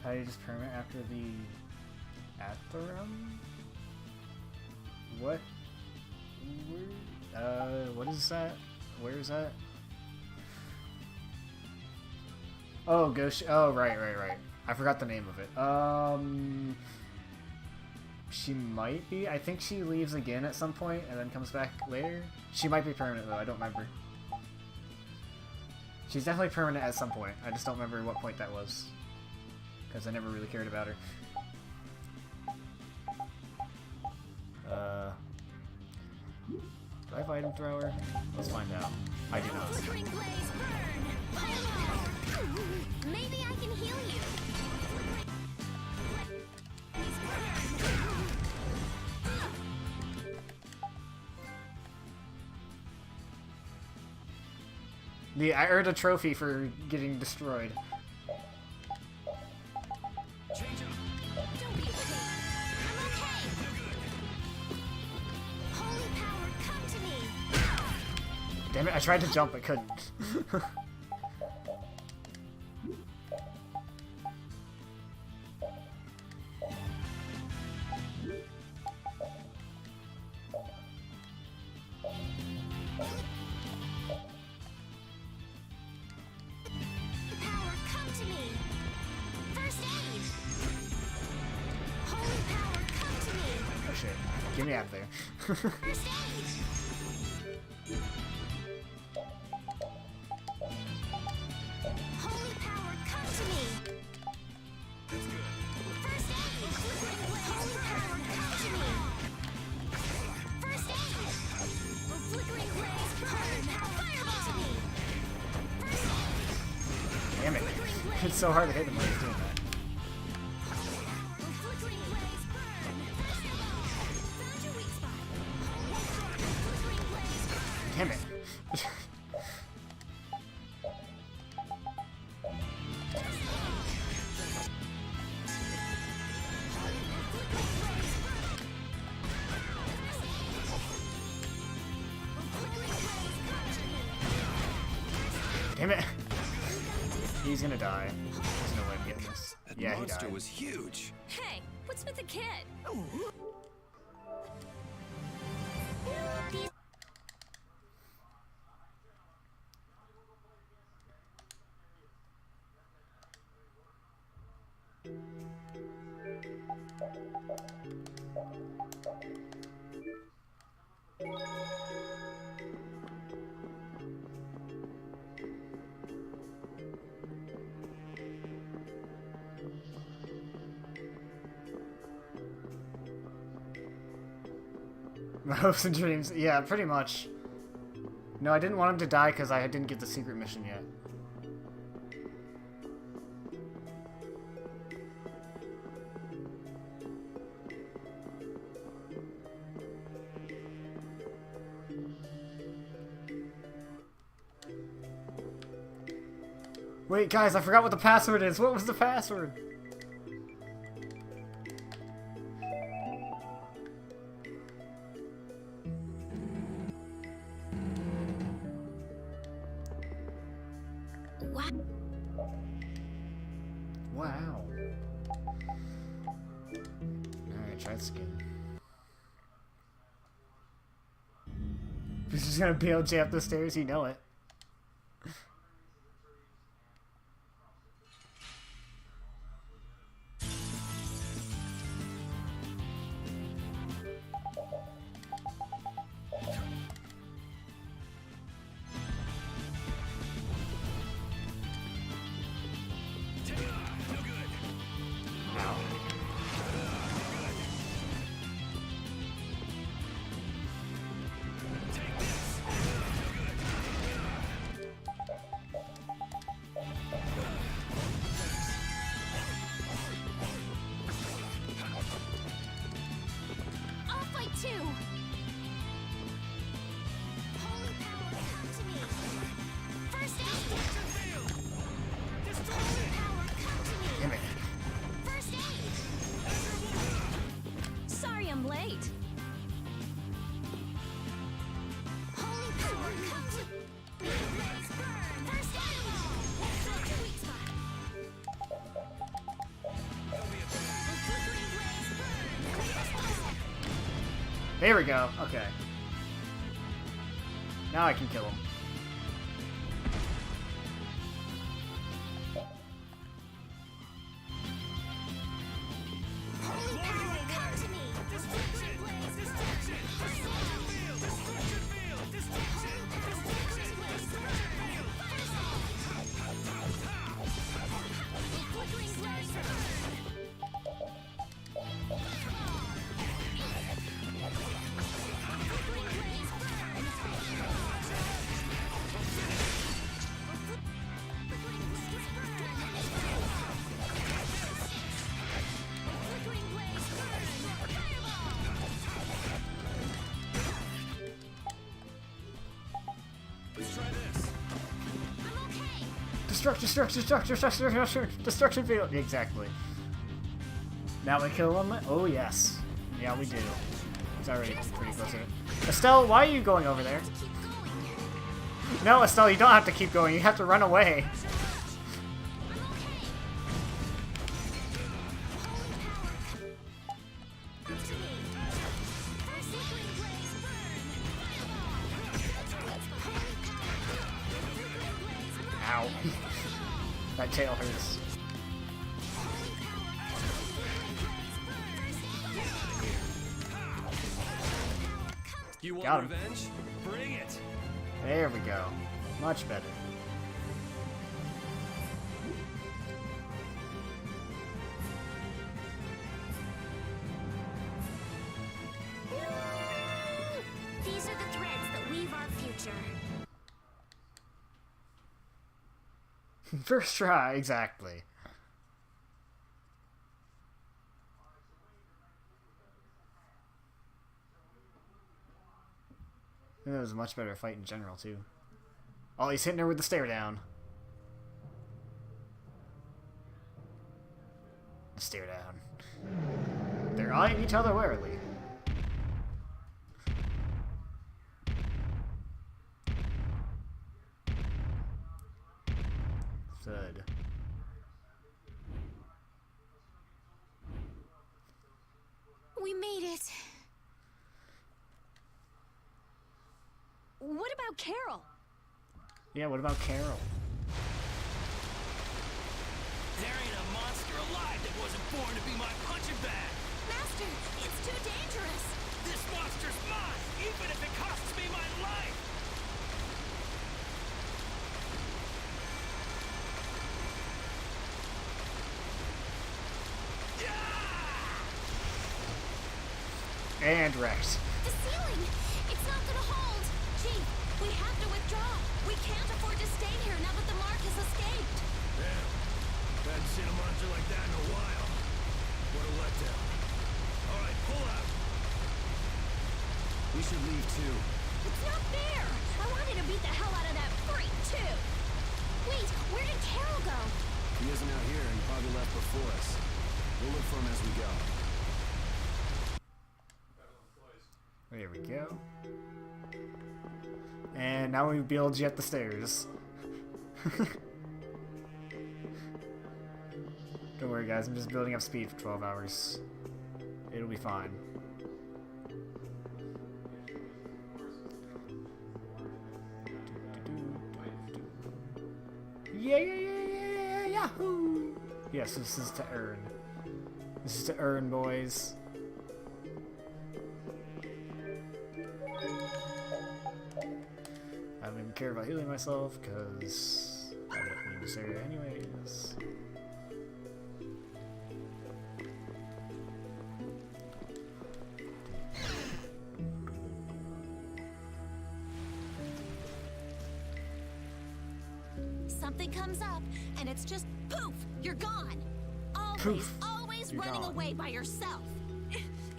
How do you just permit after the Atherum? What? What is that? Where is that? Oh, Ghost. Oh, right. I forgot the name of it. She might be. I think she leaves again at some point and then comes back later. She might be permanent though. I don't remember. She's definitely permanent at some point. I just don't remember what point that was because I never really cared about her. Do I have item thrower? Let's find out. I do not. Flickering blaze, burn! Maybe I can heal you. I earned a trophy for getting destroyed. Don't be afraid. I'm okay. Holy power, come to me. Damn it, I tried to jump, I couldn't. me out of there. Holy power, come to me! First aid! Holy power, come to me! First aid! A flickering blaze, burn! Fireball to me! First aid! Damn it. It's so hard to hit him when he's doing that. Damn it. Damn it. He's gonna die. There's no way of getting this. That Yeah, he monster died. was huge. Hey, what's with the kid? My hopes and dreams. Yeah, pretty much. No, I didn't want him to die because I didn't get the secret mission yet. Wait, guys, I forgot what the password is. What was the password? What? Wow. Alright, try the skin. He's just gonna BLJ up the stairs, you know it. I'll fight too! Holy power, come to me! First aid! Holy power, come to me! Damn it. First aid! Sorry I'm late. Holy power, come to me! Blaze burn! First aid! Select your weak spot. A flickering blaze burn! There we go. Okay. Now I can kill him. Holy power, come to me! Flickering blaze burn! First flickering blaze burn! Let's try this. Destruction field. Exactly. Now we kill him. Oh yes. Yeah, we do. He's already pretty close to it. Estelle, why are you going over there? No, Estelle, you don't have to keep going. You have to run away. Ow. That tail hurts. You want Got him. revenge? Bring it! There we go. Much better. These are the threads that weave our future. First try, exactly. I think that was a much better fight in general, too. Oh, he's hitting her with the stare down. Stare down. They're eyeing each other warily. Thud. We made it. What about Carol? Yeah, what about Carol? There ain't a monster alive that wasn't born to be my punching bag. Master, it's too dangerous. This monster's mine, even if it costs me my life. And wrecked. The ceiling! It's not gonna hold! Chief, we have to withdraw! We can't afford to stay here now that the mark has escaped! Damn. Hadn't seen a monster like that in a while. What a letdown. Alright, pull out. We should leave too. It's not fair! I wanted to beat the hell out of that freak, too! Wait, where did Carol go? He isn't out here and probably left before us. We'll look for him as we go. There we go. And now we build you up the stairs. Don't worry guys, I'm just building up speed for 12 hours. It'll be fine. Yeah, yeah, yeah, yeah, yeah, yahoo! Yes, this is to earn. This is to earn, boys. I don't even care about healing myself, because I don't need this area anyways. Something comes up, and it's just poof, you're gone. Always, Poof, always you're running gone. away by yourself.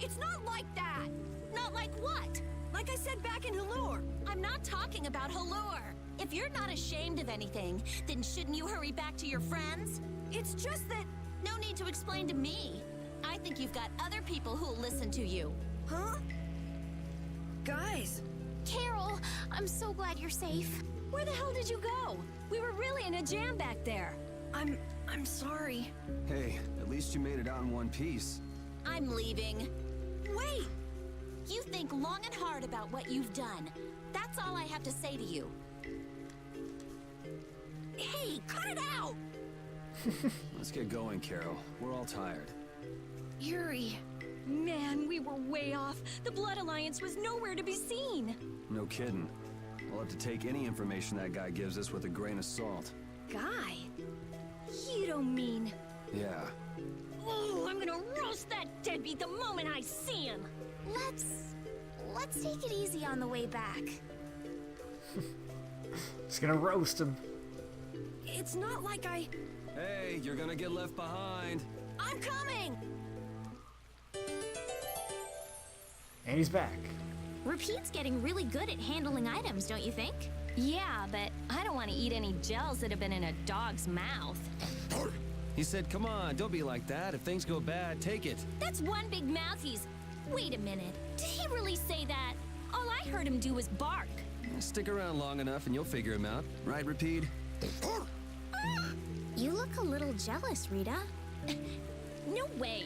It's not like that! Not like what? Like I said back in Halure. I'm not talking about Halure. If you're not ashamed of anything, then shouldn't you hurry back to your friends? It's just that... No need to explain to me. I think you've got other people who'll listen to you. Huh? Guys, Carol, I'm so glad you're safe. Where the hell did you go? We were really in a jam back there. I'm sorry. Hey, at least you made it out in one piece. I'm leaving. Wait! You think long and hard about what you've done. That's all I have to say to you. Hey, cut it out! Let's get going, Carol. We're all tired. Yuri. Man, we were way off. The Blood Alliance was nowhere to be seen. No kidding. We'll have to take any information that guy gives us with a grain of salt. Guy? You don't mean... Yeah. Oh, I'm gonna roast that deadbeat the moment I see him! Let's take it easy on the way back. Just gonna roast him. It's not like I... Hey, you're gonna get left behind. I'm coming! And he's back. Repeat's getting really good at handling items, don't you think? Yeah, but I don't want to eat any gels that have been in a dog's mouth. He said, come on, don't be like that. If things go bad, take it. That's one big mouth he's... Wait a minute. Did he really say that? All I heard him do was bark. Stick around long enough and you'll figure him out. Right, Repeat? You look a little jealous, Rita. No way.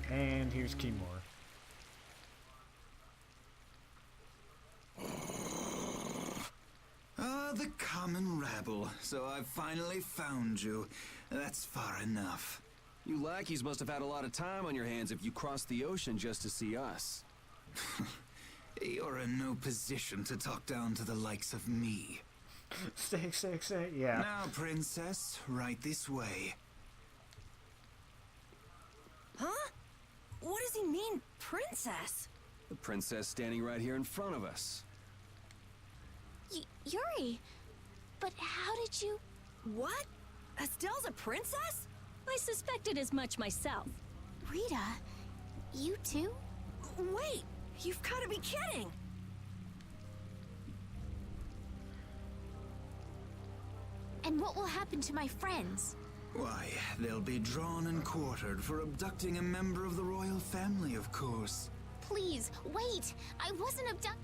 And here's Keymore. So I finally found you. That's far enough. You lackeys must have had a lot of time on your hands if you crossed the ocean just to see us. You're in no position to talk down to the likes of me. Stay, yeah. Now, princess, right this way. Huh? What does he mean, princess? The princess standing right here in front of us. Yuri, but how did you... What? Estelle's a princess? I suspected as much myself. Rita, you too? Wait, you've got to be kidding! And what will happen to my friends? Why, they'll be drawn and quartered for abducting a member of the royal family, of course. Please, wait! I wasn't abducted.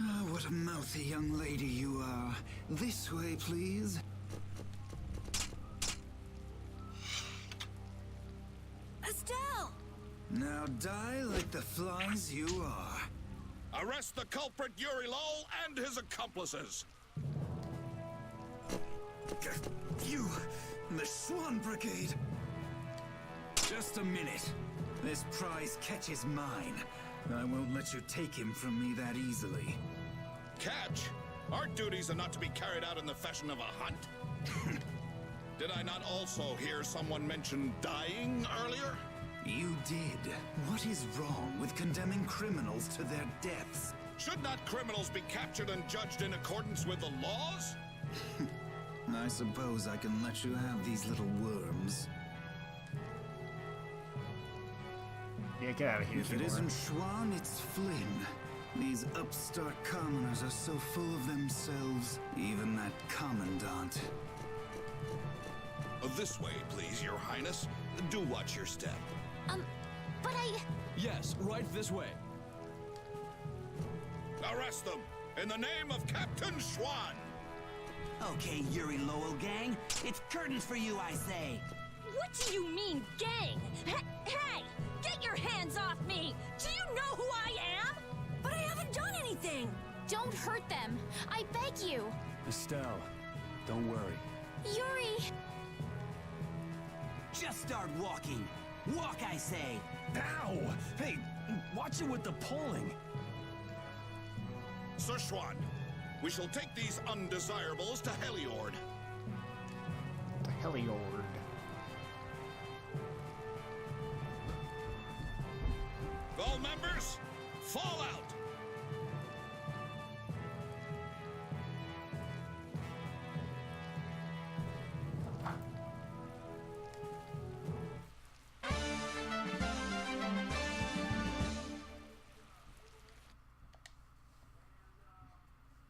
Ah, what a mouthy young lady you are. This way, please. Estelle! Now die like the flies you are. Arrest the culprit Yuri Lowell and his accomplices. You, the Swan Brigade. Just a minute. This prize catches mine. I won't let you take him from me that easily. Catch? Our duties are not to be carried out in the fashion of a hunt. Did I not also hear someone mention dying earlier? You did. What is wrong with condemning criminals to their deaths? Should not criminals be captured and judged in accordance with the laws? I suppose I can let you have these little worms. Yeah, get out of here. If it isn't Schwan, it's Flynn. These upstart commoners are so full of themselves, even that commandant. This way, please, Your Highness. Do watch your step. But I... Yes, right this way. Arrest them, in the name of Captain Schwan! Okay, Yuri Lowell gang, it's curtains for you, I say. What do you mean, gang? Hey! Get your hands off me! Do you know who I am? But I haven't done anything! Don't hurt them! I beg you! Estelle, don't worry. Yuri! Just start walking. Walk, I say. Ow! Hey, watch it with the pulling. Sir Schwan, we shall take these undesirables to Heliord. The Heliord. All members, fall out!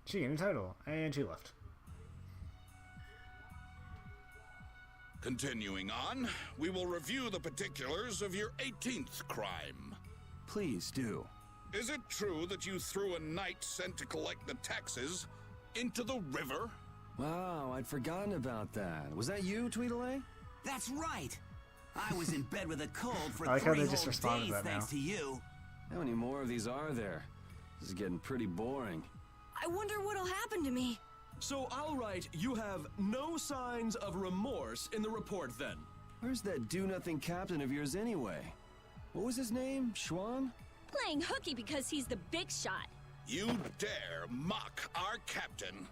She in the title, and she left. Continuing on, we will review the particulars of your 18th crime. Please do. Is it true that you threw a knight sent to collect the taxes into the river? Wow, I'd forgotten about that. Was that you, Tweedledee? That's right. I was in bed with a cold for I like how 3 they just whole responded days to that thanks now. to you. How many more of these are there? This is getting pretty boring. I wonder what'll happen to me. So I'll write, you have no signs of remorse in the report then. Where's that do-nothing captain of yours anyway? What was his name? Schwan? Playing hooky because he's the big shot. You dare mock our captain?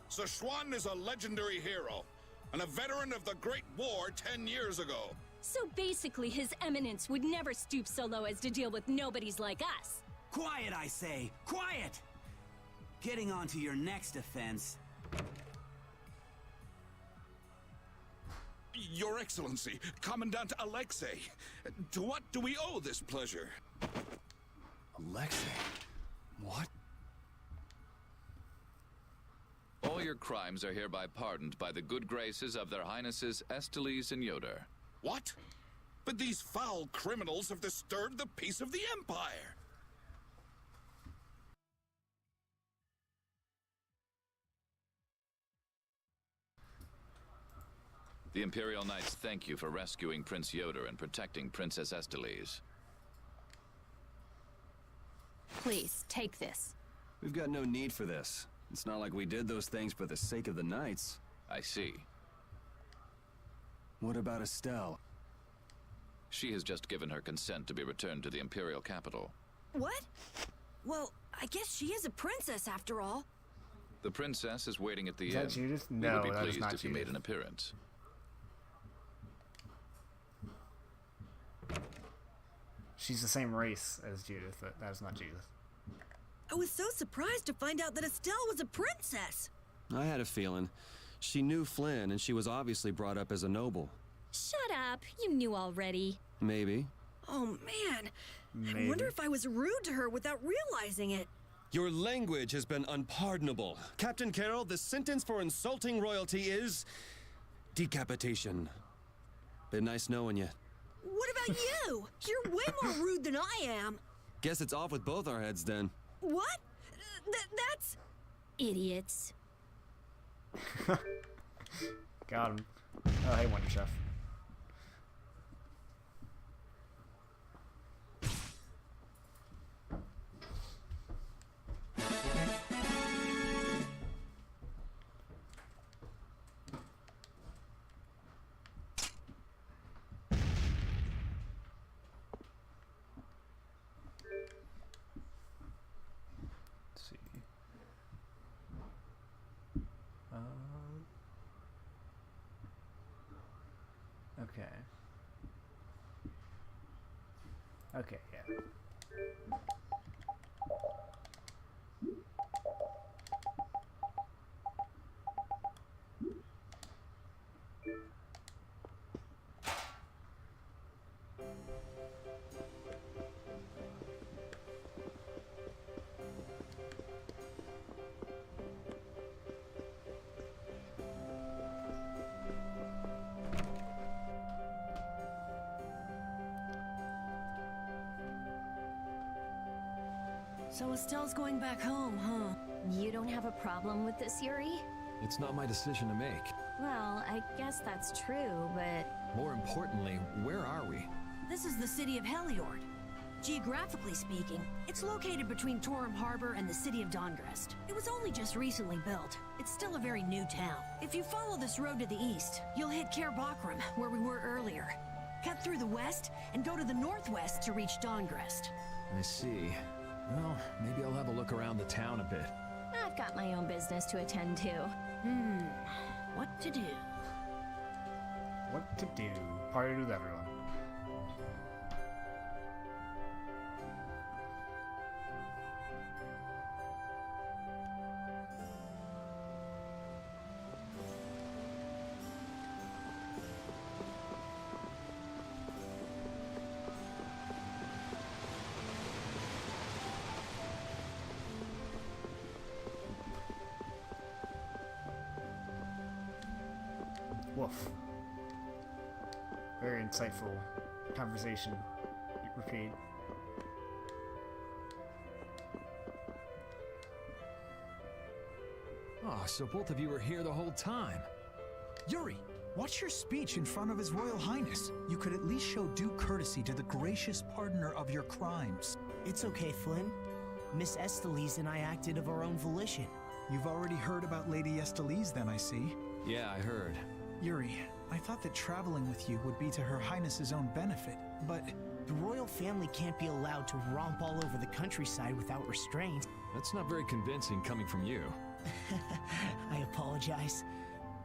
Sir Schwan is a legendary hero and a veteran of the Great War 10 years ago. So basically, His Eminence would never stoop so low as to deal with nobodies like us. Quiet, I say. Quiet! Getting on to your next offense. Your Excellency, Commandant Alexei, to what do we owe this pleasure? Alexei? What? All your crimes are hereby pardoned by the good graces of their Highnesses Estelles and Yoder. What? But these foul criminals have disturbed the peace of the Empire. The Imperial Knights thank you for rescuing Prince Yoder and protecting Princess Estelles. Please, take this. We've got no need for this. It's not like we did those things for the sake of the Knights. I see. What about Estelle? She has just given her consent to be returned to the Imperial capital. What? Well, I guess she is a princess after all. The princess is waiting at the Is inn. that Judith? We No, would be that is pleased not if you made Judith. an appearance. She's the same race as Judith, but that is not Judith. I was so surprised to find out that Estelle was a princess. I had a feeling. She knew Flynn, and she was obviously brought up as a noble. Shut up. You knew already. Maybe. Oh, man. Maybe. I wonder if I was rude to her without realizing it. Your language has been unpardonable. Captain Carroll, the sentence for insulting royalty is... decapitation. Been nice knowing you. What about you? You're way more rude than I am. Guess it's off with both our heads then. What? That's... Idiots. Got him. Oh, hey, Wonder Chef. Let's see. Okay. Okay, yeah. So Estelle's going back home, huh? You don't have a problem with this, Yuri? It's not my decision to make. Well, I guess that's true, but... More importantly, where are we? This is the city of Heliord. Geographically speaking, it's located between Torum Harbor and the city of Dawngrest. It was only just recently built. It's still a very new town. If you follow this road to the east, you'll hit Cair Bakram, where we were earlier. Cut through the west and go to the northwest to reach Dawngrest. I see. Well, maybe I'll have a look around the town a bit. I've got my own business to attend to. What to do? What to do? Party with everyone. Woof. Very insightful conversation. Repeat. Oh, so both of you were here the whole time. Yuri, what's your speech in front of His Royal Highness? You could at least show due courtesy to the gracious pardoner of your crimes. It's okay, Flynn. Miss Estelise and I acted of our own volition. You've already heard about Lady Estelise then, I see. Yeah, I heard. Yuri, I thought that traveling with you would be to Her Highness's own benefit, but... The royal family can't be allowed to romp all over the countryside without restraint. That's not very convincing coming from you. I apologize.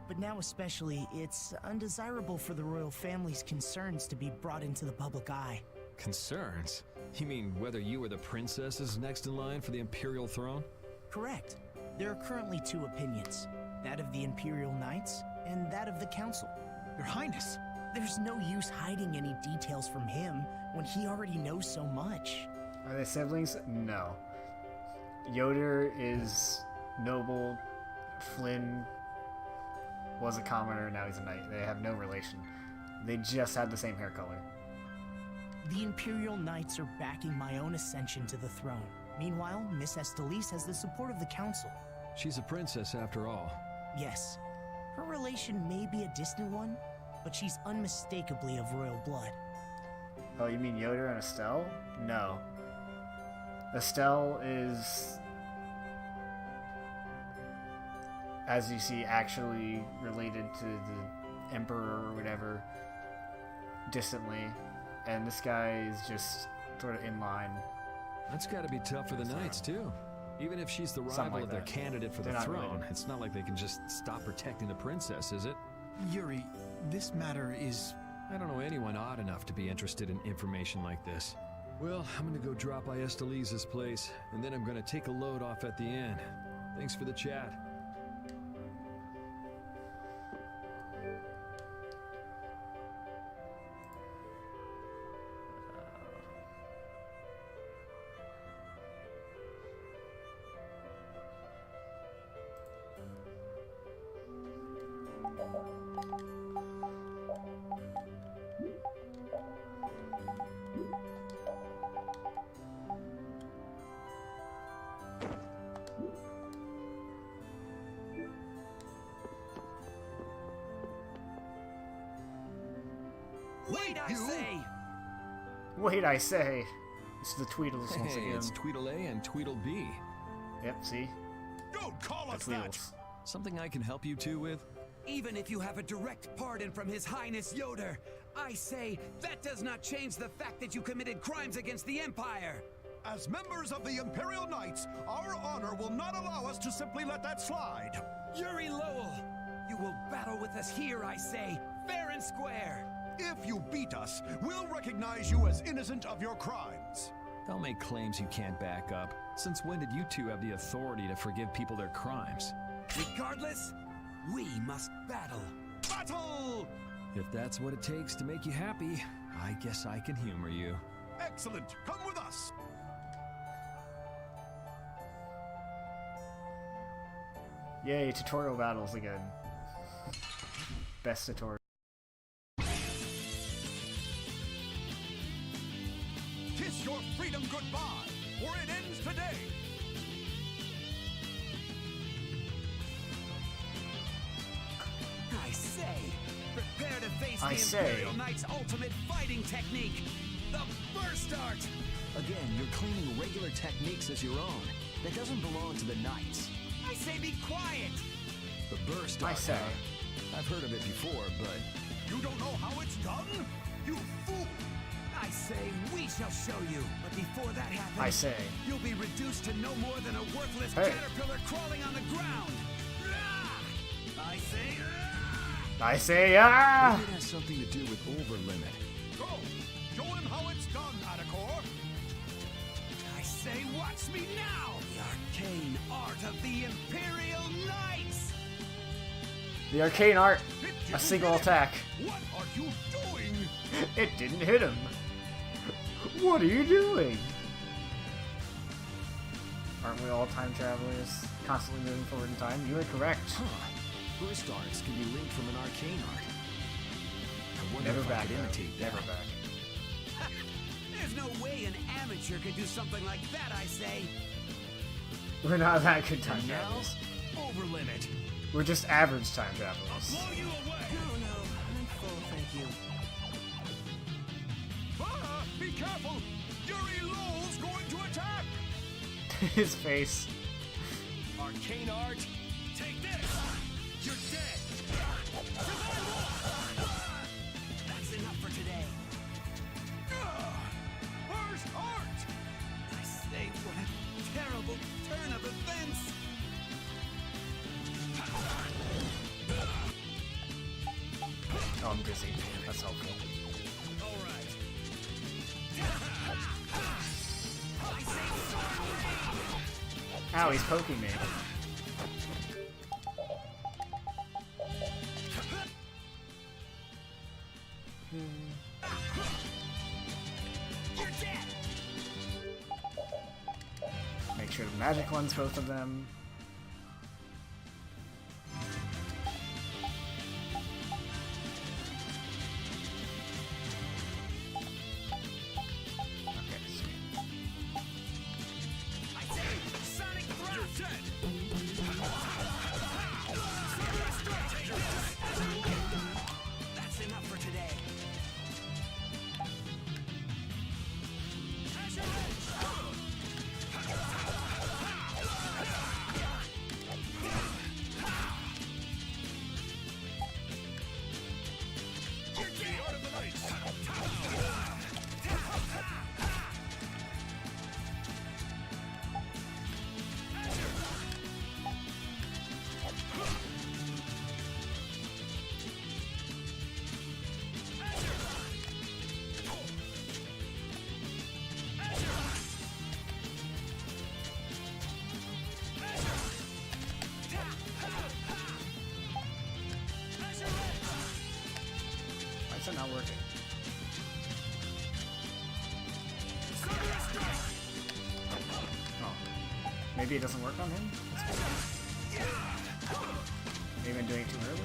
But now especially, it's undesirable for the royal family's concerns to be brought into the public eye. Concerns? You mean whether you or the princess is next in line for the Imperial throne? Correct. There are currently two opinions. That of the Imperial Knights, and that of the Council. Your Highness! There's no use hiding any details from him when he already knows so much. Are they siblings? No. Yoder is noble. Flynn was a commoner, now he's a knight. They have no relation. They just have the same hair color. The Imperial Knights are backing my own ascension to the throne. Meanwhile, Miss Estelise has the support of the Council. She's a princess after all. Yes. Her relation may be a distant one, but she's unmistakably of royal blood. Oh, you mean Yoder and Estelle? No. Estelle is... as you see, actually related to the Emperor or whatever, distantly, and this guy is just sort of in line. That's got to be tough for the Knights, too. Even if she's the rival like of their that. candidate for They're the not throne, related. it's not like they can just stop protecting the princess, is it? Yuri, this matter is... I don't know anyone odd enough to be interested in information like this. Well, I'm gonna go drop by Estelise's place, and then I'm gonna take a load off at the inn. Thanks for the chat. Wait, I say! Wait, I say. It's the Tweedles once Hey, again. it's Tweedle A and Tweedle B. Yep, see? Don't call The us that! Tweedles. Something I can help you two with? Even if you have a direct pardon from His Highness Yoder, I say that does not change the fact that you committed crimes against the Empire. As members of the Imperial Knights, our honor will not allow us to simply let that slide. Yuri Lowell, you will battle with us here, I say, fair and square. If you beat us, we'll recognize you as innocent of your crimes. Don't make claims you can't back up. Since when did you two have the authority to forgive people their crimes? Regardless, we must battle. Battle! If that's what it takes to make you happy, I guess I can humor you. Excellent. Come with us. Yay, tutorial battles again. Best tutorial. Kiss your freedom goodbye, for it ends today. I say, prepare to face I the say. Imperial Knight's ultimate fighting technique, the Burst Art! Again, you're claiming regular techniques as your own. That doesn't belong to the Knights. I say be quiet! The burst I art, say. huh? I've heard of it before, but You don't know how it's done? You fool! I say we shall show you, but before that happens, I say. you'll be reduced to no more than a worthless Hey. caterpillar crawling on the ground. Ah! I say, I say, ah! maybe it has something to do with overlimit. Go! Show him how it's done, Atacor! I say, watch me now! The arcane art of the Imperial Knights! The arcane art. It A didn't single hit him. attack. What are you doing? It didn't hit him. What are you doing? Aren't we all time travelers? Constantly moving forward in time? You are correct. Huh. Burst arts can be linked from an arcane art. I wonder Never if I back. could though. imitate that. Never back. There's no way an amateur could do something like that, I say. We're not that good time And now, travelers. overlimit. We're just average time travelers. Blow you away! No, no, I'm full, thank you. Ah! Be careful! Yuri Lowell's going to attack! His face. Arcane art, take this! You're dead! That's enough for today. First art! I say, what a terrible turn of events! Oh, I'm dizzy. That's helpful. All right. Ow, he's poking me. You're dead! Make sure to magic cleanse both of them. Okay, sweet. I say, Sonic Thrust! You're dead! That's enough for today. is that not working? Oh. Maybe it doesn't work on him? Maybe I'm doing it too early?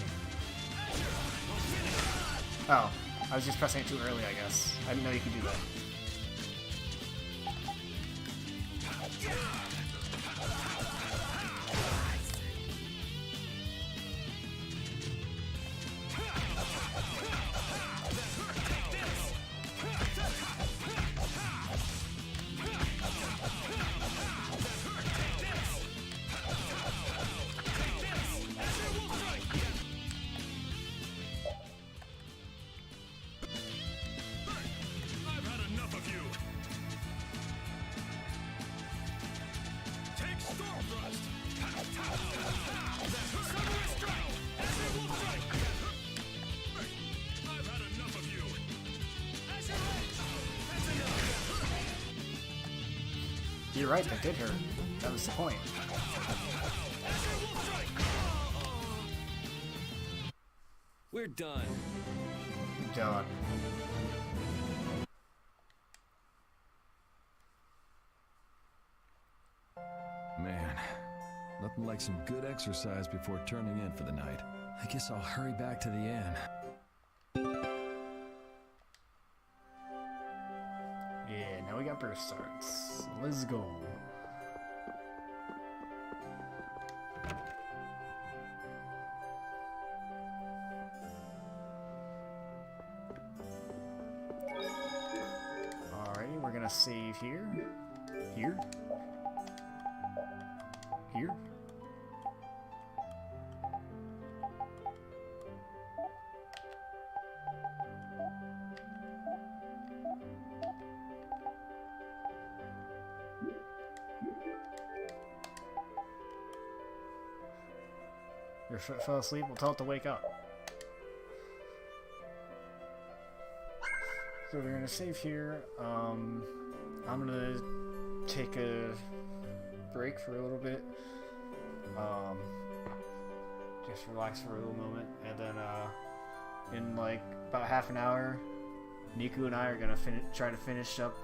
Oh. I was just pressing it too early, I guess. I didn't know you could do that. You're right, that did hurt. That was the point. We're done. Done. Man, nothing like some good exercise before turning in for the night. I guess I'll hurry back to the inn. Yeah, now we got burst starts. Let's go. Alrighty, we're gonna save here. Here. Here. Your foot fell asleep, we'll tell it to wake up. So we're gonna save here. I'm gonna take a break for a little bit. Just relax for a little moment, and then in like about half an hour, Niku and I are gonna try to finish up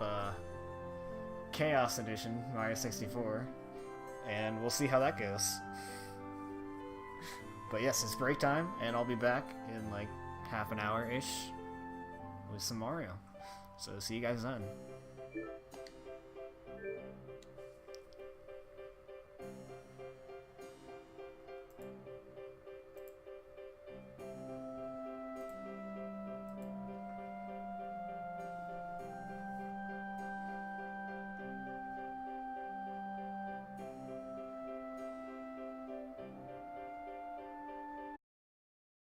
Chaos Edition Mario 64, and we'll see how that goes. But yes, it's break time, and I'll be back in like half an hour-ish with some Mario. So see you guys then.